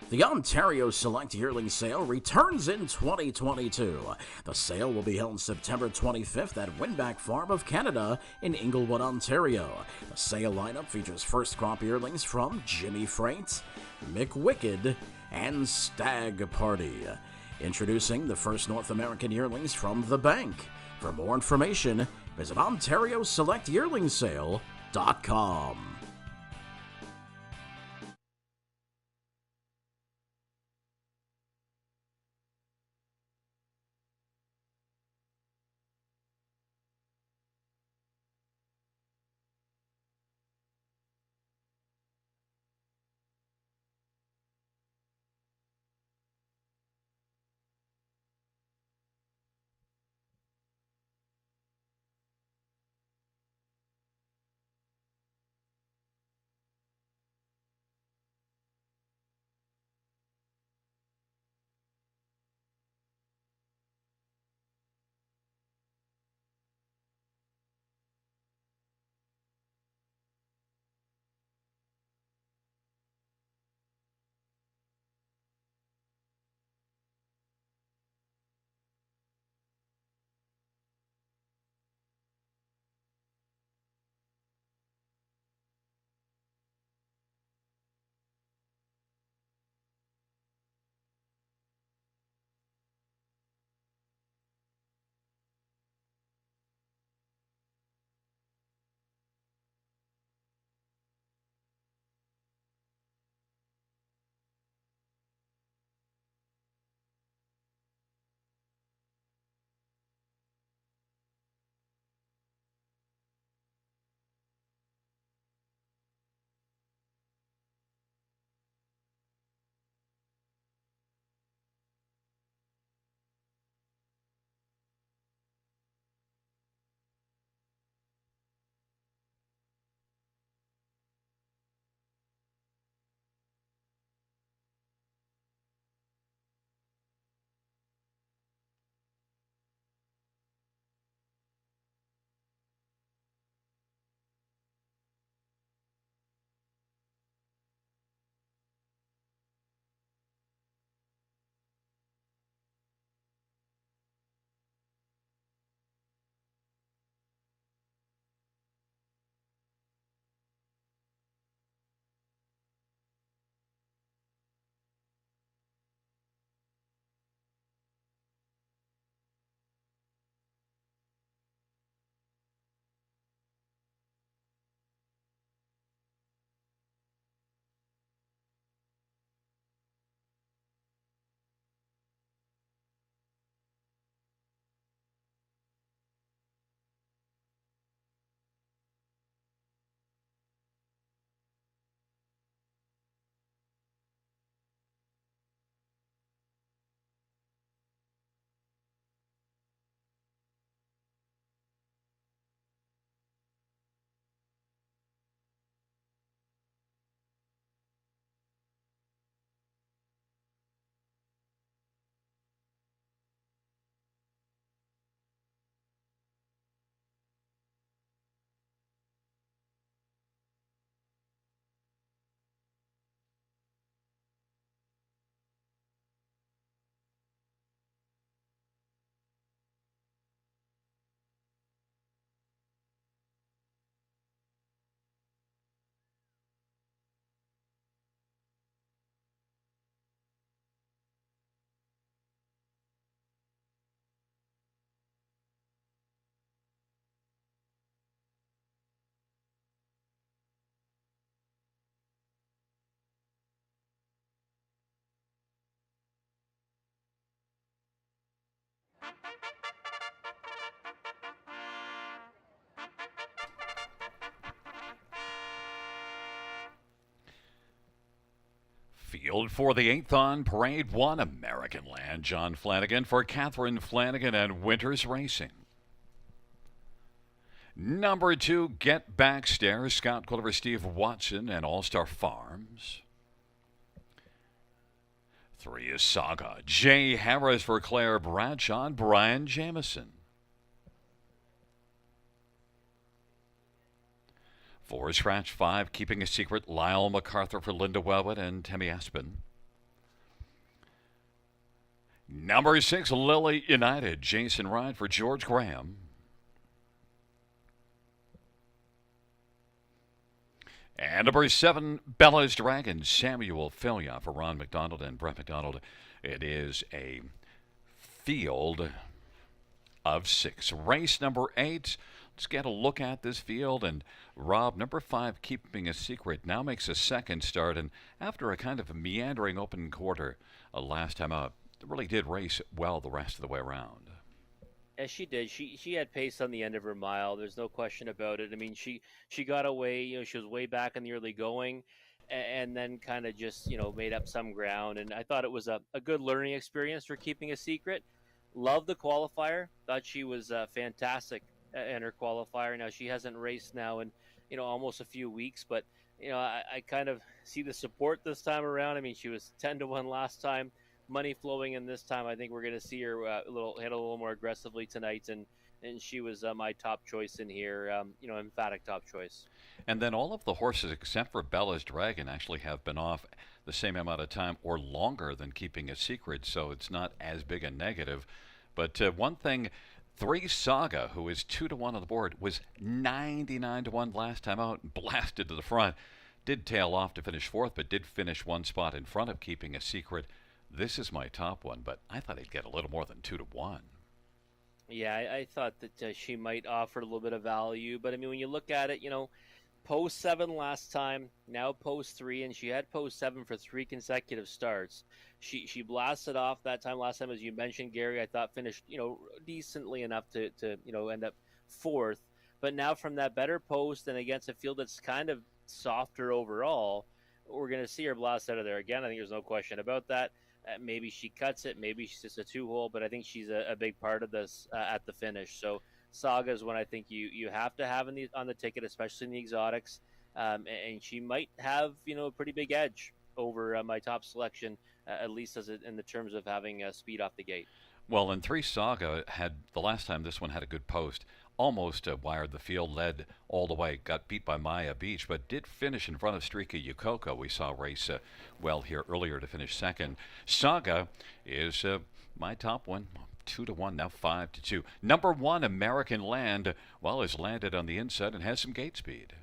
The Ontario Select Yearling Sale returns in 2022. The sale will be held September 25th at Winback Farm of Canada in Inglewood, Ontario. The sale lineup features first crop yearlings from Jimmy Freight, McWicked, and Stag Party. Introducing the first North American yearlings from the bank. For more information, visit OntarioSelectYearlingsSale.com. Field for the 8th on Parade 1, American Land. John Flanagan for Catherine Flanagan and Winters Racing. Number 2, Get Backstairs, Scott Quilliver, Steve Watson, and All Star Farms. 3 is Saga, Jay Harris for Claire Bradshaw and Brian Jamison. 4 is Scratch 5, Keeping a Secret, Lyle MacArthur for Linda Welwood and Tammy Aspen. Number 6, Lily United. Jason Ryan for George Graham. And number 7, Bella's Dragon. Samuel Filia for Ron McDonald and Brett McDonald. It is a field of 6. Race number 8. Let's get a look at this field. And Rob, number 5, Keeping a Secret, now makes a second start. And after a kind of a meandering open quarter last time out, really did race well the rest of the way around. Yes, she did. She had pace on the end of her mile. There's no question about it. I mean, she got away. She was way back in the early going, and then kind of just made up some ground. And I thought it was a good learning experience for Keeping a Secret. Loved the qualifier. Thought she was fantastic in her qualifier. Now she hasn't raced now in almost a few weeks, but I kind of see the support this time around. I mean, she was 10-1 last time. Money flowing in this time. I think we're going to see her hit a little more aggressively tonight, and she was my top choice in here. Emphatic top choice. And then all of the horses except for Bella's Dragon actually have been off the same amount of time or longer than Keeping a Secret, so it's not as big a negative. But one thing, 3 Saga, who is 2-1 on the board, was 99-1 last time out and blasted to the front. Did tail off to finish 4th, but did finish 1 spot in front of Keeping a Secret. This is my top one, but I thought he'd get a little more than 2-1. Yeah, I thought that she might offer a little bit of value, but I mean, when you look at it, post 7 last time, now post 3, and she had post 7 for 3 consecutive starts. She blasted off that time last time, as you mentioned, Gary. I thought finished decently enough to end up 4th, but now from that better post and against a field that's kind of softer overall, we're going to see her blast out of there again. I think there's no question about that. Maybe she cuts it, maybe she's just a 2-hole, but I think she's a big part of this at the finish. So Saga is one I think you have to have on the ticket, especially in the exotics, and she might have a pretty big edge over my top selection, at least in the terms of having speed off the gate. Well, and 3 Saga had, the last time this one had a good post, almost wired the field, led all the way, got beat by Maya Beach, but did finish in front of Streaka Yukoko. We saw race well here earlier to finish second. Saga is my top one. 2-1, now 5-2. Number 1, American Land, well, has landed on the inside and has some gate speed.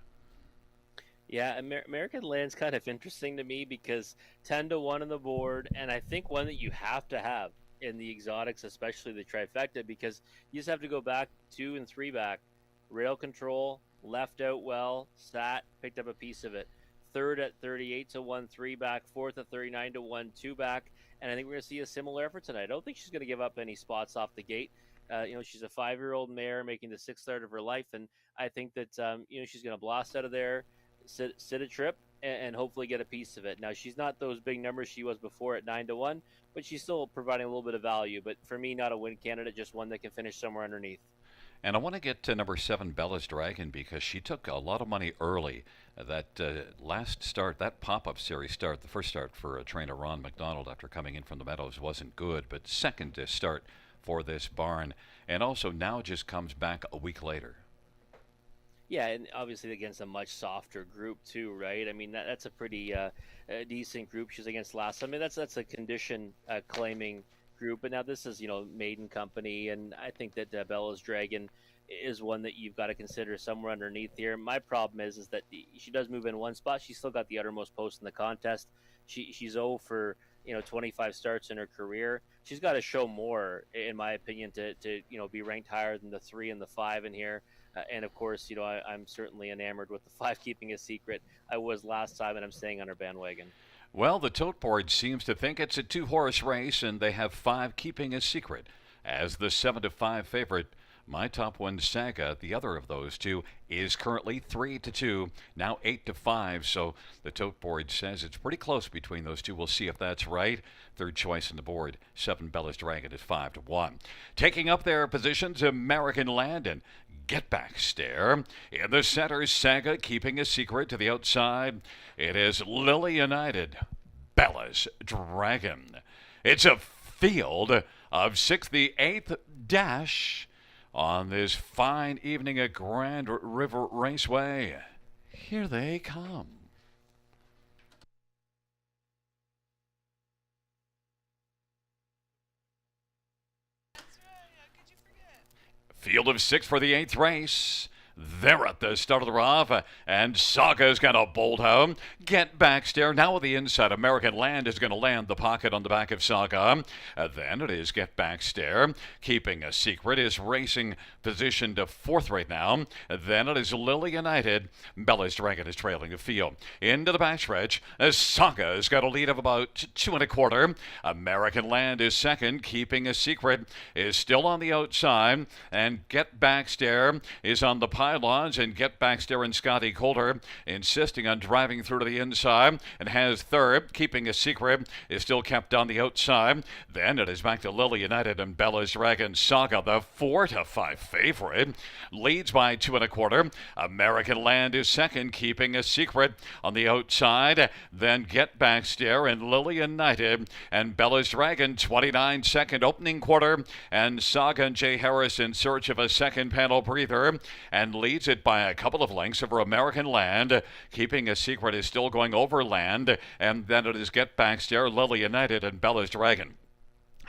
Yeah, American Land's kind of interesting to me because 10-1 on the board, and I think one that you have to have in the exotics, especially the trifecta, because you just have to go back 2 and 3 back. Rail control, left out well, sat, picked up a piece of it. 3rd at 38-1, 3 back. 4th at 39-1, 2 back. And I think we're going to see a similar effort tonight. I don't think she's going to give up any spots off the gate. She's a 5-year-old mare making the 6th start of her life, and I think that she's going to blast out of there, sit a trip, and hopefully get a piece of it. Now, she's not those big numbers she was before at 9-1, but she's still providing a little bit of value. But for me, not a win candidate, just one that can finish somewhere underneath. And I want to get to number 7, Bella's Dragon, because she took a lot of money early. That last start, that pop-up series start, the first start for trainer Ron McDonald after coming in from the Meadows wasn't good, but second start for this barn, and also now just comes back a week later. Yeah, and obviously against a much softer group too, right? I mean, that's a pretty decent group she's against last time. I mean, that's a condition claiming group, but now this is maiden company, and I think that Bella's Dragon is one that you've got to consider somewhere underneath here. My problem is that she does move in one spot. She's still got the uttermost post in the contest. She's 0 for 25 starts in her career. She's got to show more, in my opinion, to be ranked higher than the 3 and the 5 in here. And of course, I'm certainly enamored with the 5 Keeping a Secret. I was last time, and I'm staying on her bandwagon. Well, the tote board seems to think it's a 2-horse race, and they have 5 Keeping a Secret as the 7-5 favorite. My top one, Saga, the other of those two, is currently 3-2, now 8-5. So the tote board says it's pretty close between those two. We'll see if that's right. Third choice on the board, 7 Bella's Dragon is 5-1. Taking up their positions, American Land and Get Back Stare. In the center, Saga Keeping a Secret. To the outside, it is Lily United, Bella's Dragon. It's a field of 6, the 8th dash on this fine evening at Grand River Raceway. Here they come. Field of 6 for the 8th race. They're at the start of the rough, and Saga's going to bolt home. Get back stair. Now with the inside, American Land is going to land the pocket on the back of Saga. Then it is Get Back Stair. Keeping a Secret is racing position to 4th right now. Then it is Lily United. Bella's Dragon is trailing the field. Into the backstretch, Saga's got a lead of about 2.25. American Land is second. Keeping a Secret is still on the outside. And Get Back Stair is on the pylons, and Get Back Stair and Scotty Coulter insisting on driving through to the inside and has third. Keeping a Secret is still kept on the outside. Then it is back to Lily United and Bella's Dragon. Saga, the 4-5 favorite, leads by 2.25. American Land is second. Keeping a Secret on the outside. Then Get Back Stair and Lily United and Bella's Dragon 29 second opening quarter, and Saga and Jay Harris in search of a second panel breather and leads it by a couple of lengths over American Land. Keeping a Secret is still going over Land, and then it is Get Back Stair, Lily United, and Bella's Dragon.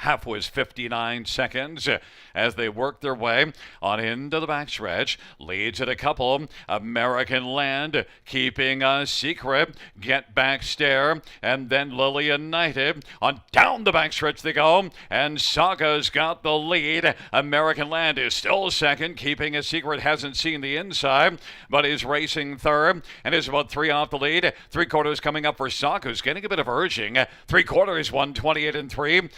Half was 59 seconds as they work their way on into the backstretch. Leads at a couple. American Land, Keeping a Secret, Get Back Stair, and then Lily United. On down the backstretch they go, and Saga's got the lead. American Land is still second. Keeping a Secret hasn't seen the inside, but is racing third and is about 3 off the lead. 3/4 coming up for Saga, who's getting a bit of urging. 3/4, 128 3.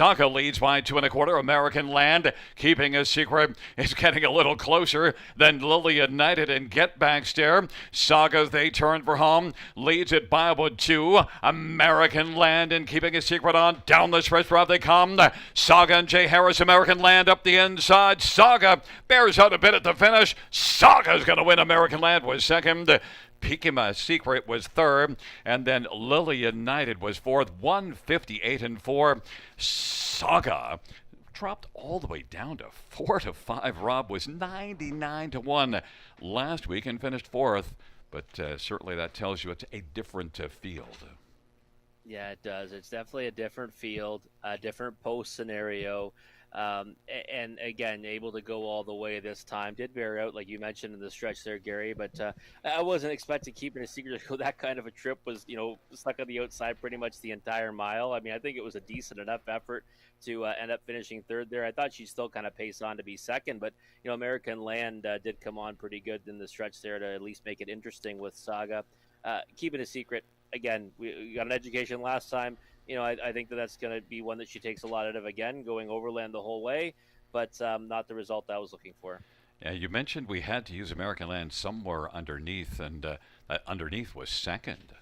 Saga leads by 2.25. American Land, Keeping a Secret, is getting a little closer than Lily United and Get Back Stair. Saga, they turn for home, leads it by about 2. American Land and Keeping a Secret on down the stretch route they come. Saga and Jay Harris. American Land up the inside. Saga bears out a bit at the finish. Saga's going to win. American Land was second. Keeping a Secret was third, and then Lily United was fourth. 158 4. Saga dropped all the way down to 4-5. Rob was 99 1 last week and finished fourth, but certainly that tells you it's a different field. Yeah, it does. It's definitely a different field, a different post scenario. And again, able to go all the way this time. Did bear out, like you mentioned in the stretch there, Gary, but I wasn't expecting Keeping a Secret to go that kind of a trip. Was, stuck on the outside pretty much the entire mile. I mean, I think it was a decent enough effort to end up finishing third there. I thought she'd still kind of pace on to be second, but American Land did come on pretty good in the stretch there to at least make it interesting with Saga. Keeping a Secret, again, we got an education last time. I think that's going to be one that she takes a lot out of again, going overland the whole way, but not the result I was looking for. Yeah, you mentioned we had to use American Land somewhere underneath, and that underneath was second.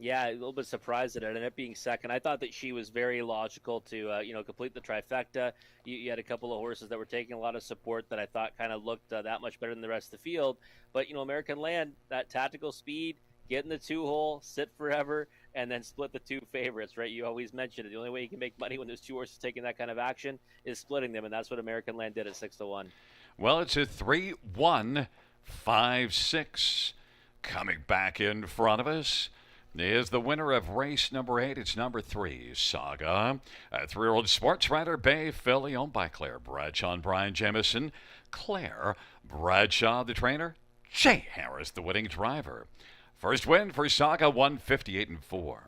Yeah, a little bit surprised that it ended up being second. I thought that she was very logical to, complete the trifecta. You had a couple of horses that were taking a lot of support that I thought kind of looked that much better than the rest of the field. But, American Land, that tactical speed, get in the 2-hole, sit forever, and then split the 2 favorites, right? You always mention it. The only way you can make money when there's 2 horses taking that kind of action is splitting them, and that's what American Land did at 6-1. Well, it's a 3-1, 5-6. Coming back in front of us is the winner of race number 8. It's number 3, Saga. A 3-year-old sports rider, Bay filly, owned by Claire Bradshaw and Brian Jamison. Claire Bradshaw, the trainer. Jay Harris, the winning driver. First win for Saga, 158 4.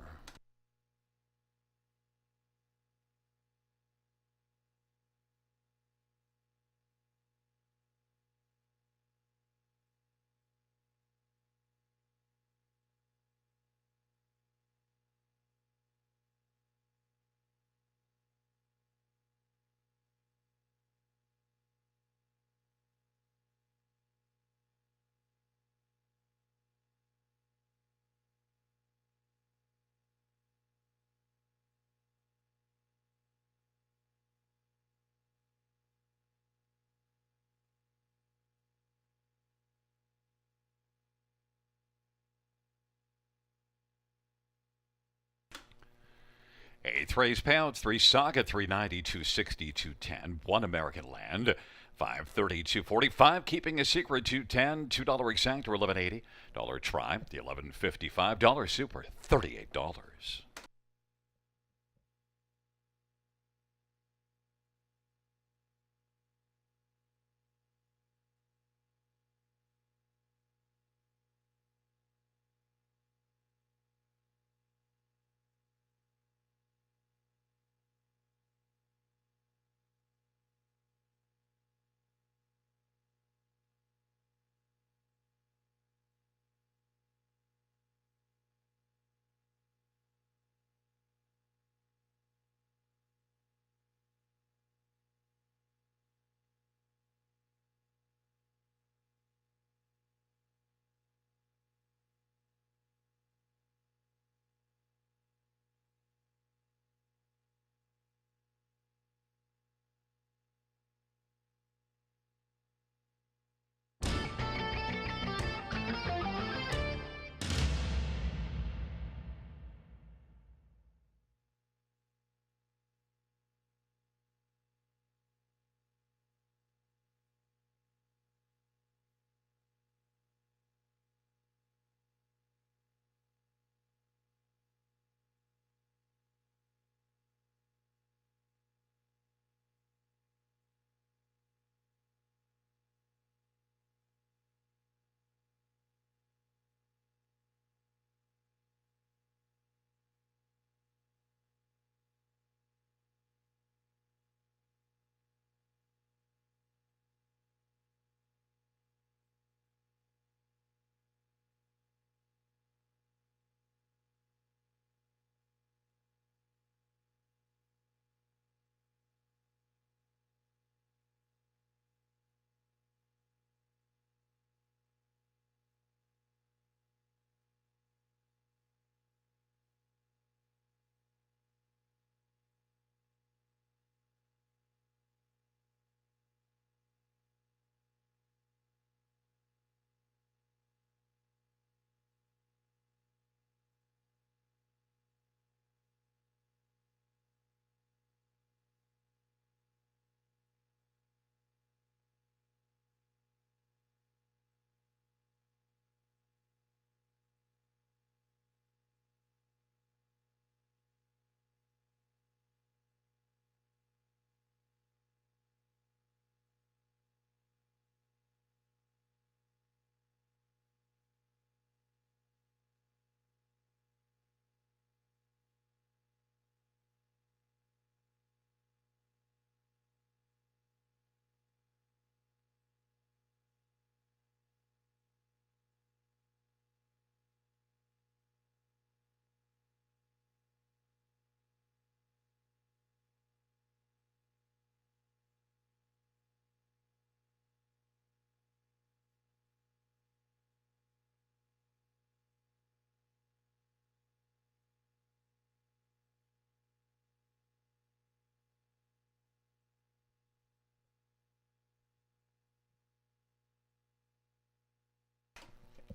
Eighth race payouts, 3 Saga, 390, 260, 210, 1 American Land, 530, 245, Keeping a Secret, 210, $2 exact or $11.80, dollar try, the $11.55, dollar super, $38.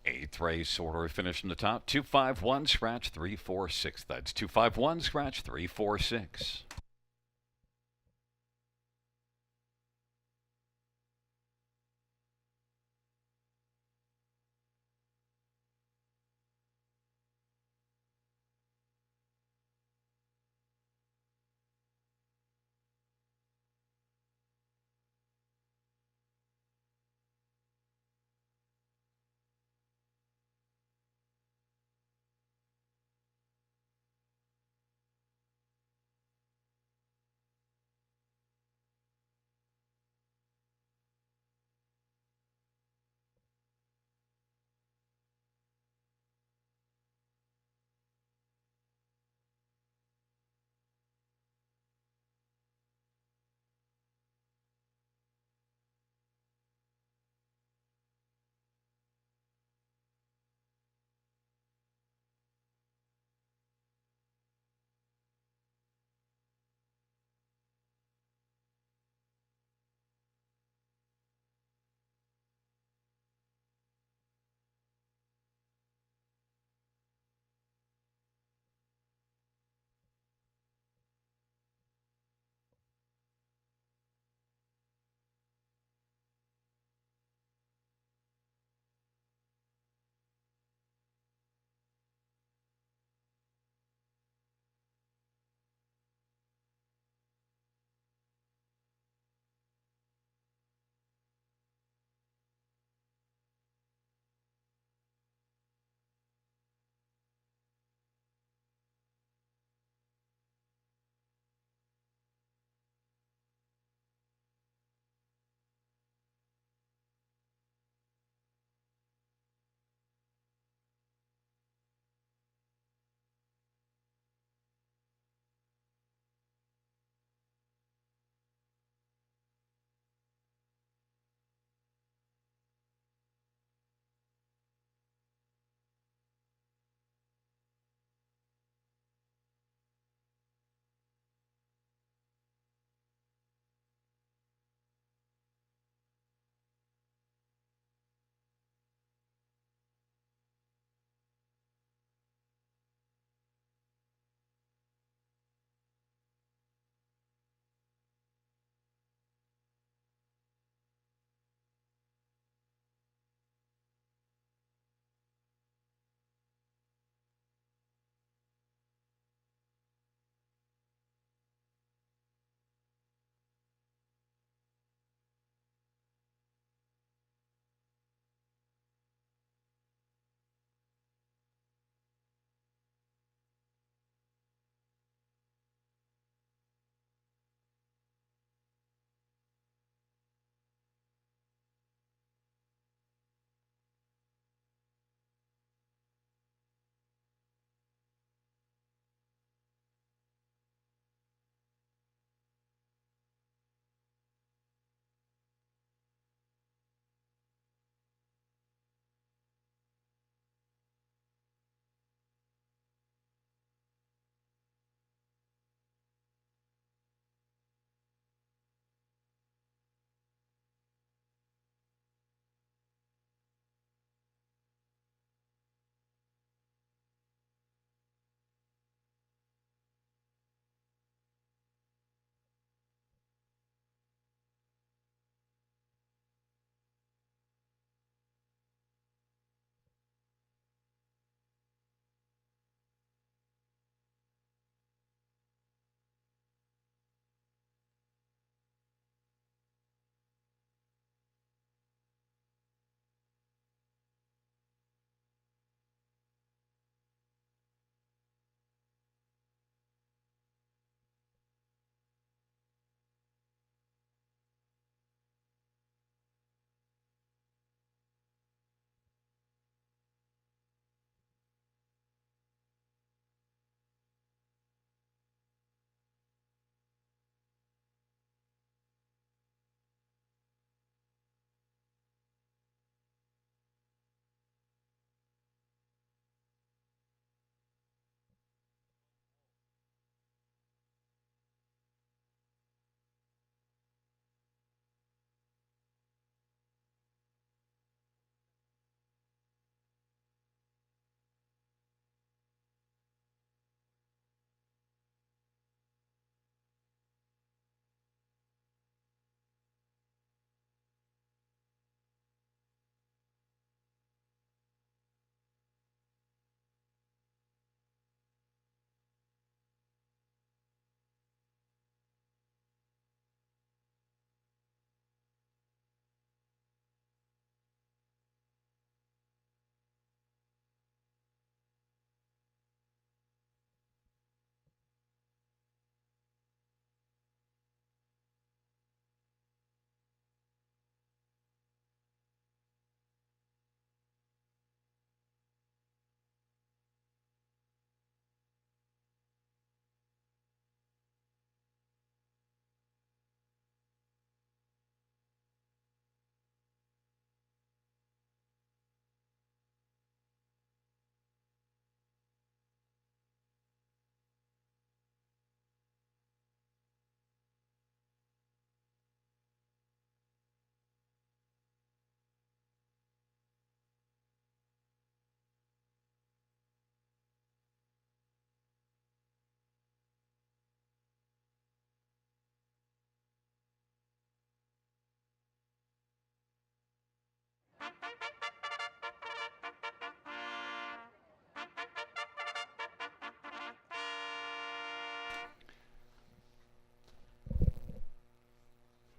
Eighth race order finish in the top. 251 scratch 346. That's 251 scratch 346.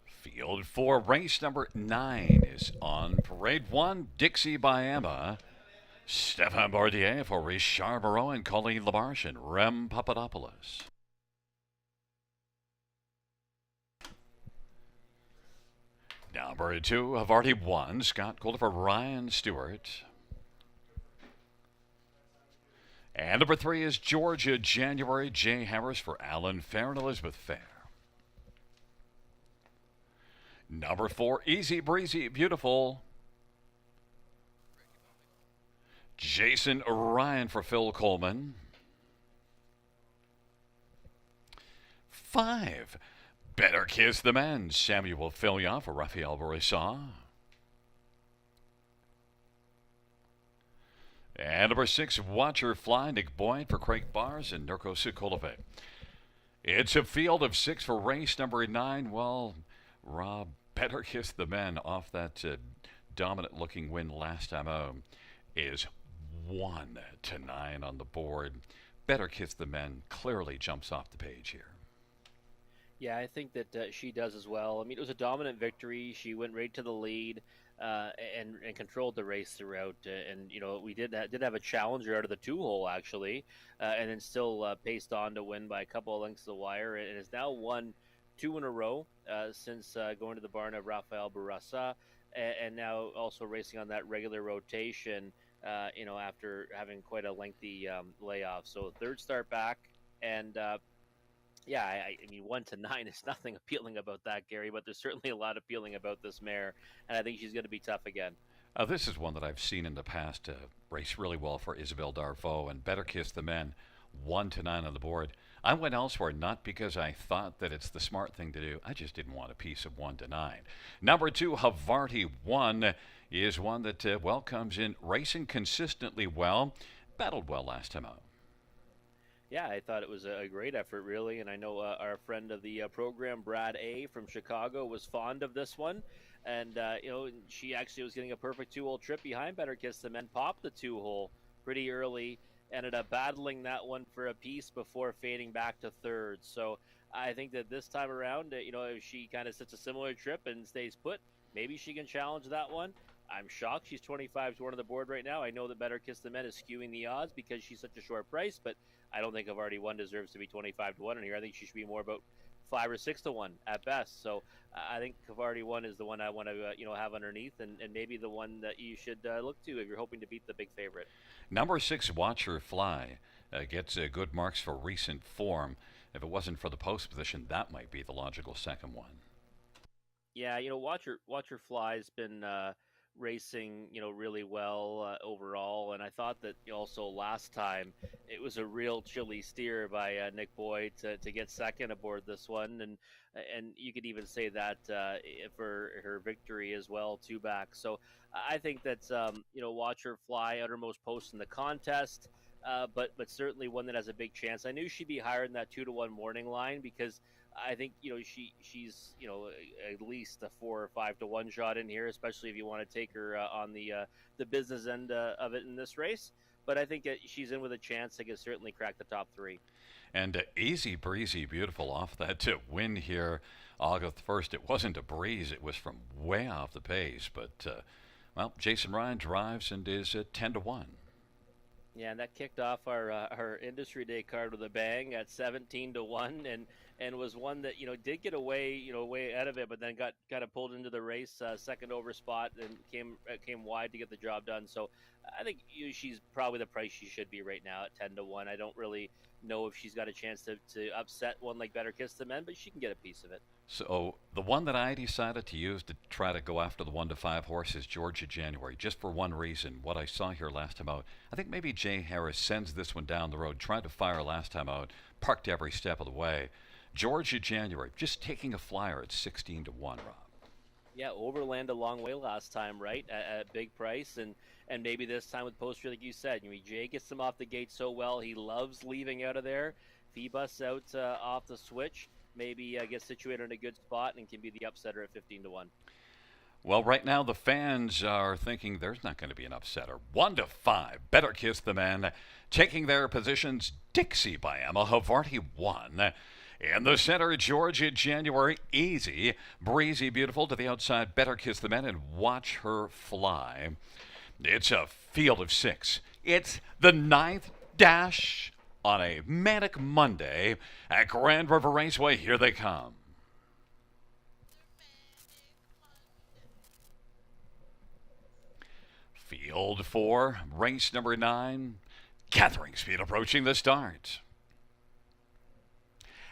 Field 4, race number 9 is on. Parade 1, Dixie by Emma. Stefan Bardier for Richard Moreau and Colleen Lamarche and Rem Papadopoulos. Number 2 have already won. Scott Gould for Ryan Stewart. And number 3 is Georgia January. Jay Harris for Alan Fair and Elizabeth Fair. Number 4, Easy Breezy Beautiful. Jason Ryan for Phil Coleman. 5, Better Kiss the Men. Samuel Fillion for Rafael Bourassa. And number 6, Watcher Fly. Nick Boyd for Craig Bars and Nurko Sokolove. It's a field of 6 for race number 9. Well, Rob, Better Kiss the Men off that dominant-looking win last time out is 1-9 on the board. Better Kiss the Men clearly jumps off the page here. Yeah, I think that she does as well. I mean, it was a dominant victory. She went right to the lead and controlled the race throughout. And we did have a challenger out of the 2-hole actually, and then still paced on to win by a couple of lengths of the wire, and has now won 2 in a row since going to the barn of Rafael Bourassa, and now also racing on that regular rotation. After having quite a lengthy layoff, so third start back, and I mean 1-9 is nothing appealing about that, Gary, but there's certainly a lot appealing about this mare, and I think she's going to be tough again. This is one that I've seen in the past race really well for Isabel Darvaux, and Better Kiss the Men, 1-9 on the board. I went elsewhere not because I thought that it's the smart thing to do. I just didn't want a piece of 1-9. Number 2, Havarti 1 is one that comes in racing consistently well, battled well last time out. Yeah, I thought it was a great effort, really, and I know our friend of the program, Brad A. from Chicago, was fond of this one, and she actually was getting a perfect 2-hole trip behind Better Kiss the Men, popped the 2-hole pretty early, ended up battling that one for a piece before fading back to third. So I think that this time around, if she kind of sits a similar trip and stays put, maybe she can challenge that one. I'm shocked she's 25 to 1 on the board right now. I know that Better Kiss the Men is skewing the odds because she's such a short price, but I don't think Havarti 1 deserves to be 25 to 1 in here. I think she should be more about 5 or 6 to 1 at best. So I think Havarti 1 is the one I want to have underneath, and maybe the one that you should look to if you're hoping to beat the big favorite. Number 6, Watcher Fly, gets good marks for recent form. If it wasn't for the post position, that might be the logical second one. Yeah, Watcher Fly's been racing, really well overall, and I thought that also last time it was a real chilly steer by Nick Boyd to get second aboard this one, and you could even say that for her victory as well, 2 back. So I think that Watch Her Fly, outermost post in the contest, but certainly one that has a big chance. I knew she'd be higher than that 2-1 morning line because I think she's at least a 4 or 5 to 1 shot in here, especially if you want to take her on the business end of it in this race. But I think that she's in with a chance to certainly crack the top 3. And Easy Breezy Beautiful off that win here August 1st. It wasn't a breeze, it was from way off the pace. But Jason Ryan drives and is at 10 to 1. Yeah, and that kicked off our Industry Day card with a bang at 17 to 1, and was one that did get away way out of it, but then got kind of pulled into the race, second over spot, and came wide to get the job done. So I think she's probably the price she should be right now at 10 to 1. I don't really know if she's got a chance to upset one like Better Kiss the Men, but she can get a piece of it. So the one that I decided to use to try to go after the 1 to 5 horse is Georgia January, just for one reason. What I saw here last time out, I think maybe Jay Harris sends this one down the road. Tried to fire last time out, parked every step of the way. Georgia January, just taking a flyer at 16 to 1, Rob. Yeah, Overland a long way last time, right? At a big price, and maybe this time with Poster, like you said, Jay gets them off the gate so well. He loves leaving out of there. If he busts out off the switch, maybe gets situated in a good spot and can be the upsetter at 15 to 1. Well, right now the fans are thinking there's not going to be an upsetter. 1-5. Better Kiss the Men. Taking their positions, Dixie by Emma. Havarti won. In the center, Georgia January, easy, breezy, beautiful to the outside. Better Kiss the Men and Watch Her Fly. It's a field of six. It's the ninth dash on a manic Monday at Grand River Raceway. Here they come. Field 4, race number 9. Gathering speed approaching the start.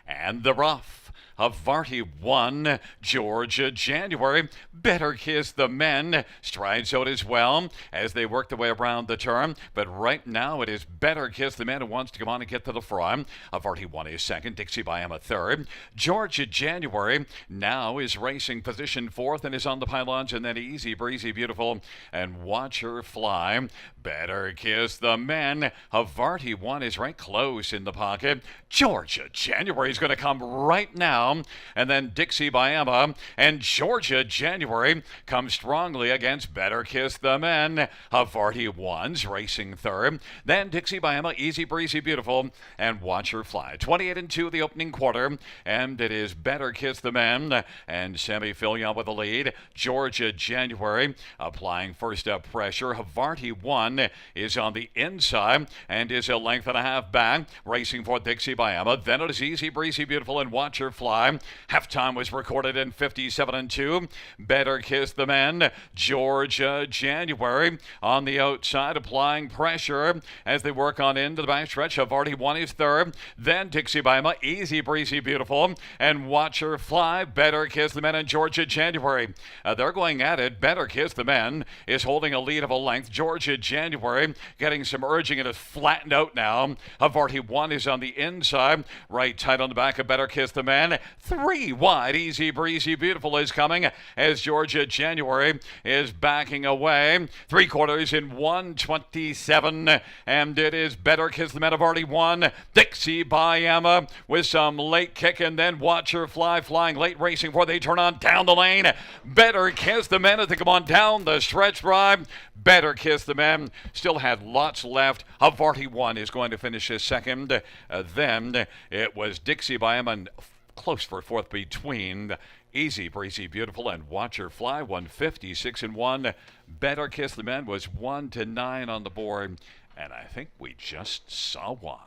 And the rough. Havarti won. Georgia January. Better Kiss the Men. Strides out as well as they work their way around the turn. But right now it is Better Kiss the Men who wants to come on and get to the front. Havarti won his second. Dixie by Emma third. Georgia January now is racing position fourth and is on the pylons. And then Easy Breezy Beautiful and Watch Her Fly. Better Kiss the Men. Havarti won is right close in the pocket. Georgia January is going to come right now. And then Dixie by Emma and Georgia January comes strongly against Better Kiss the Men. Havarti won's racing third. Then Dixie by Emma, Easy Breezy Beautiful, and Watch Her Fly. 28-2 the opening quarter. And it is Better Kiss the Men and Sammy Fillion with the lead. Georgia January applying first up pressure. Havarti won is on the inside and is a length and a half back. Racing for Dixie by Emma. Then it is Easy Breezy Beautiful and Watch Her Fly. Halftime was recorded in 57-2. Better Kiss the Men. Georgia January on the outside applying pressure as they work on into the backstretch. Havarti won his third. Then Dixie by Emma, Easy Breezy Beautiful, and Watch Her Fly. Better Kiss the Men and Georgia January. They're going at it. Better Kiss the Men is holding a lead of a length. Georgia January getting some urging and is flattened out now. Havarti won is on the inside. Right tight on the back of Better Kiss the Men. 3 wide, Easy Breezy Beautiful is coming as Georgia January is backing away. 3/4 in 1:27, and it is Better Kiss the Men have already won. Dixie by Emma with some late kick, and then Watch Her Fly flying late racing before they turn on down the lane. Better Kiss the Men as they come on down the stretch drive. Better Kiss the Men still had lots left. Havarti won is going to finish his second. Then it was Dixie by Emma and close for fourth between Easy Breezy Beautiful and Watch Her Fly. 156-1. Better Kiss the Men was 1-9 on the board, and I think we just saw why.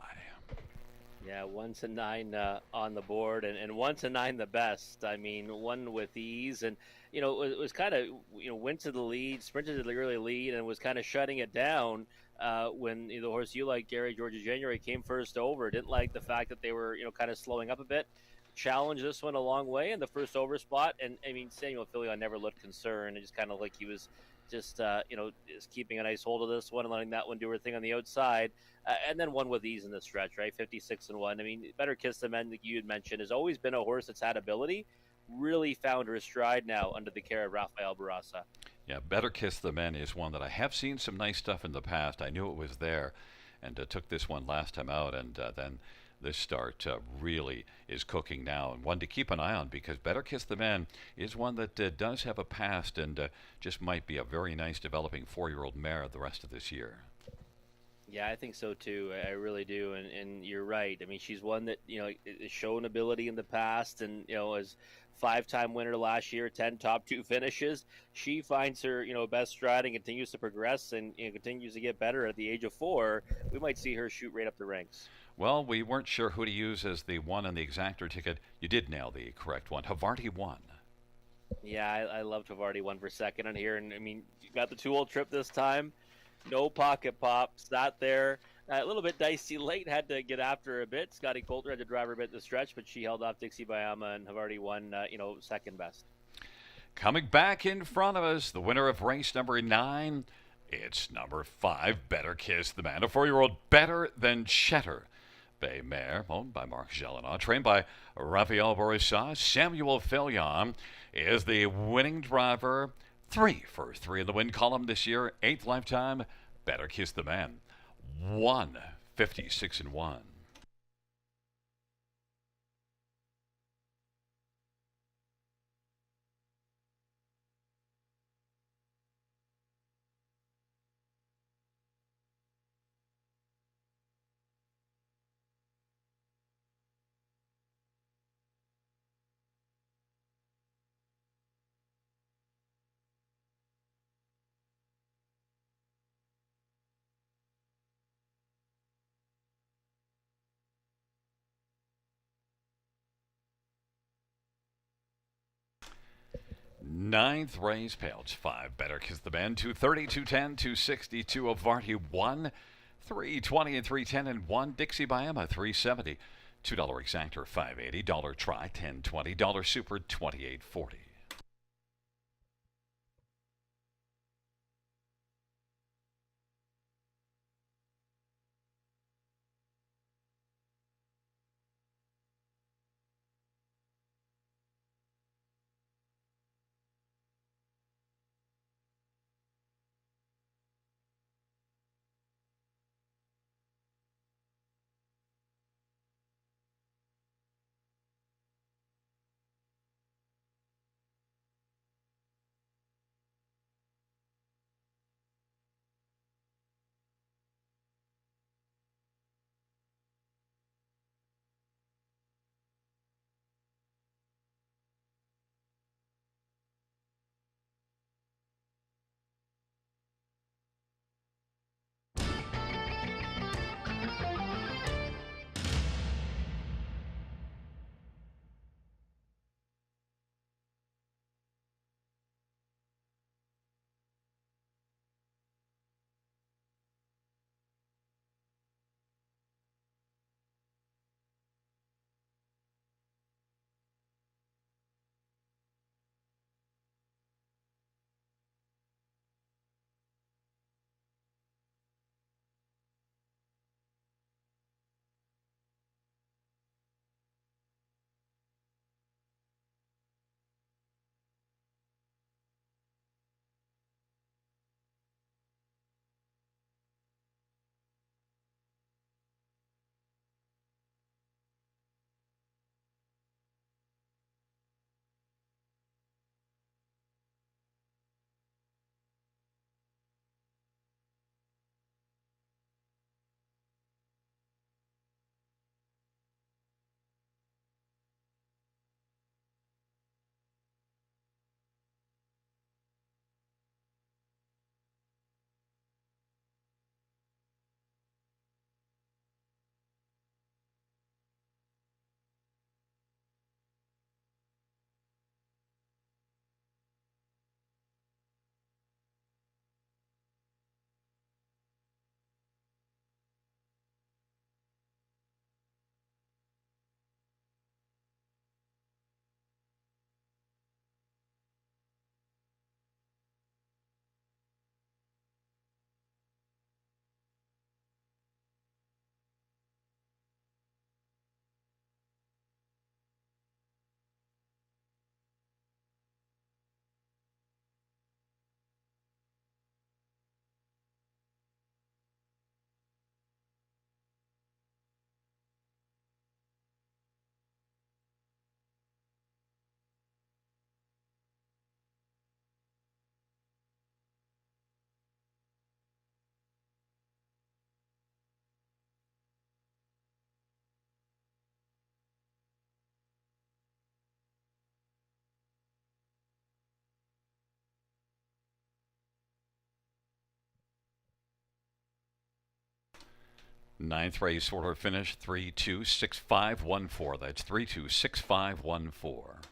Yeah, 1-9 on the board, and 1-9 the best. I mean, one with ease, and it was kind of went to the lead, sprinted to the early lead, and was kind of shutting it down. When the horse you like, Gary, Georgia January, came first over. Didn't like the fact that they were kind of slowing up a bit. Challenged this one a long way in the first over spot, and I mean Samuel Fillion never looked concerned. It just kind of like he was just just keeping a nice hold of this one and letting that one do her thing on the outside, and then one with ease in the stretch, right? 56-1. I mean, Better Kiss the Men, that you had mentioned, has always been a horse that's had ability. Really found her stride now under the care of Rafael Barraza. Yeah, Better Kiss the Men is one that I have seen some nice stuff in the past. I knew it was there, and took this one last time out, and then this start really is cooking now, and one to keep an eye on because Better Kiss the Men is one that does have a past and just might be a very nice developing 4-year-old mare the rest of this year. Yeah, I think so too. I really do, and you're right. I mean, she's one that has shown ability in the past, and as 5-time winner last year, 10 top 2 finishes. She finds her best stride and continues to progress and continues to get better. At the age of 4, we might see her shoot right up the ranks. Well, we weren't sure who to use as the one on the exactor ticket. You did nail the correct one. Havarti won. Yeah, I loved Havarti won for second on here, and I mean, you got the 2-hole trip this time. No pocket pop, sat there. A little bit dicey late, had to get after her a bit. Scotty Coulter had to drive her a bit in the stretch, but she held off Dixie by Emma and Havarti won, second best. Coming back in front of us, the winner of race number 9, it's number 5, Better Kiss the Man, a 4-year-old Better Than Cheddar Bay mare, owned by Mark Gelinas, trained by Rafael Barraza. Samuel Fillion is the winning driver. 3 for 3 in the win column this year. 8th lifetime. Better Kiss the Man. 156-1. Ninth race, payouts 5 better because the bend 230, 210, 262 of Varty 1, 320 and 310 and 1. Dixie by Emma 370. $2 exactor 580. Dollar try 1020. Dollar super 2840. Ninth race order finish 326514. That's 326514.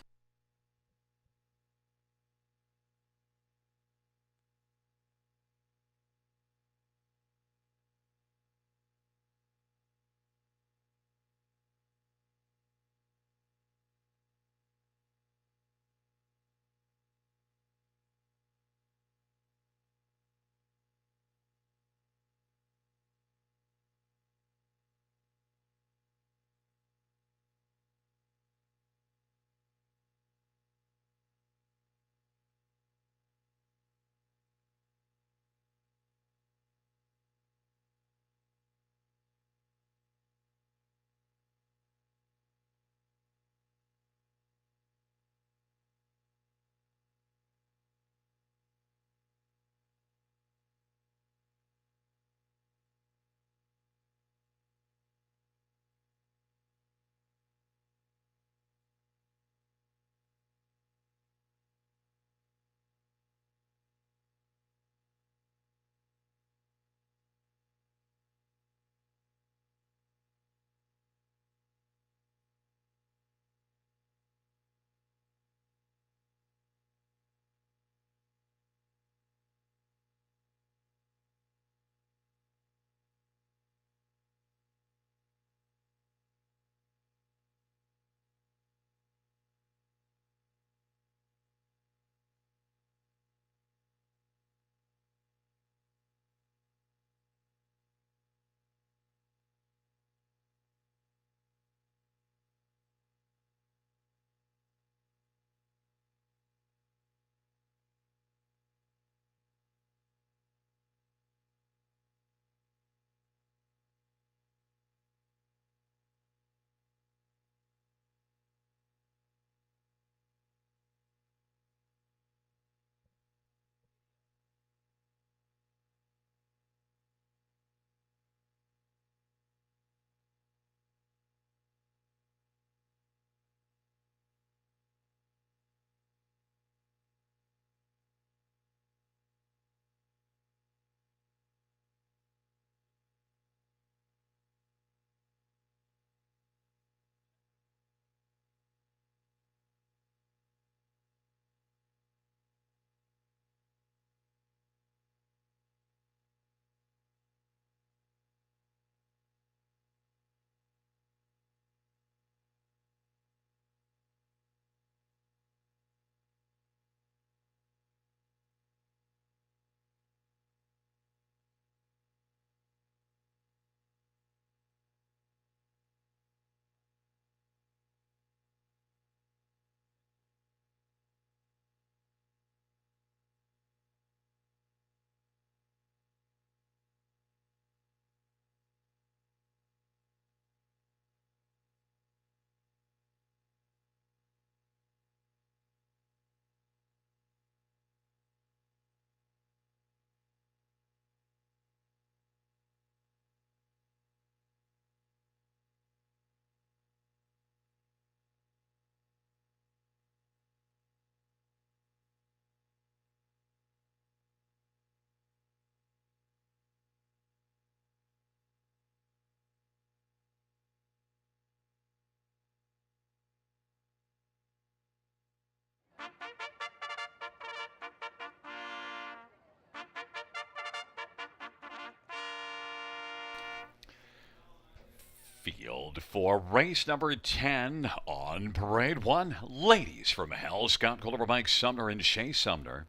Field for race number 10 on Parade 1. Ladies from Hell, Scott Culver, Mike Sumner, and Shea Sumner.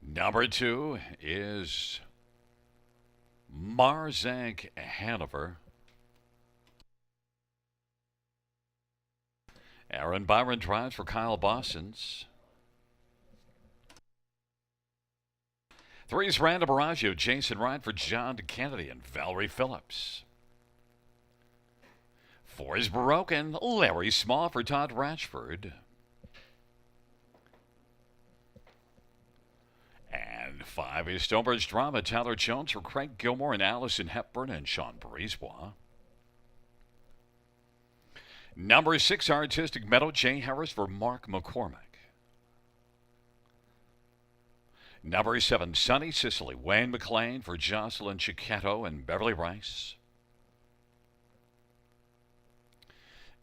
Number 2 is Marzank Hanover. Aaron Byron drives for Kyle Bossons. 3 is Random Baraggio, Jason Ryan for John Kennedy and Valerie Phillips. 4 is Broken, Larry Small for Todd Ratchford. And 5 is Stonebridge Drama, Tyler Jones for Craig Gilmore and Allison Hepburn and Sean Brisebois. Number 6, Artistic Meadow, Jay Harris for Mark McCormick. Number 7, Sunny Sicily, Wayne McLean for Jocelyn Chiquetto and Beverly Rice.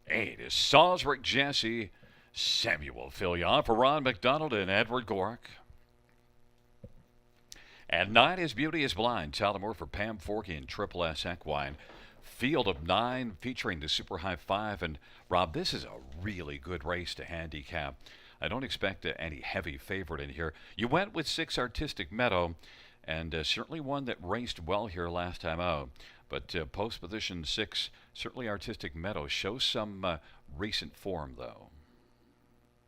8 is Salisbury Jesse, Samuel Fillion for Ron McDonald and Edward Gork. And 9 is Beauty is Blind, Tullamore for Pam Forkey and Triple S Equine. Field of 9 featuring the Super High 5. And Rob, this is a really good race to handicap. I don't expect any heavy favorite in here. You went with 6 Artistic Meadow, and certainly one that raced well here last time out. But post position 6, certainly Artistic Meadow shows some recent form, though.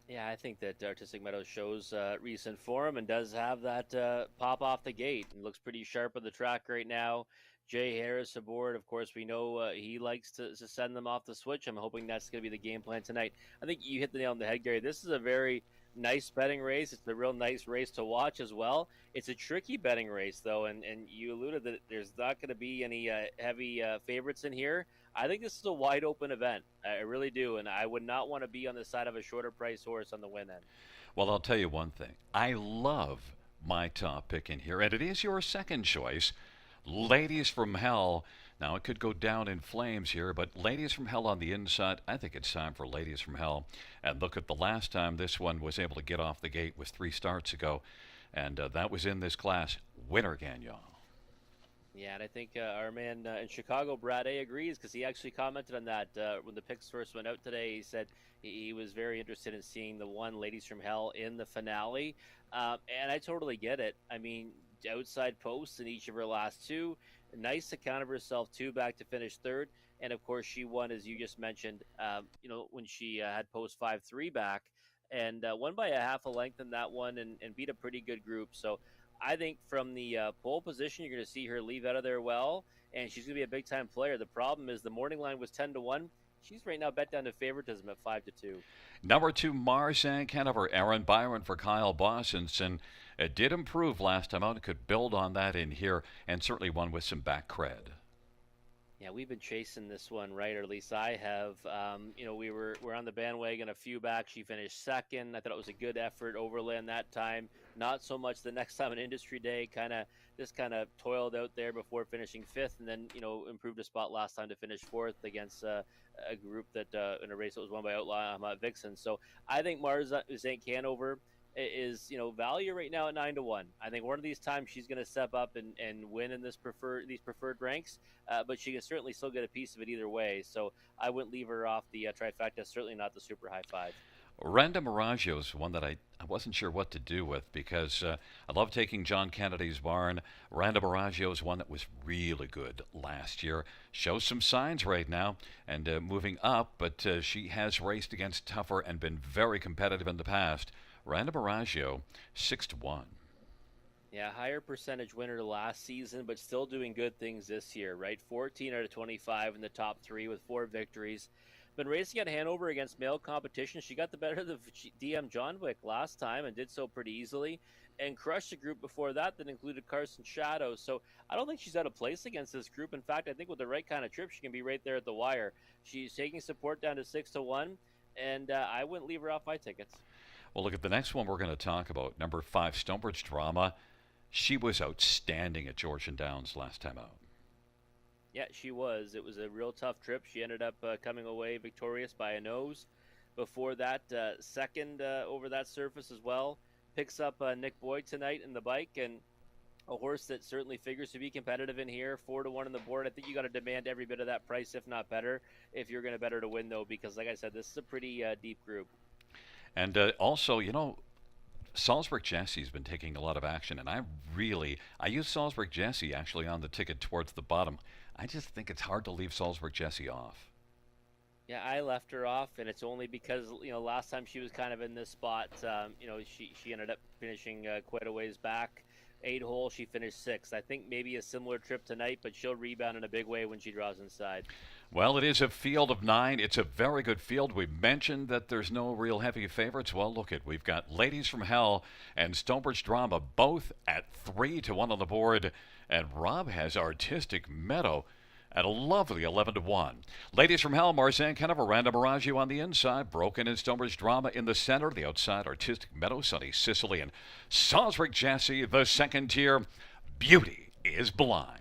Yeah, I think that Artistic Meadow shows recent form and does have that pop off the gate and looks pretty sharp on the track right now. Jay Harris aboard. Of course, we know he likes to send them off the switch. I'm hoping that's going to be the game plan tonight. I think you hit the nail on the head, Gary. This is a very nice betting race. It's a real nice race to watch as well. It's a tricky betting race, though, and you alluded that there's not going to be any heavy favorites in here. I think this is a wide open event. I really do, and I would not want to be on the side of a shorter price horse on the win end. Well, I'll tell you one thing. I love my top pick in here, and it is your second choice. Ladies from Hell. Now, it could go down in flames here, but Ladies from Hell on the inside, I think it's time for Ladies from Hell. And look at the last time this one was able to get off the gate was 3 starts ago, and that was in this class. Winner Gagnon. Yeah, and I think our man in Chicago, Brad A, agrees because he actually commented on that when the picks first went out today. He said he was very interested in seeing the one Ladies from Hell in the finale, and I totally get it. I mean, outside posts in each of her last 2. Nice account of herself, too, back to finish 3rd. And, of course, she won, as you just mentioned, when she had post 5-3 back and won by a half a length in that one and beat a pretty good group. So I think from the pole position, you're going to see her leave out of there well, and she's going to be a big-time player. The problem is the morning line was 10-1. She's right now bet down to favoritism at 5-2. Number 2, Marzank Hanover, Aaron Byron for Kyle Bossons, and it did improve last time out. It could build on that in here, and certainly one with some back cred. Yeah, we've been chasing this one, right? Or at least I have. We're on the bandwagon a few back. She finished 2nd. I thought it was a good effort. Overland that time. Not so much the next time on Industry Day. Kind of toiled out there before finishing 5th, and then improved a spot last time to finish 4th against a group that in a race that was won by Outlaw Vixen. So I think Marzank Hanover is value right now at 9-1. I think one of these times she's going to step up and win in these preferred ranks, but she can certainly still get a piece of it either way. So I wouldn't leave her off the trifecta. Certainly not the super high 5. Randa Miraggio is one that I wasn't sure what to do with because I love taking John Kennedy's barn. Randa Miraggio is one that was really good last year. Shows some signs right now and moving up, but she has raced against tougher and been very competitive in the past. Randa Miraggio, 6-1. Yeah, higher percentage winner last season, but still doing good things this year, right? 14 out of 25 in the top 3 with 4 victories. Been racing at Hanover against male competition. She got the better of the DM John Wick last time and did so pretty easily and crushed a group before that included Carson Shadow. So I don't think she's out of place against this group. In fact, I think with the right kind of trip, she can be right there at the wire. She's taking support down to 6-1, and I wouldn't leave her off my tickets. Well, look at the next one we're going to talk about. Number 5, Stonebridge Drama. She was outstanding at Georgian Downs last time out. Yeah, she was. It was a real tough trip. She ended up coming away victorious by a nose. Before that, second over that surface as well. Picks up Nick Boyd tonight in the bike, and a horse that certainly figures to be competitive in here. 4-1 on the board. I think you got to demand every bit of that price, if not better, if you're going to bet her to win, though, because like I said, this is a pretty deep group. And also, Salzburg Jesse's been taking a lot of action, and I use Salzburg Jesse actually on the ticket towards the bottom. I just think it's hard to leave Salzburg Jesse off. Yeah, I left her off, and it's only because last time she was kind of in this spot. She ended up finishing quite a ways back. 8 hole, she finished sixth. I think maybe a similar trip tonight, but she'll rebound in a big way when she draws inside. Well, it is a field of 9. It's a very good field. We mentioned that there's no real heavy favorites. Well, look it. We've got Ladies from Hell and Stonebridge Drama both at 3-1 on the board, and Rob has Artistic Meadow at a lovely 11-1. Ladies from Hell, Marzanne Kennever, Random Miragio on the inside, Broken and Stonebridge Drama in the center, the outside, Artistic Meadow, Sunny Sicily, and Salzburg Jesse, the second tier. Beauty is Blind.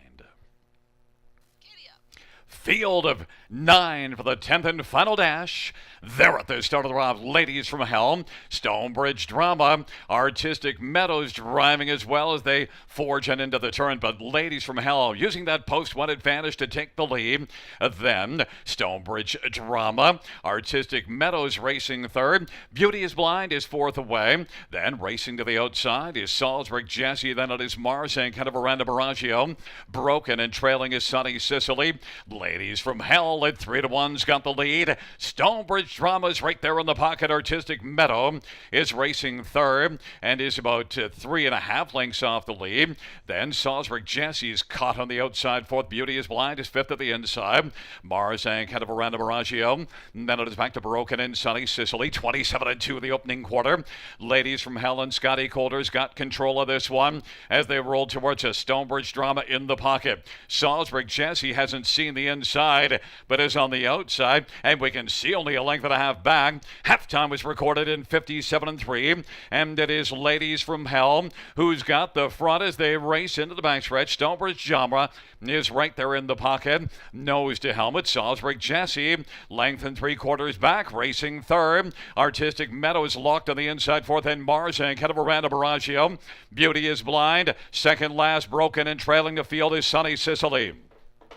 Field of 9 for the 10th and final dash. They're at the start of the round. Ladies from Hell, Stonebridge Drama, Artistic Meadows driving as well as they forge on into the turn. But Ladies from Hell using that post-1 advantage to take the lead. Then Stonebridge Drama, Artistic Meadows racing third. Beauty is Blind is fourth away. Then racing to the outside is Salzburg Jesse. Then it is Mars and kind of Random Miragio. Broken and trailing is Sunny Sicily. Ladies from Hell at 3-1's got the lead. Stonebridge Drama's right there in the pocket. Artistic Meadow is racing third and is about 3.5 lengths off the lead. Then Salzburg Jesse's caught on the outside. Fourth, Beauty is Blind is fifth at the inside. Mars and kind of Random Miragio. Then it is back to Broken and Sunny Sicily. 27-2 the opening quarter. Ladies from Hell and Scotty Coulter's got control of this one as they roll towards a Stonebridge Drama in the pocket. Salzburg Jesse hasn't seen the inside, but is on the outside, and we can see only a length and a half back. Halftime was recorded in 57-3, and it is Ladies from Hell who's got the front as they race into the backstretch. Stonebridge Drama is right there in the pocket, nose to helmet. Salzburg Jesse, length and 3/4 back, racing third. Artistic Meadows locked on the inside, fourth, and Mars and kind of a Random Miragio. Beauty is Blind, second last, Broken, and trailing the field is Sunny Sicily.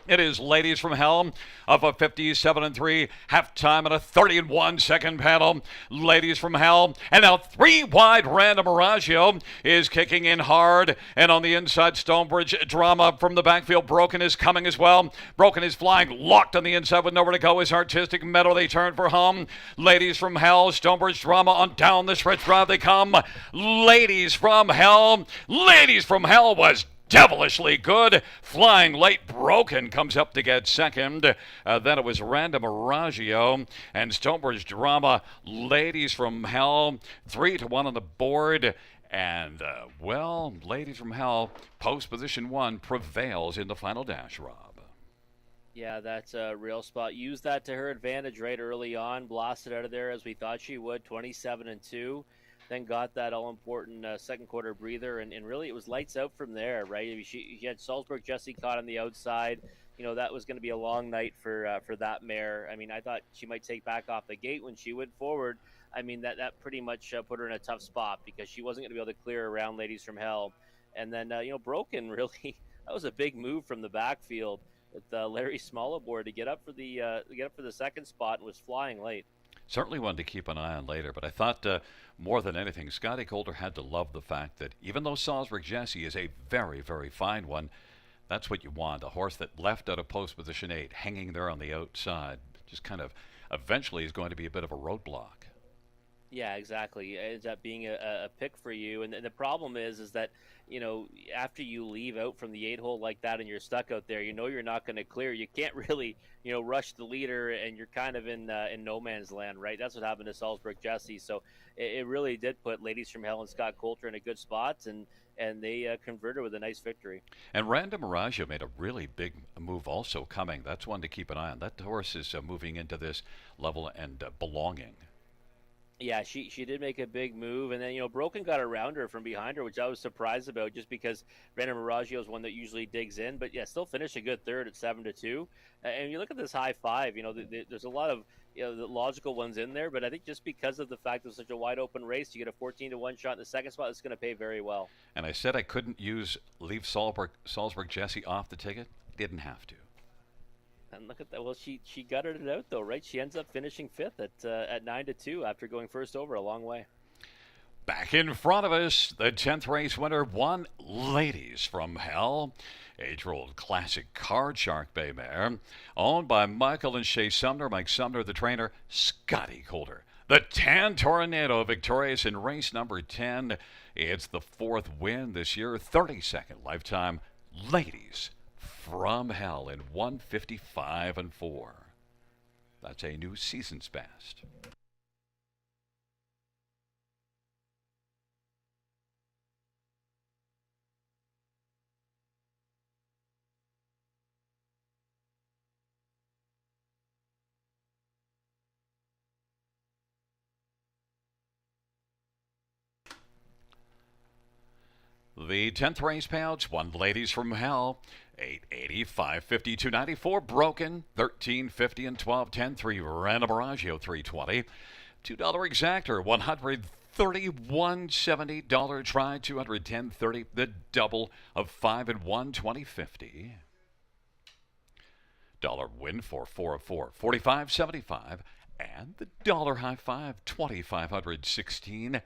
It is Ladies from Hell of a 57-3 halftime and a 30-1 second panel. Ladies from Hell, and now 3 wide. Random Miragio is kicking in hard, and on the inside, Stonebridge Drama from the backfield. Broken is coming as well. Broken is flying, locked on the inside with nowhere to go is Artistic Meadow. They turn for home. Ladies from Hell, Stonebridge Drama on down the stretch drive they come. Ladies from Hell. Ladies from Hell was devilishly good. Flying late, Broken comes up to get second. Then it was Random Miragio and Stonebridge Drama. Ladies from Hell, 3-1 on the board. And, Ladies from Hell, post position 1 prevails in the final dash, Rob. Yeah, that's a real spot. Used that to her advantage right early on. Blasted out of there as we thought she would, 27-2. Then got that all-important second quarter breather, and really it was lights out from there, right? I mean, she had Salzburg Jesse caught on the outside. That was going to be a long night for that mare. I mean, I thought she might take back off the gate when she went forward. I mean, that pretty much put her in a tough spot because she wasn't going to be able to clear around Ladies from Hell. And then, Broken, really, that was a big move from the backfield with Larry Small aboard to get up for the second spot and was flying late. Certainly one to keep an eye on later, but I thought more than anything, Scotty Coulter had to love the fact that even though Salzburg Jesse is a very, very fine one, that's what you want. A horse that left out of post position 8, hanging there on the outside, just kind of eventually is going to be a bit of a roadblock. Yeah, exactly. It ends up being a pick for you. And the problem is that, after you leave out from the 8 hole like that and you're stuck out there, you're not going to clear. You can't really, rush the leader, and you're kind of in no man's land, right? That's what happened to Salzburg Jesse. So it really did put Ladies from Hell and Scott Coulter in a good spot, and they converted with a nice victory. And Random Miragio made a really big move also coming. That's one to keep an eye on. That horse is moving into this level and belonging. Yeah, she did make a big move, and then Broken got around her from behind her, which I was surprised about, just because Brandon Miraggio is one that usually digs in, but yeah, still finished a good third at 7-2. And you look at this high five, there's a lot of the logical ones in there, but I think just because of the fact it was such a wide open race, you get a 14-1 shot in the second spot. It's going to pay very well. And I said I couldn't leave Salzburg Jesse off the ticket. Didn't have to. And look at that. Well, she gutted it out though, right? She ends up finishing fifth at 9-2 after going first over a long way. Back in front of us, the 10th race winner won Ladies from Hell. Age-old classic card Shark Bay mare, owned by Michael and Shay Sumner. Mike Sumner, the trainer, Scotty Calder. The Tan Tornado, victorious in race number 10. It's the fourth win this year, 32nd lifetime. Ladies from Hell in 155-4. That's a new season's best. The 10th race payouts, one Ladies from Hell, 880, 550, 294, Broken, 1350 and 1210, 3 Random Miraggio, 320, $2 exactor, 131.70, dollar try, 210.30, the double of 5 and 1, 20.50. Dollar win for 4 of 4, 45.75, and the dollar high five, 2,516.90.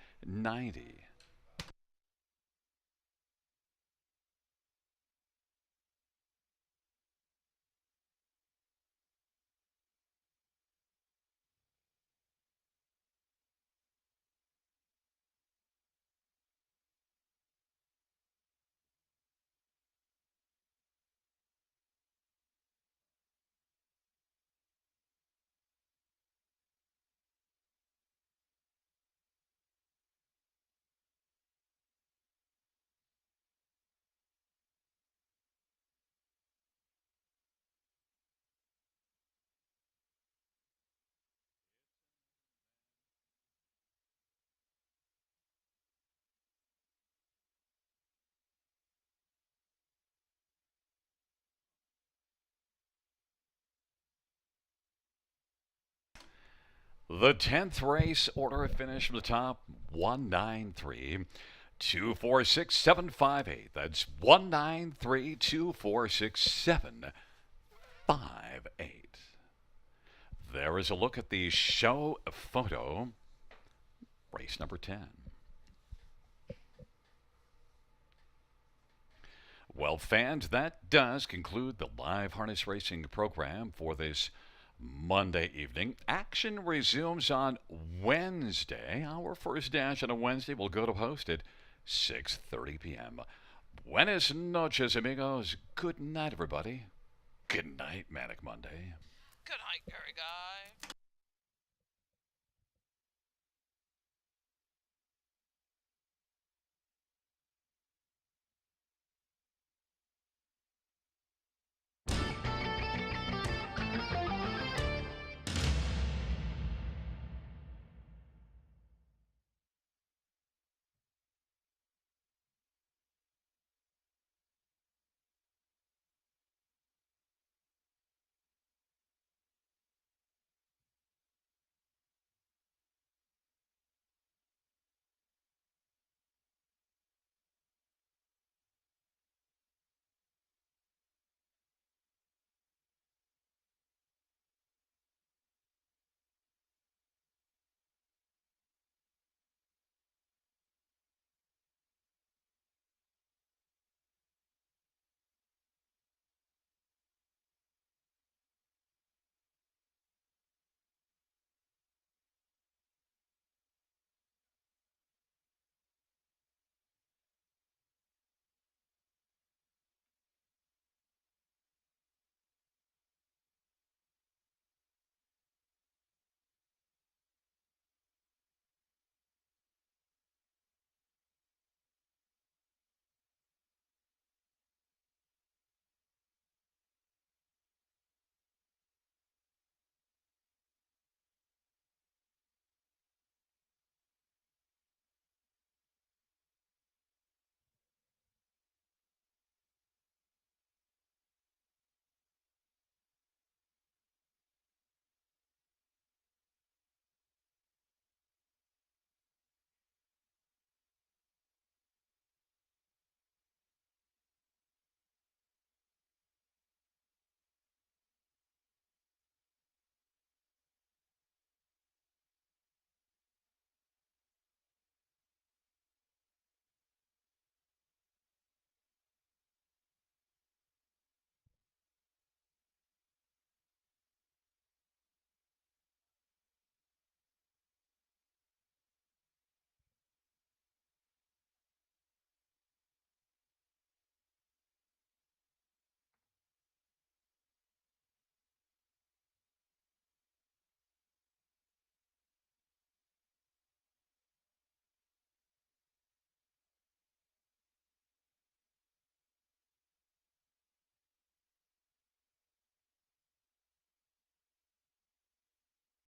The 10th race, order of finish from the top, 193, 246, 758. That's 193, 246, 758. There is a look at the show photo, race number 10. Well, fans, that does conclude the live harness racing program for this Monday evening. Action resumes on Wednesday. Our first dash on a Wednesday will go to host at 6:30 p.m. Buenas noches, amigos. Good night, everybody. Good night, Manic Monday. Good night, Gary Guy.